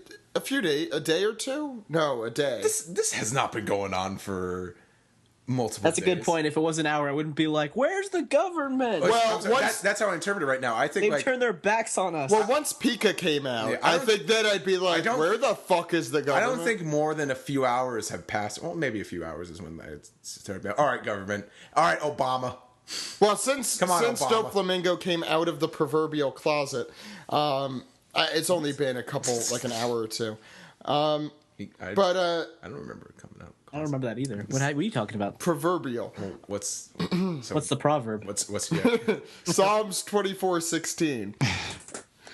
day or two? No, a day. This has not been going on for multiple That's days. A good point. If it was an hour, I wouldn't be like, where's the government? Well, that's how I interpret it right now. I think they've turned their backs on us. Well, once Pika came out, I think then I'd be like, where the fuck is the government? I don't think more than a few hours have passed. Well, maybe a few hours is when I started. All right, government. All right, Obama. Well, since Dope Flamingo came out of the proverbial closet, it's only been an hour or two. I don't remember it coming out. I don't remember that either. What are you talking about? Proverbial. Well, what's the proverb? What's Psalms 24:16.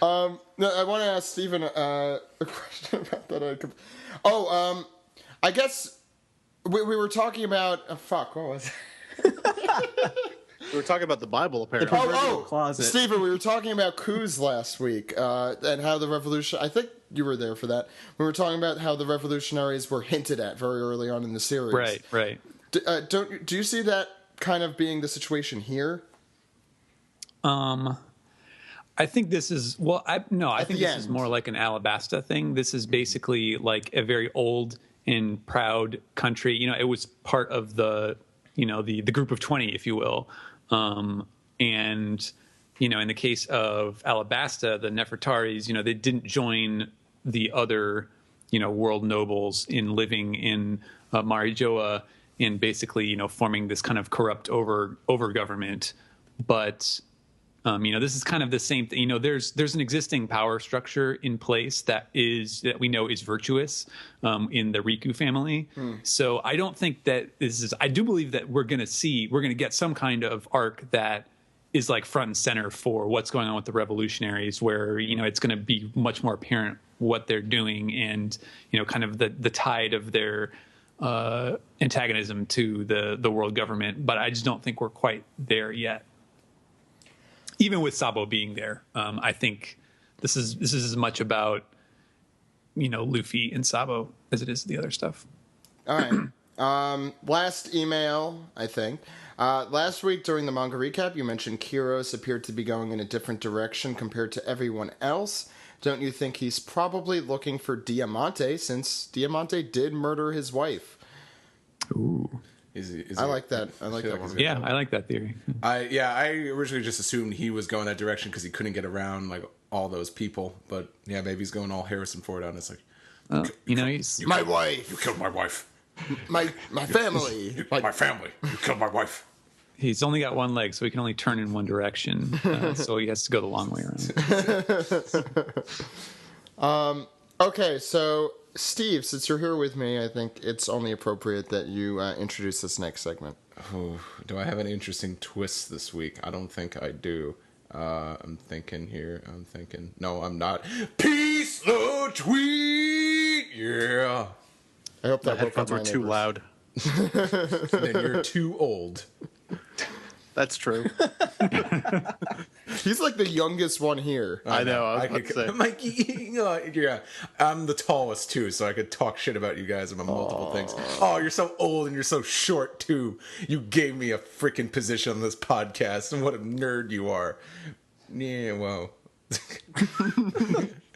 I want to ask Stephen a question about that. I guess we were talking about. Fuck, what was it? We were talking about the Bible, apparently. Closet. Stephen, we were talking about coups last week and how the revolution. I think you were there for that. We were talking about how the revolutionaries were hinted at very early on in the series. Right. Do you see that kind of being the situation here? I think this is I think this is end. more like an Alabasta thing. This is basically like a very old and proud country. You know, it was part of the group of 20, if you will. And you know, in the case of Alabasta, the Nefertaris, you know, they didn't join the other, you know, world nobles in living in Marijoa in basically, you know, forming this kind of corrupt over government, but. You know, this is kind of the same thing. You know, there's an existing power structure in place that we know is virtuous in the Riku family. So I don't think that I do believe that we're going to get some kind of arc that is like front and center for what's going on with the revolutionaries, where, you know, it's going to be much more apparent what they're doing and, you know, kind of the tide of their antagonism to the world government. But I just don't think we're quite there yet. Even with Sabo being there, I think this is as much about, you know, Luffy and Sabo as it is the other stuff. All right. Last email, I think. Last week during the manga recap, you mentioned Kiros appeared to be going in a different direction compared to everyone else. Don't you think he's probably looking for Diamante, since Diamante did murder his wife? Ooh. I like that. I like that one. Yeah, I like that theory. I originally just assumed he was going that direction because he couldn't get around like all those people. But yeah, maybe he's going all Harrison Ford on. It's like, you know, he's My wife. you killed my wife. My family. My family. You killed my wife. He's only got one leg, so he can only turn in one direction. So he has to go the long way around. Okay, so Steve, since you're here with me, I think it's only appropriate that you introduce this next segment. Oh, do I have an interesting twist this week? I don't think I do. I'm thinking here. No, I'm not. Peace the tweet. Yeah. I hope that The headphones were too loud. Then you're too old. That's true. He's like the youngest one here. I know. I was about to say. Mikey, yeah, I'm the tallest too, so I could talk shit about you guys about multiple things. Oh, you're so old and you're so short too. You gave me a freaking position on this podcast, and what a nerd you are. Yeah, well.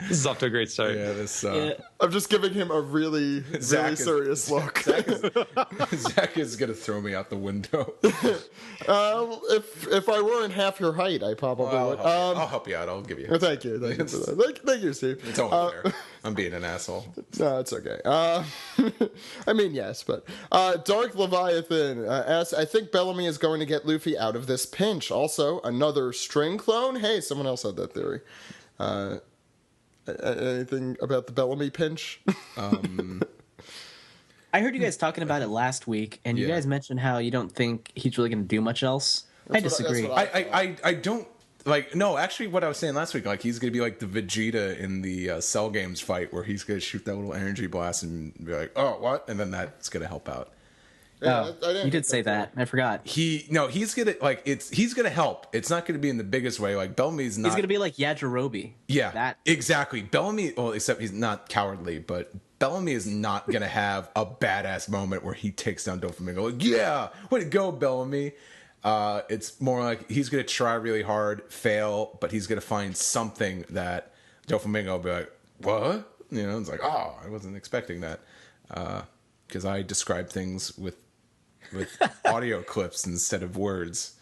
This is off to a great start. Yeah, this. I'm just giving him a really serious look. Zach is gonna throw me out the window. If I weren't half your height, I probably would. I'll help you out. I'll give you. Thank you. Thank you for that. Thank you, Steve. It's only fair. I'm being an asshole. No, it's okay. I mean, yes, but Dark Leviathan asks, I think Bellamy is going to get Luffy out of this pinch. Also, another string clone? Hey, someone else had that theory. Anything about the Bellamy pinch? I heard you guys talking about it last week, and you guys mentioned how you don't think he's really going to do much else. I disagree. I don't like. No, actually, what I was saying last week, like he's going to be like the Vegeta in the Cell Games fight, where he's going to shoot that little energy blast and be like, "Oh, what?" And then that's going to help out. Yeah, you did say that. I forgot. He's gonna help. It's not gonna be in the biggest way. Like Bellamy's not. He's gonna be like Yajirobe. Yeah, exactly. Bellamy. Well, except he's not cowardly, but Bellamy is not gonna have a badass moment where he takes down Doflamingo. Like, yeah, way to go, Bellamy. It's more like he's gonna try really hard, fail, but he's gonna find something that Doflamingo will be like, what? You know, it's like, oh, I wasn't expecting that. Because I describe things with audio clips instead of words.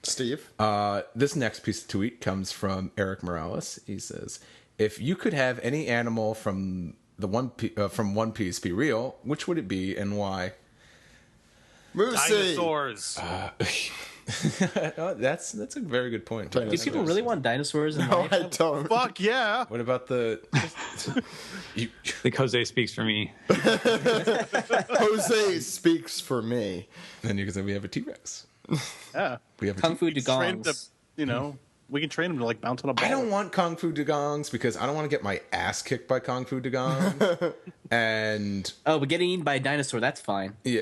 Steve? This next piece of tweet comes from Eric Morales. He says, if you could have any animal from One Piece be real, which would it be and why? Moosey! Dinosaurs. That's a very good point. Do people really want dinosaurs in No, life? I don't. Fuck yeah. What about the... I think Jose speaks for me. Jose speaks for me. Then you can say we have a T-Rex. Yeah. We have a Kung Fu Train to, Dugongs. we can train him to like bounce on a ball. I don't want Kung Fu Dugongs because I don't want to get my ass kicked by Kung Fu Dugong. And Oh, but getting eaten by a dinosaur, that's fine. yeah,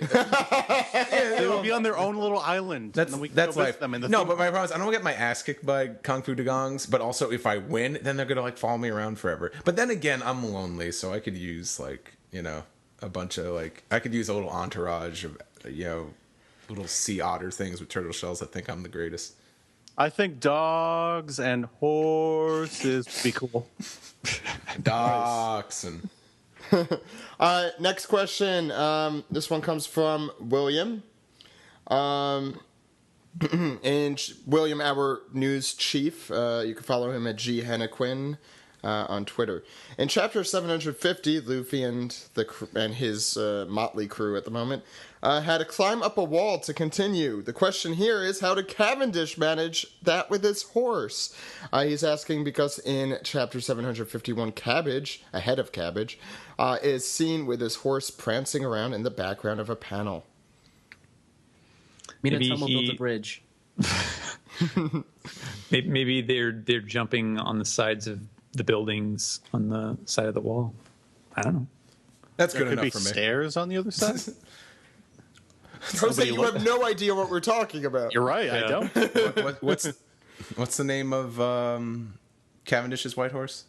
They will be on their own little island. and then we can that's go like visit them in the no, theme but my problem is I don't want to get my ass kicked by Kung Fu Dugongs. But also, if I win, then they're gonna like follow me around forever. But then again, I'm lonely, so I could use like a bunch of I could use a little entourage of little sea otter things with turtle shells that think I'm the greatest. I think dogs and horses would be cool. Dachshund. Next question. This one comes from William. And William, our news chief, you can follow him at ghennequin on Twitter. In chapter 750, Luffy and his motley crew at the moment had to climb up a wall to continue. The question here is, how did Cavendish manage that with his horse? He's asking because in chapter 751, Cabbage, ahead of Cabbage, is seen with his horse prancing around in the background of a panel. Minatomo built a bridge. Maybe they're jumping on the sides of the buildings on the side of the wall. I don't know. That's There good could enough be for me. stairs on the other side. Jose, you have no idea what we're talking about. You're right. I don't. What's the name of Cavendish's white horse?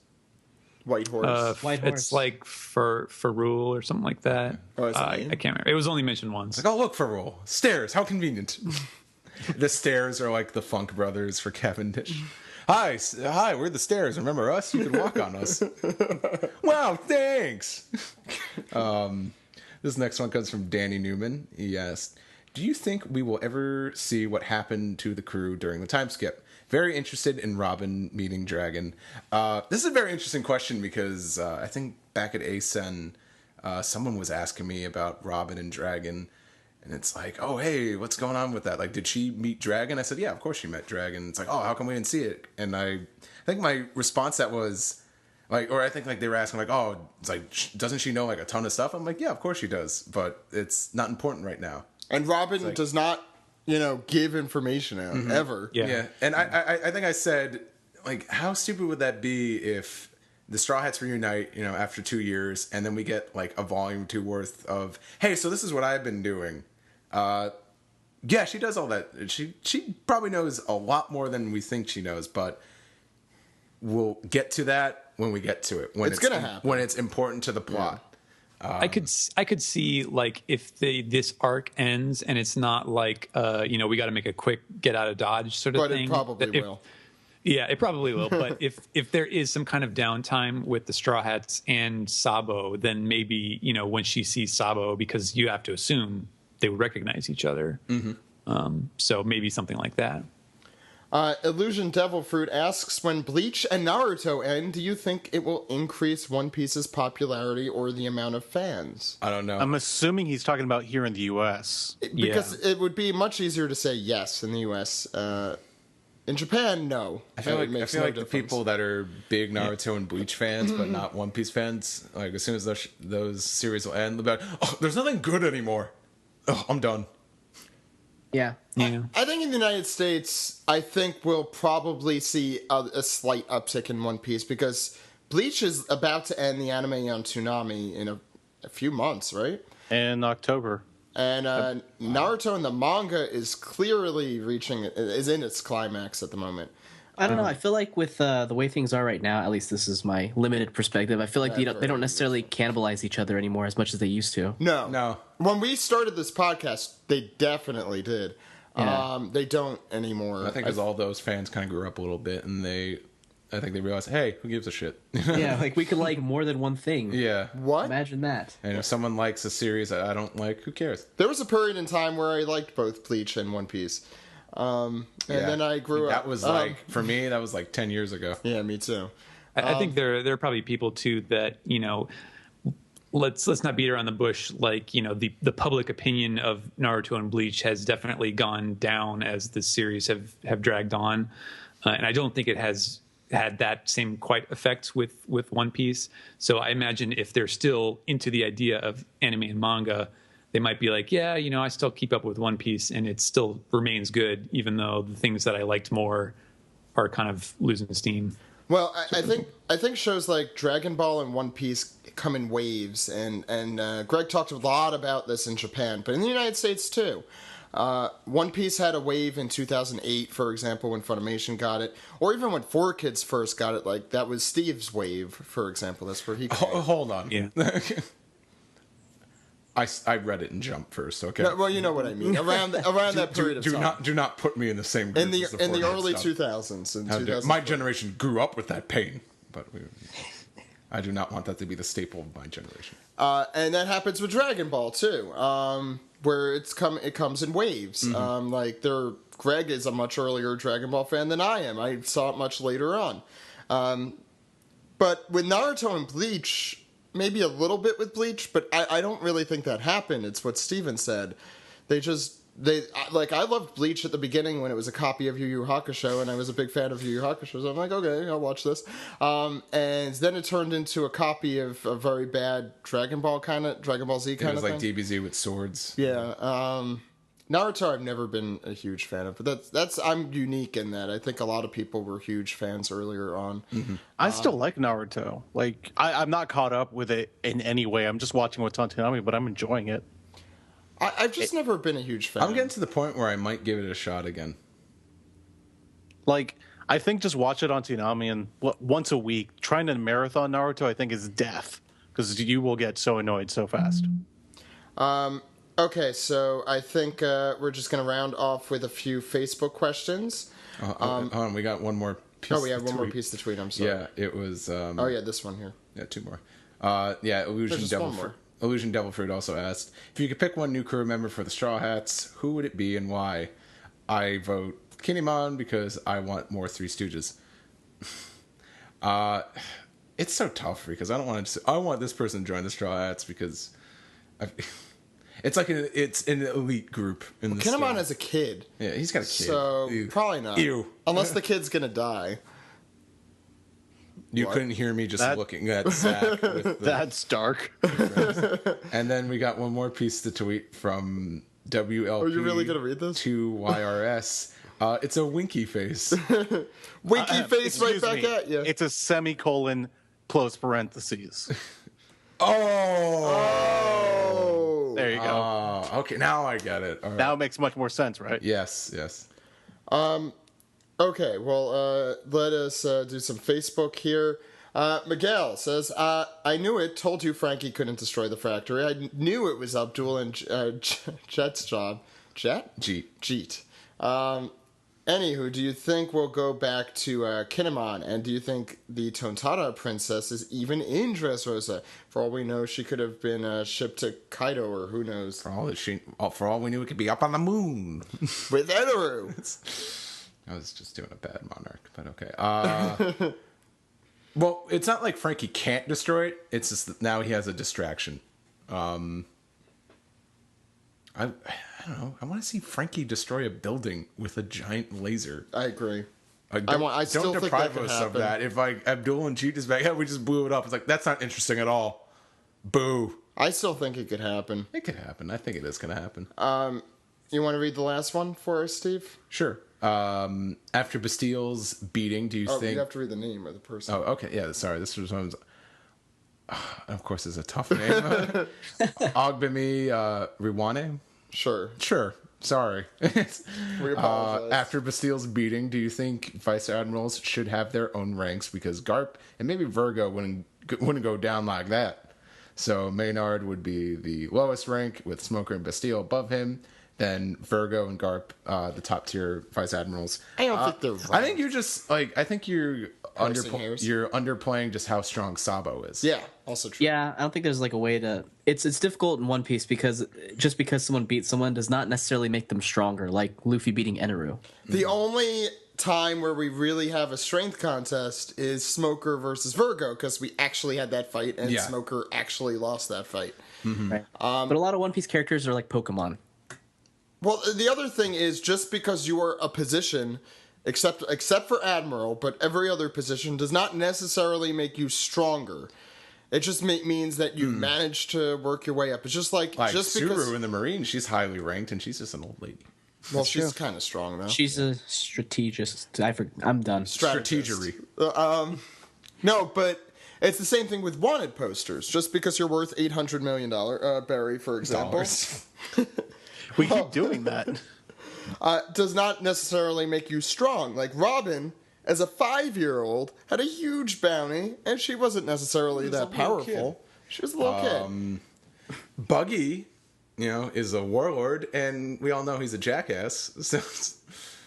White horse. White horse. It's like Ferrule or something like that. Oh, is it I named? can't remember. It was only mentioned once. Like, oh, look, for roll. Stairs. How convenient. The stairs are like the Funk Brothers for Cavendish. Hi, we're the stairs. Remember us? You could walk on us. Wow, thanks. This next one comes from Danny Newman. He asked, do you think we will ever see what happened to the crew during the time skip? Very interested in Robin meeting Dragon. This is a very interesting question because I think back at ASEN, someone was asking me about Robin and Dragon. And it's like, oh, hey, what's going on with that? Like, did she meet Dragon? I said, yeah, of course she met Dragon. It's like, oh, how come we didn't see it? And I think my response that was, like, or I think like they were asking like, oh, it's like, doesn't she know like a ton of stuff? I'm like, yeah, of course she does, but it's not important right now. And Robin does not, give information out ever. Yeah. And I think I said, like, how stupid would that be if the Straw Hats reunite, after 2 years, and then we get like a volume 2 worth of, hey, so this is what I've been doing. Yeah, she does all that. She probably knows a lot more than we think she knows, but we'll get to that when we get to it. When it's gonna happen. When it's important to the plot. I could see like if this arc ends and it's not like we got to make a quick get out of Dodge sort of But thing. it probably will. Yeah, it probably will. But if there is some kind of downtime with the Straw Hats and Sabo, then maybe when she sees Sabo, because you have to assume they would recognize each other. So maybe something like that. Illusion Devil Fruit asks, when Bleach and Naruto end, do you think it will increase One Piece's popularity or the amount of fans? I don't know. I'm assuming he's talking about here in the U.S. Because it would be much easier to say yes in the U.S. In Japan, no. I feel like difference. the people that are big Naruto and Bleach fans, but not One Piece fans, like as soon as those series will end, they'll be like, oh, there's nothing good anymore. Oh, I'm done. Yeah. I think in the United States, I think we'll probably see a slight uptick in One Piece because Bleach is about to end the anime on Toonami in a few months, right? In October. And Naruto in the manga is clearly is in its climax at the moment. I don't know. I feel like with the way things are right now, at least this is my limited perspective, I feel like they don't necessarily cannibalize each other anymore as much as they used to. No. When we started this podcast, they definitely did. Yeah. They don't anymore. I think because all those fans kind of grew up a little bit, and I think they realized, hey, who gives a shit? Yeah, like we could like more than one thing. Yeah. What? Imagine that. And if someone likes a series that I don't like, who cares? There was a period in time where I liked both Bleach and One Piece. And then I grew up. That was for me, that was like 10 years ago. Yeah, me too. I think there are probably people too that let's not beat around the bush. Like the public opinion of Naruto and Bleach has definitely gone down as the series have dragged on, and I don't think it has had that same quite effect with One Piece. So I imagine if they're still into the idea of anime and manga, they might be like, yeah, I still keep up with One Piece and it still remains good, even though the things that I liked more are kind of losing steam. Well, I think shows like Dragon Ball and One Piece come in waves, and Greg talked a lot about this in Japan, but in the United States too. One Piece had a wave in 2008, for example, when Funimation got it, or even when 4Kids first got it. Like that was Steve's wave, for example. That's where he. Hold on. Yeah. I read it in Jump first, okay? No, well, you know what I mean. Around that period of time. Do not put me in the same group in the as the early stuff. 2000s. In 2000s. My generation grew up with that pain, but I do not want that to be the staple of my generation. And that happens with Dragon Ball too, where it comes in waves. Mm-hmm. Greg is a much earlier Dragon Ball fan than I am. I saw it much later on. But with Naruto and Bleach, maybe a little bit with Bleach, but I don't really think that happened. It's what Steven said. I loved Bleach at the beginning when it was a copy of Yu Yu Hakusho, and I was a big fan of Yu Yu Hakusho, so I'm like, okay, I'll watch this. And then it turned into a copy of a very bad Dragon Ball Z kind of thing. It was like DBZ with swords. Yeah. Naruto I've never been a huge fan of, but that's I'm unique in that. I think a lot of people were huge fans earlier on. Mm-hmm. I still like Naruto. Like, I'm not caught up with it in any way. I'm just watching what's on Toonami, but I'm enjoying it. I've just never been a huge fan. I'm getting to the point where I might give it a shot again. Like, I think just watch it on Toonami and once a week. Trying to marathon Naruto, I think, is death, because you will get so annoyed so fast. Okay, so I think we're just going to round off with a few Facebook questions. Hold on, we got one more piece. Oh, we have one more piece to tweet. I'm sorry. Yeah, it was. This one here. Yeah, two more. Illusion Devil Fruit also asked, if you could pick one new crew member for the Straw Hats, who would it be and why? I vote Kinemon because I want more Three Stooges. It's so tough because I want this person to join the Straw Hats because it's an elite group in the Kinemon as a kid. Yeah, he's got a kid. So probably not. Ew. Unless the kid's gonna die. You couldn't hear me just looking at Zach. That's dark. And then we got one more piece to tweet from WLP. Are you really going to read this? To YRS. It's a winky face. Winky face right back at you. It's a semicolon close parentheses. Oh. There you go. Okay, now I get it. All right. Now it makes much more sense, right? Yes. Okay, well, let us do some Facebook here. Miguel says, I knew it, told you Frankie couldn't destroy the factory. I knew it was Abdul and Jet's job. Jet? Jeet. Anywho, do you think we'll go back to Kinemon? And do you think the Tontara princess is even in Dressrosa? For all we know, she could have been shipped to Kaido, or who knows. For all we knew, it could be up on the moon. With Edoru. I was just doing a bad monarch, but okay. Well, it's not like Frankie can't destroy it. It's just that now he has a distraction. I don't know. I want to see Frankie destroy a building with a giant laser. I agree. I still don't think deprive that could us of happen. that. If Abdul and Jeet is back, we just blew it up. It's like, that's not interesting at all. Boo. I still think it could happen. It could happen. I think it is going to happen. You want to read the last one for us, Steve? Sure. After Bastille's beating, do you think... you have to read the name of the person. Oh, okay. Yeah, sorry. This was one of course, it's a tough name. Ogbemi Riwane? Sure. Sorry. We apologize. After Bastille's beating, do you think Vice Admirals should have their own ranks? Because Garp and maybe Virgo wouldn't go down like that. So Maynard would be the lowest rank with Smoker and Bastille above him. Then Virgo and Garp, the top tier Vice Admirals. I don't think they're right. I think you're just you're underplaying just how strong Sabo is. Yeah, also true. Yeah, I don't think there's like a way to. It's difficult in One Piece because just because someone beats someone does not necessarily make them stronger. Like Luffy beating Eneru. The only time where we really have a strength contest is Smoker versus Virgo, because we actually had that fight and Smoker actually lost that fight. Mm-hmm. Right. But a lot of One Piece characters are like Pokemon. Well, the other thing is, just because you are a position, except for Admiral, but every other position does not necessarily make you stronger. It just means that you managed to work your way up. It's just like just Suru because in the Marines, she's highly ranked and she's just an old lady. Well, she's kind of strong though. She's a strategist. I'm done. Strategery. No, but it's the same thing with wanted posters. Just because you're worth $800 million, Barry, for example. We keep doing that. Does not necessarily make you strong. Like Robin, as a 5-year-old, had a huge bounty, and she wasn't necessarily that powerful. She was a little kid. Buggy, is a warlord, and we all know he's a jackass. So,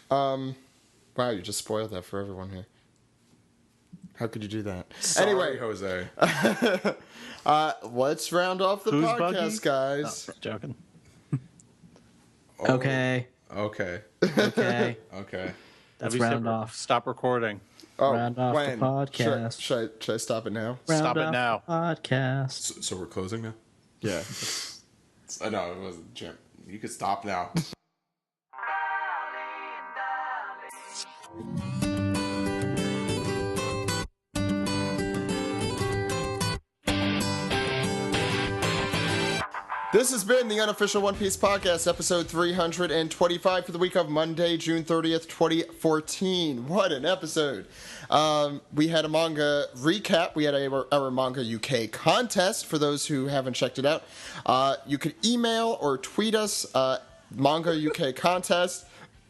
wow, you just spoiled that for everyone here. How could you do that? Sorry, Anyway, Jose. Let's round off the Who's podcast, Buggy? guys. Oh, joking. Okay. Okay. Okay. Okay. Let's Have you round said- off. Stop recording. Oh, Round off the when? podcast. Should I stop it now? Round Stop it off now. the podcast. So we're closing now? Yeah. No, it wasn't Jim. You could stop now. This has been the Unofficial One Piece Podcast, episode 325 for the week of Monday, June 30th, 2014. What an episode. We had a manga recap. We had our Manga UK contest, for those who haven't checked it out. You could email or tweet us, Manga UK Contest.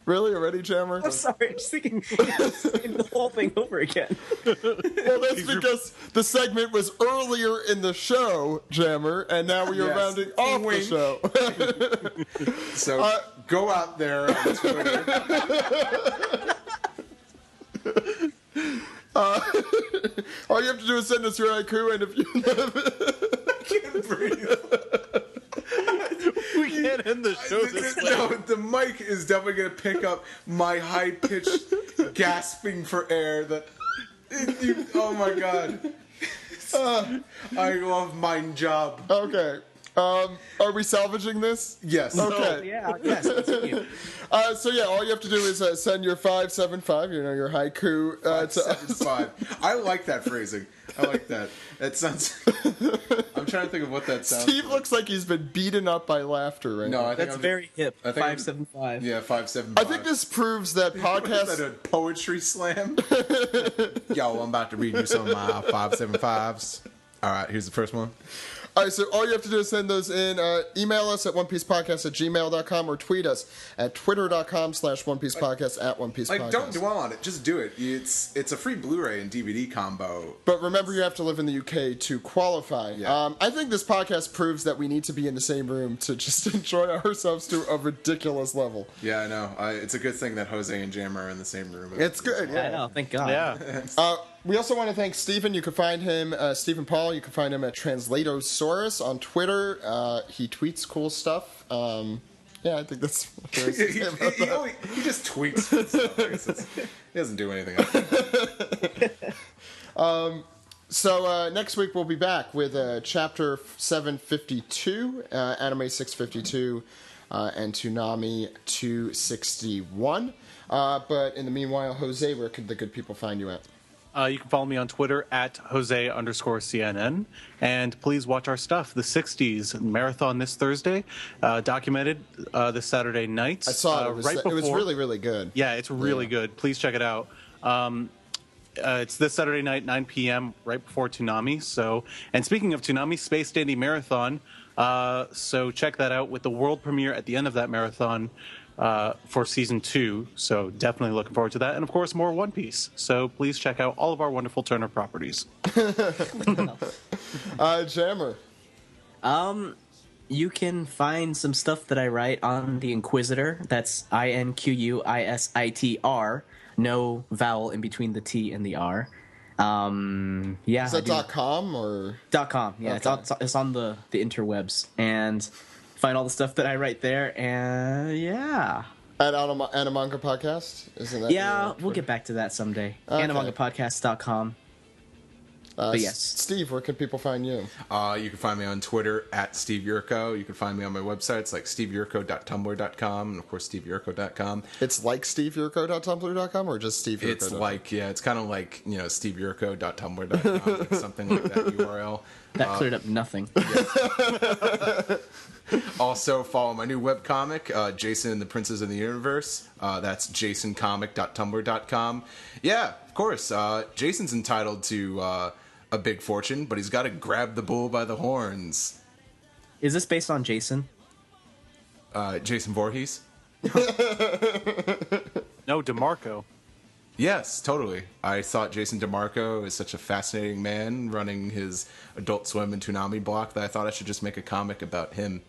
Really? Already, Jammer? I'm sorry, I'm just thinking the whole thing over again. Well, that's because the segment was earlier in the show, Jammer, and now we are rounding off the show. So go out there on Twitter. All you have to do is send us your haiku, and if you I can't breathe. We can't end the show this way. No, the mic is definitely going to pick up my high-pitched gasping for air that... oh my god. I love my job. Okay. Are we salvaging this? Yes. Okay. Yeah, yes, continue. So yeah, all you have to do is send your 575, your haiku to us. 575. I like that phrasing. I like that. It sounds... I'm trying to think of what that sounds Steve like. looks like he's been beaten up by laughter right No, now. I think That's I'm very hip. I think I'm- 575. Yeah, 575. I think this proves that What is podcast... that, a poetry slam? Yo, I'm about to read you some of my 575s. All right, here's the first one. All right, so all you have to do is send those in. Email us at onepiecepodcast@gmail.com or tweet us at twitter.com/onepiecepodcast at onepiecepodcast. Like, don't dwell on it. Just do it. It's a free Blu-ray and DVD combo. But remember, you have to live in the UK to qualify. Yeah. I think this podcast proves that we need to be in the same room to just enjoy ourselves to a ridiculous level. Yeah, I know. It's a good thing that Jose and Jam are in the same room. It's good, yeah. I know, thank God. Yeah. We also want to thank Stephen. You can find him, Stephen Paul. You can find him at Translatosaurus on Twitter. He tweets cool stuff. Yeah, I think that's what there is to say about that. He just tweets stuff. He doesn't do anything else. So next week we'll be back with Chapter 752, Anime 652, and Toonami 261. But in the meanwhile, Jose, where could the good people find you at? You can follow me on Twitter at Jose_CNN. And please watch our stuff. The 60s Marathon this Thursday, documented this Saturday night. I saw it. Right before. It was really, really good. Yeah, it's really good. Please check it out. It's this Saturday night, 9 p.m., right before Toonami. So, and speaking of Toonami, Space Dandy Marathon. So check that out with the world premiere at the end of that marathon. For season 2, so definitely looking forward to that, and of course more One Piece. So please check out all of our wonderful Turner properties. Jammer. You can find some stuff that I write on the Inquisitor. That's INQUISITR. No vowel in between the T and the R. Yeah. Is that .com or .com? Yeah, Okay. it's on the interwebs, and find all the stuff that I write there, and yeah. at Animanga Podcast? Isn't that? Yeah, we'll get back to that someday. Okay. Animangapodcast.com. But yes. Steve, where can people find you? You can find me on Twitter at Steve Yurko. You can find me on my websites like steveyurko.tumblr.com and of course steveyurko.com. It's like steveyurko.tumblr.com or just Steve Yurko? It's like, yeah, it's kind of like, steveyurko.tumblr.com, like something like that URL. That cleared up nothing. Also, follow my new webcomic, Jason and the Princes of the Universe. That's jasoncomic.tumblr.com. Yeah, of course. Jason's entitled to a big fortune, but he's got to grab the bull by the horns. Is this based on Jason? Jason Voorhees? No, DeMarco. Yes, totally. I thought Jason DeMarco is such a fascinating man running his Adult Swim and Toonami block that I thought I should just make a comic about him.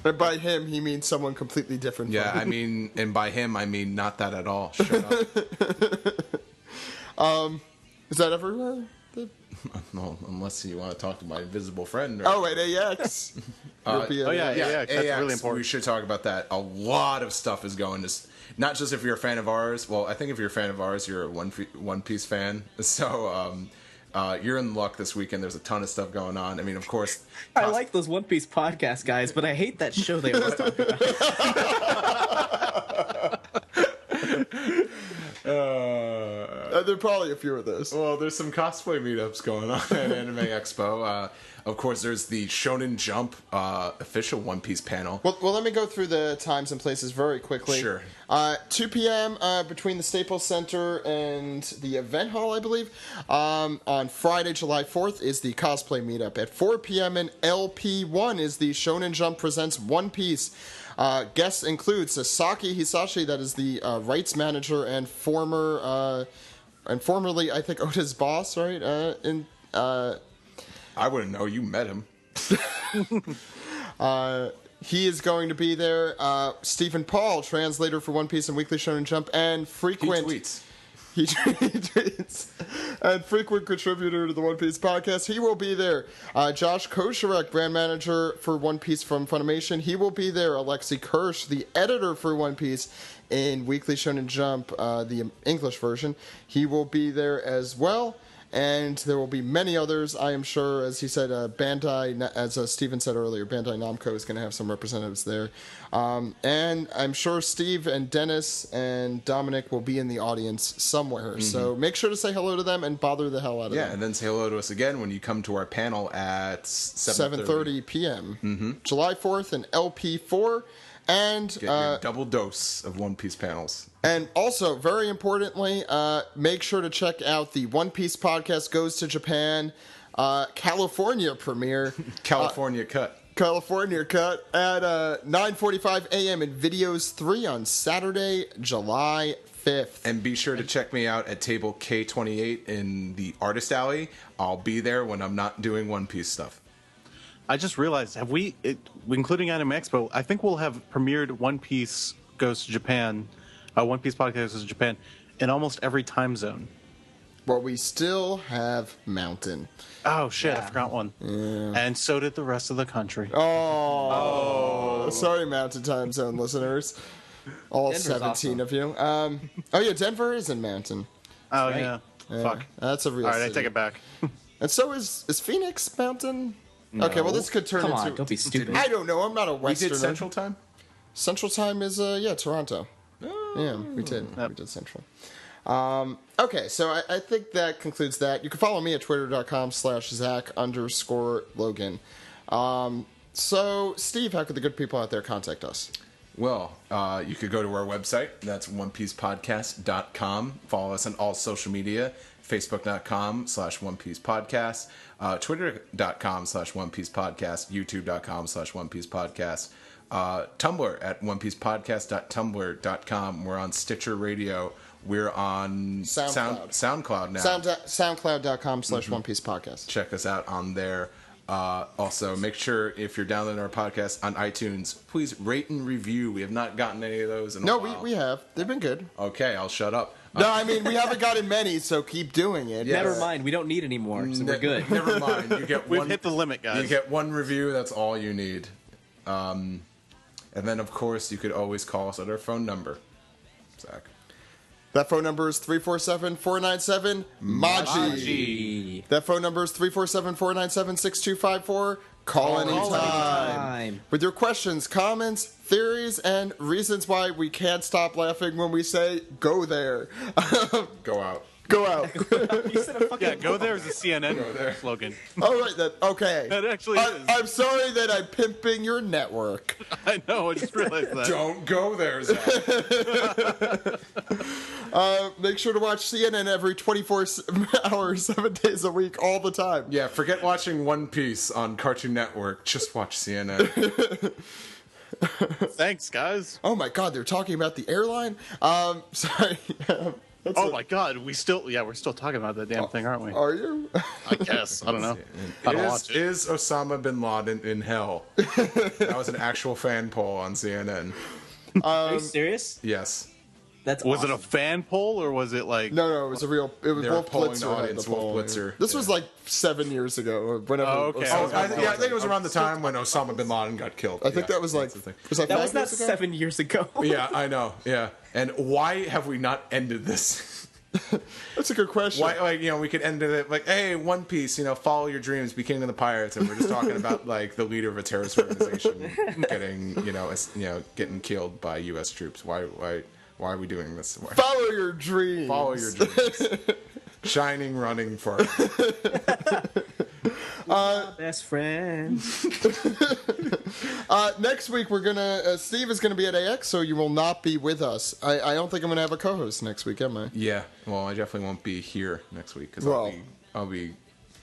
And by him, he means someone completely different. Yeah, I mean, and by him, I mean not that at all. Shut up. Is that everywhere? No, unless you want to talk to my invisible friend. Oh, wait, AX. AX. That's really important. We should talk about that. A lot of stuff is going to... Not just if you're a fan of ours. Well, I think if you're a fan of ours, you're a One Piece fan. So you're in luck this weekend. There's a ton of stuff going on. I mean, of course... I like those One Piece podcast guys, but I hate that show they always talk about. There are probably a few of those. Well, there's some cosplay meetups going on at Anime Expo. Of course, there's the Shonen Jump official One Piece panel. Well, let me go through the times and places very quickly. Sure. 2 p.m. Between the Staples Center and the event hall, I believe. On Friday, July 4th, is the cosplay meetup. At 4 p.m. in LP1 is the Shonen Jump Presents One Piece. Guests include Sasaki Hisashi, that is the rights manager and formerly, I think, Oda's boss, right? I wouldn't know. You met him. He is going to be there. Stephen Paul, translator for One Piece and Weekly Shonen Jump, and frequent... He tweets. And frequent contributor to the One Piece podcast. He will be there. Josh Kosharek, brand manager for One Piece from Funimation. He will be there. Alexi Kirsch, the editor for One Piece in Weekly Shonen Jump, the English version. He will be there as well. And there will be many others, I am sure. As he said, Bandai, as Steven said earlier, Bandai Namco is going to have some representatives there. And I'm sure Steve and Dennis and Dominic will be in the audience somewhere. Mm-hmm. So make sure to say hello to them and bother the hell out of them. Yeah, and then say hello to us again when you come to our panel at 7:30 p.m. Mm-hmm. July 4th in LP4. And get your double dose of One Piece panels. And also, very importantly, make sure to check out the One Piece Podcast Goes to Japan California premiere. California cut at 9:45 a.m. in Videos 3 on Saturday, July 5th. And be sure to check me out at table K28 in the Artist Alley. I'll be there when I'm not doing One Piece stuff. I just realized, including Anime Expo, I think we'll have premiered One Piece Goes to Japan, One Piece Podcast Goes to Japan, in almost every time zone. Well, we still have Mountain. Oh, shit, yeah. I forgot one. Yeah. And so did the rest of the country. Oh. Sorry, Mountain Time Zone listeners. All Denver's 17 awesome. Of you. Oh, yeah, Denver is in Mountain. Oh, right. Yeah. Fuck. That's a real All right, city. I take it back. And so is Phoenix Mountain? No. Okay, well, this could turn Come into... on, don't be stupid. I don't know. I'm not a Westerner. We did Central Time? Central Time is, Toronto. Oh. Yeah, we did. Yep. We did Central. Okay, so I think that concludes that. You can follow me at twitter.com/Zach_Logan. So, Steve, how could the good people out there contact us? Well, you could go to our website. That's onepiecepodcast.com. Follow us on all social media. Facebook.com/OnePiecePodcast. Twitter.com/OnePiecePodcast. YouTube.com/OnePiecePodcast. Tumblr at onepiecepodcast.tumblr.com. We're on Stitcher Radio. We're on SoundCloud now. SoundCloud.com/OnePiecePodcast. Check us out on there. Also, make sure if you're downloading our podcast on iTunes, please rate and review. We have not gotten any of those in a while. No, we have. They've been good. Okay, I'll shut up. No, I mean, we haven't gotten many, so keep doing it. Yes. Never mind. We don't need any more, so we're good. Never mind. You get We've hit the limit, guys. You get one review. That's all you need. And then, of course, you could always call us at our phone number. Zach. That phone number is 347-497-MAGI. That phone number is 347-497-6254. Call anytime. With your questions, comments, theories, and reasons why we can't stop laughing when we say, go there. Go out. Go out. You said a fucking go there is a CNN slogan. All right, then. Okay. That actually is. I'm sorry that I'm pimping your network. I know. I just realized that. Don't go there, Zach. Make sure to watch CNN every 24 hours, 7 days a week, all the time. Yeah, forget watching One Piece on Cartoon Network. Just watch CNN. Thanks, guys. Oh my God, they're talking about the airline. Sorry. Oh my God, we're still talking about that damn thing, aren't we? Are you? I guess. I don't know. I don't watch it. Is Osama bin Laden in hell? That was an actual fan poll on CNN. Are you serious? Yes. That's Was awesome. it a fan poll or was it like? No, it was a real. It was They were Wolf polling Blitzer. the had audience, the Wolf poll. Blitzer. This was like 7 years ago, or whenever. Oh, okay. Osama bin I Laden think it was around the got time when Osama bin Laden got killed. I think that was like. Was that That 5 was not years ago? 7 years ago. Yeah, I know. Yeah, and why have we not ended this? That's a good question. Why, like, we could end it like, hey, One Piece, follow your dreams, be king of the pirates, and we're just talking about like the leader of a terrorist organization getting, getting killed by U.S. troops. Why are we doing this? Why? Follow your dreams. Follow your dreams. Shining, running for. Best friend. Next week we're gonna. Steve is gonna be at AX, so you will not be with us. I don't think I'm gonna have a co-host next week, am I? Yeah, well, I definitely won't be here next week because I'll be.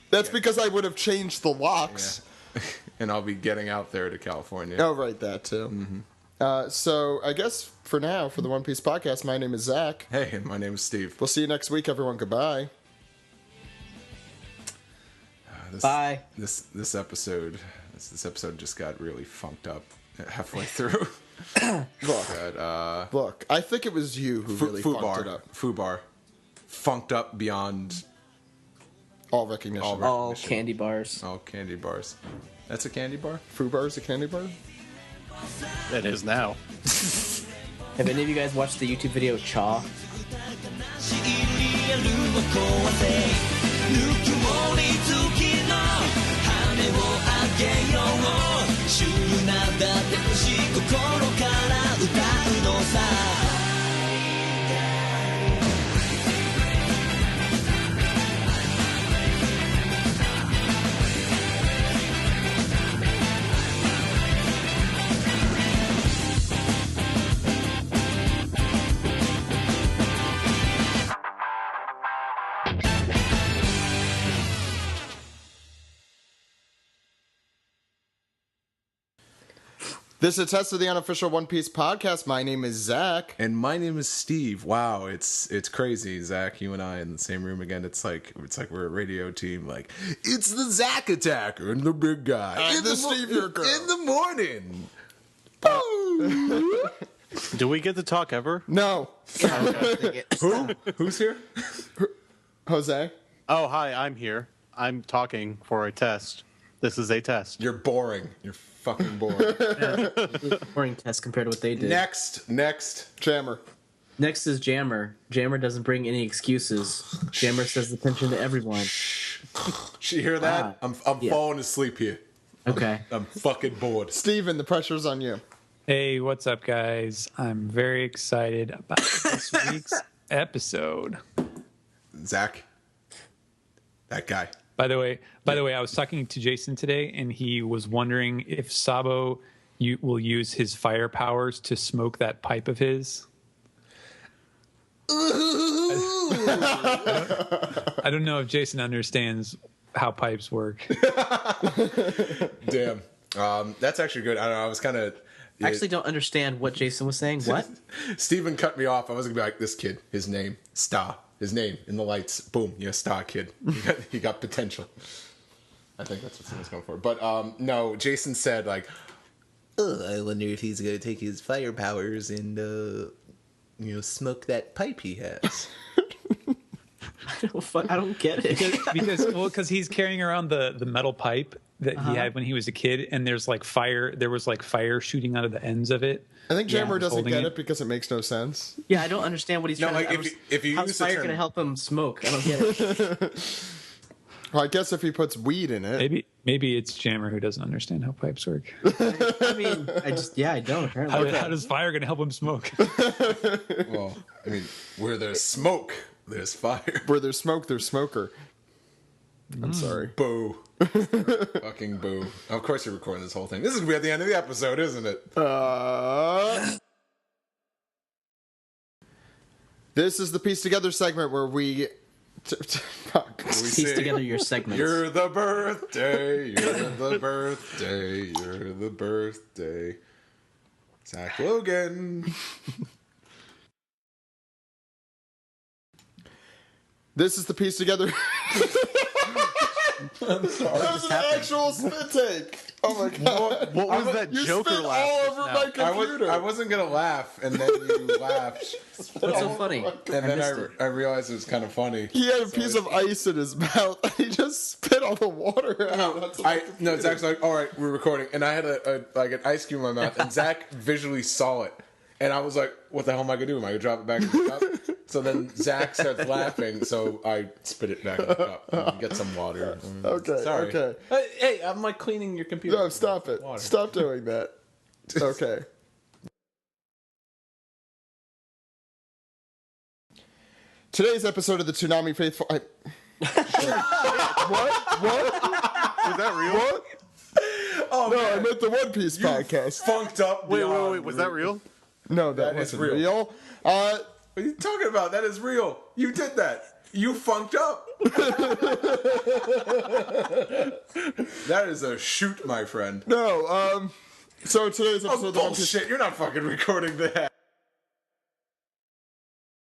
That's because I would have changed the locks. Yeah. And I'll be getting out there to California. Oh, right, that too. Mm-hmm. So I guess for now, for the One Piece podcast, my name is Zach. Hey, my name is Steve. We'll see you next week, everyone. Goodbye. Bye. This episode just got really funked up halfway through. Look, I think it was you who really fucked it up. Fubar. Funked up beyond All recognition. All candy bars. all candy bars. That's a candy bar? Fubar is a candy bar? It is now. Have any of you guys watched the YouTube video Chaw? ぬくもりつきの羽をあげようシュールなだってほしい心から歌うのさThis is a test of the unofficial One Piece podcast. My name is Zach. And my name is Steve. Wow, it's crazy, Zach. You and I in the same room again. It's like we're a radio team. Like, it's the Zach Attacker and the big guy. And the Steve your girl. In the morning. Do we get to talk ever? No. Who's here? Jose? Oh, hi, I'm here. I'm talking for a test. This is a test. You're boring. You're fucking boring. Boring test compared to what they did. Next. Jammer. Next is Jammer. Jammer doesn't bring any excuses. Jammer says attention to everyone. She hear that? I'm falling asleep here. Okay. I'm fucking bored. Steven, the pressure's on you. Hey, what's up, guys? I'm very excited about this week's episode. Zach, that guy. By the way, I was talking to Jason today, and he was wondering if Sabo will use his fire powers to smoke that pipe of his. I don't know if Jason understands how pipes work. Damn. That's actually good. I don't know. I was kind of... I actually don't understand what Jason was saying. What? Steven cut me off. I was going to be like, this kid, his name, Star. His name in the lights. Boom. You're a star, kid. He got potential. I think that's what someone's going for. But no, Jason said, like, I wonder if he's going to take his fire powers and, smoke that pipe he has. I don't get it. because he's carrying around the metal pipe that he had when he was a kid, and there was like fire shooting out of the ends of it. I think Jammer Yeah, doesn't holding get it. it because it makes no sense. Yeah, I don't understand what he's No, trying like, to... if you how's use the fire term- going to help him smoke? I don't get it. Well, I guess if he puts weed in it. Maybe it's Jammer who doesn't understand how pipes work. I mean, I don't. Apparently. How does fire going to help him smoke? Well, I mean, where there's smoke, there's fire. Where there's smoke, there's smoker. I'm sorry. Boo. Fucking boo. Of course you're recording this whole thing. This is going to be at the end of the episode, isn't it? This is the Piece Together segment where we... Fuck. Piece together your segments. You're the birthday, you're the birthday, you're the birthday. Zach Logan. This is the piece together. I'm sorry. That was an actual spit take. Oh my god! What was that you Joker spit laugh? all over my computer. I wasn't gonna laugh, and then you laughed, What's so funny? and then I realized it was kind of funny. He had a piece of ice in his mouth, and he just spit all the water out. No, Zach's like, all right, we're recording, and I had like an ice cube in my mouth, and Zach visually saw it, and I was like, what the hell am I gonna do? Am I gonna drop it back in the cup? So then Zach starts laughing, so I spit it back in the cup and get some water. Okay, Sorry. okay. Hey, I'm like cleaning your computer. No, stop it. Water. Stop doing that. Okay. Today's episode of the Toonami Faithful... What? Was that real? What? Oh, No, man. I meant the One Piece podcast. Funked up. Wait. Was that real? No, that That is wasn't real. real. What are you talking about? That is real. You did that. You funked up. That is a shoot, my friend. No, so today's episode of the One Piece... Bullshit. You're not fucking recording that.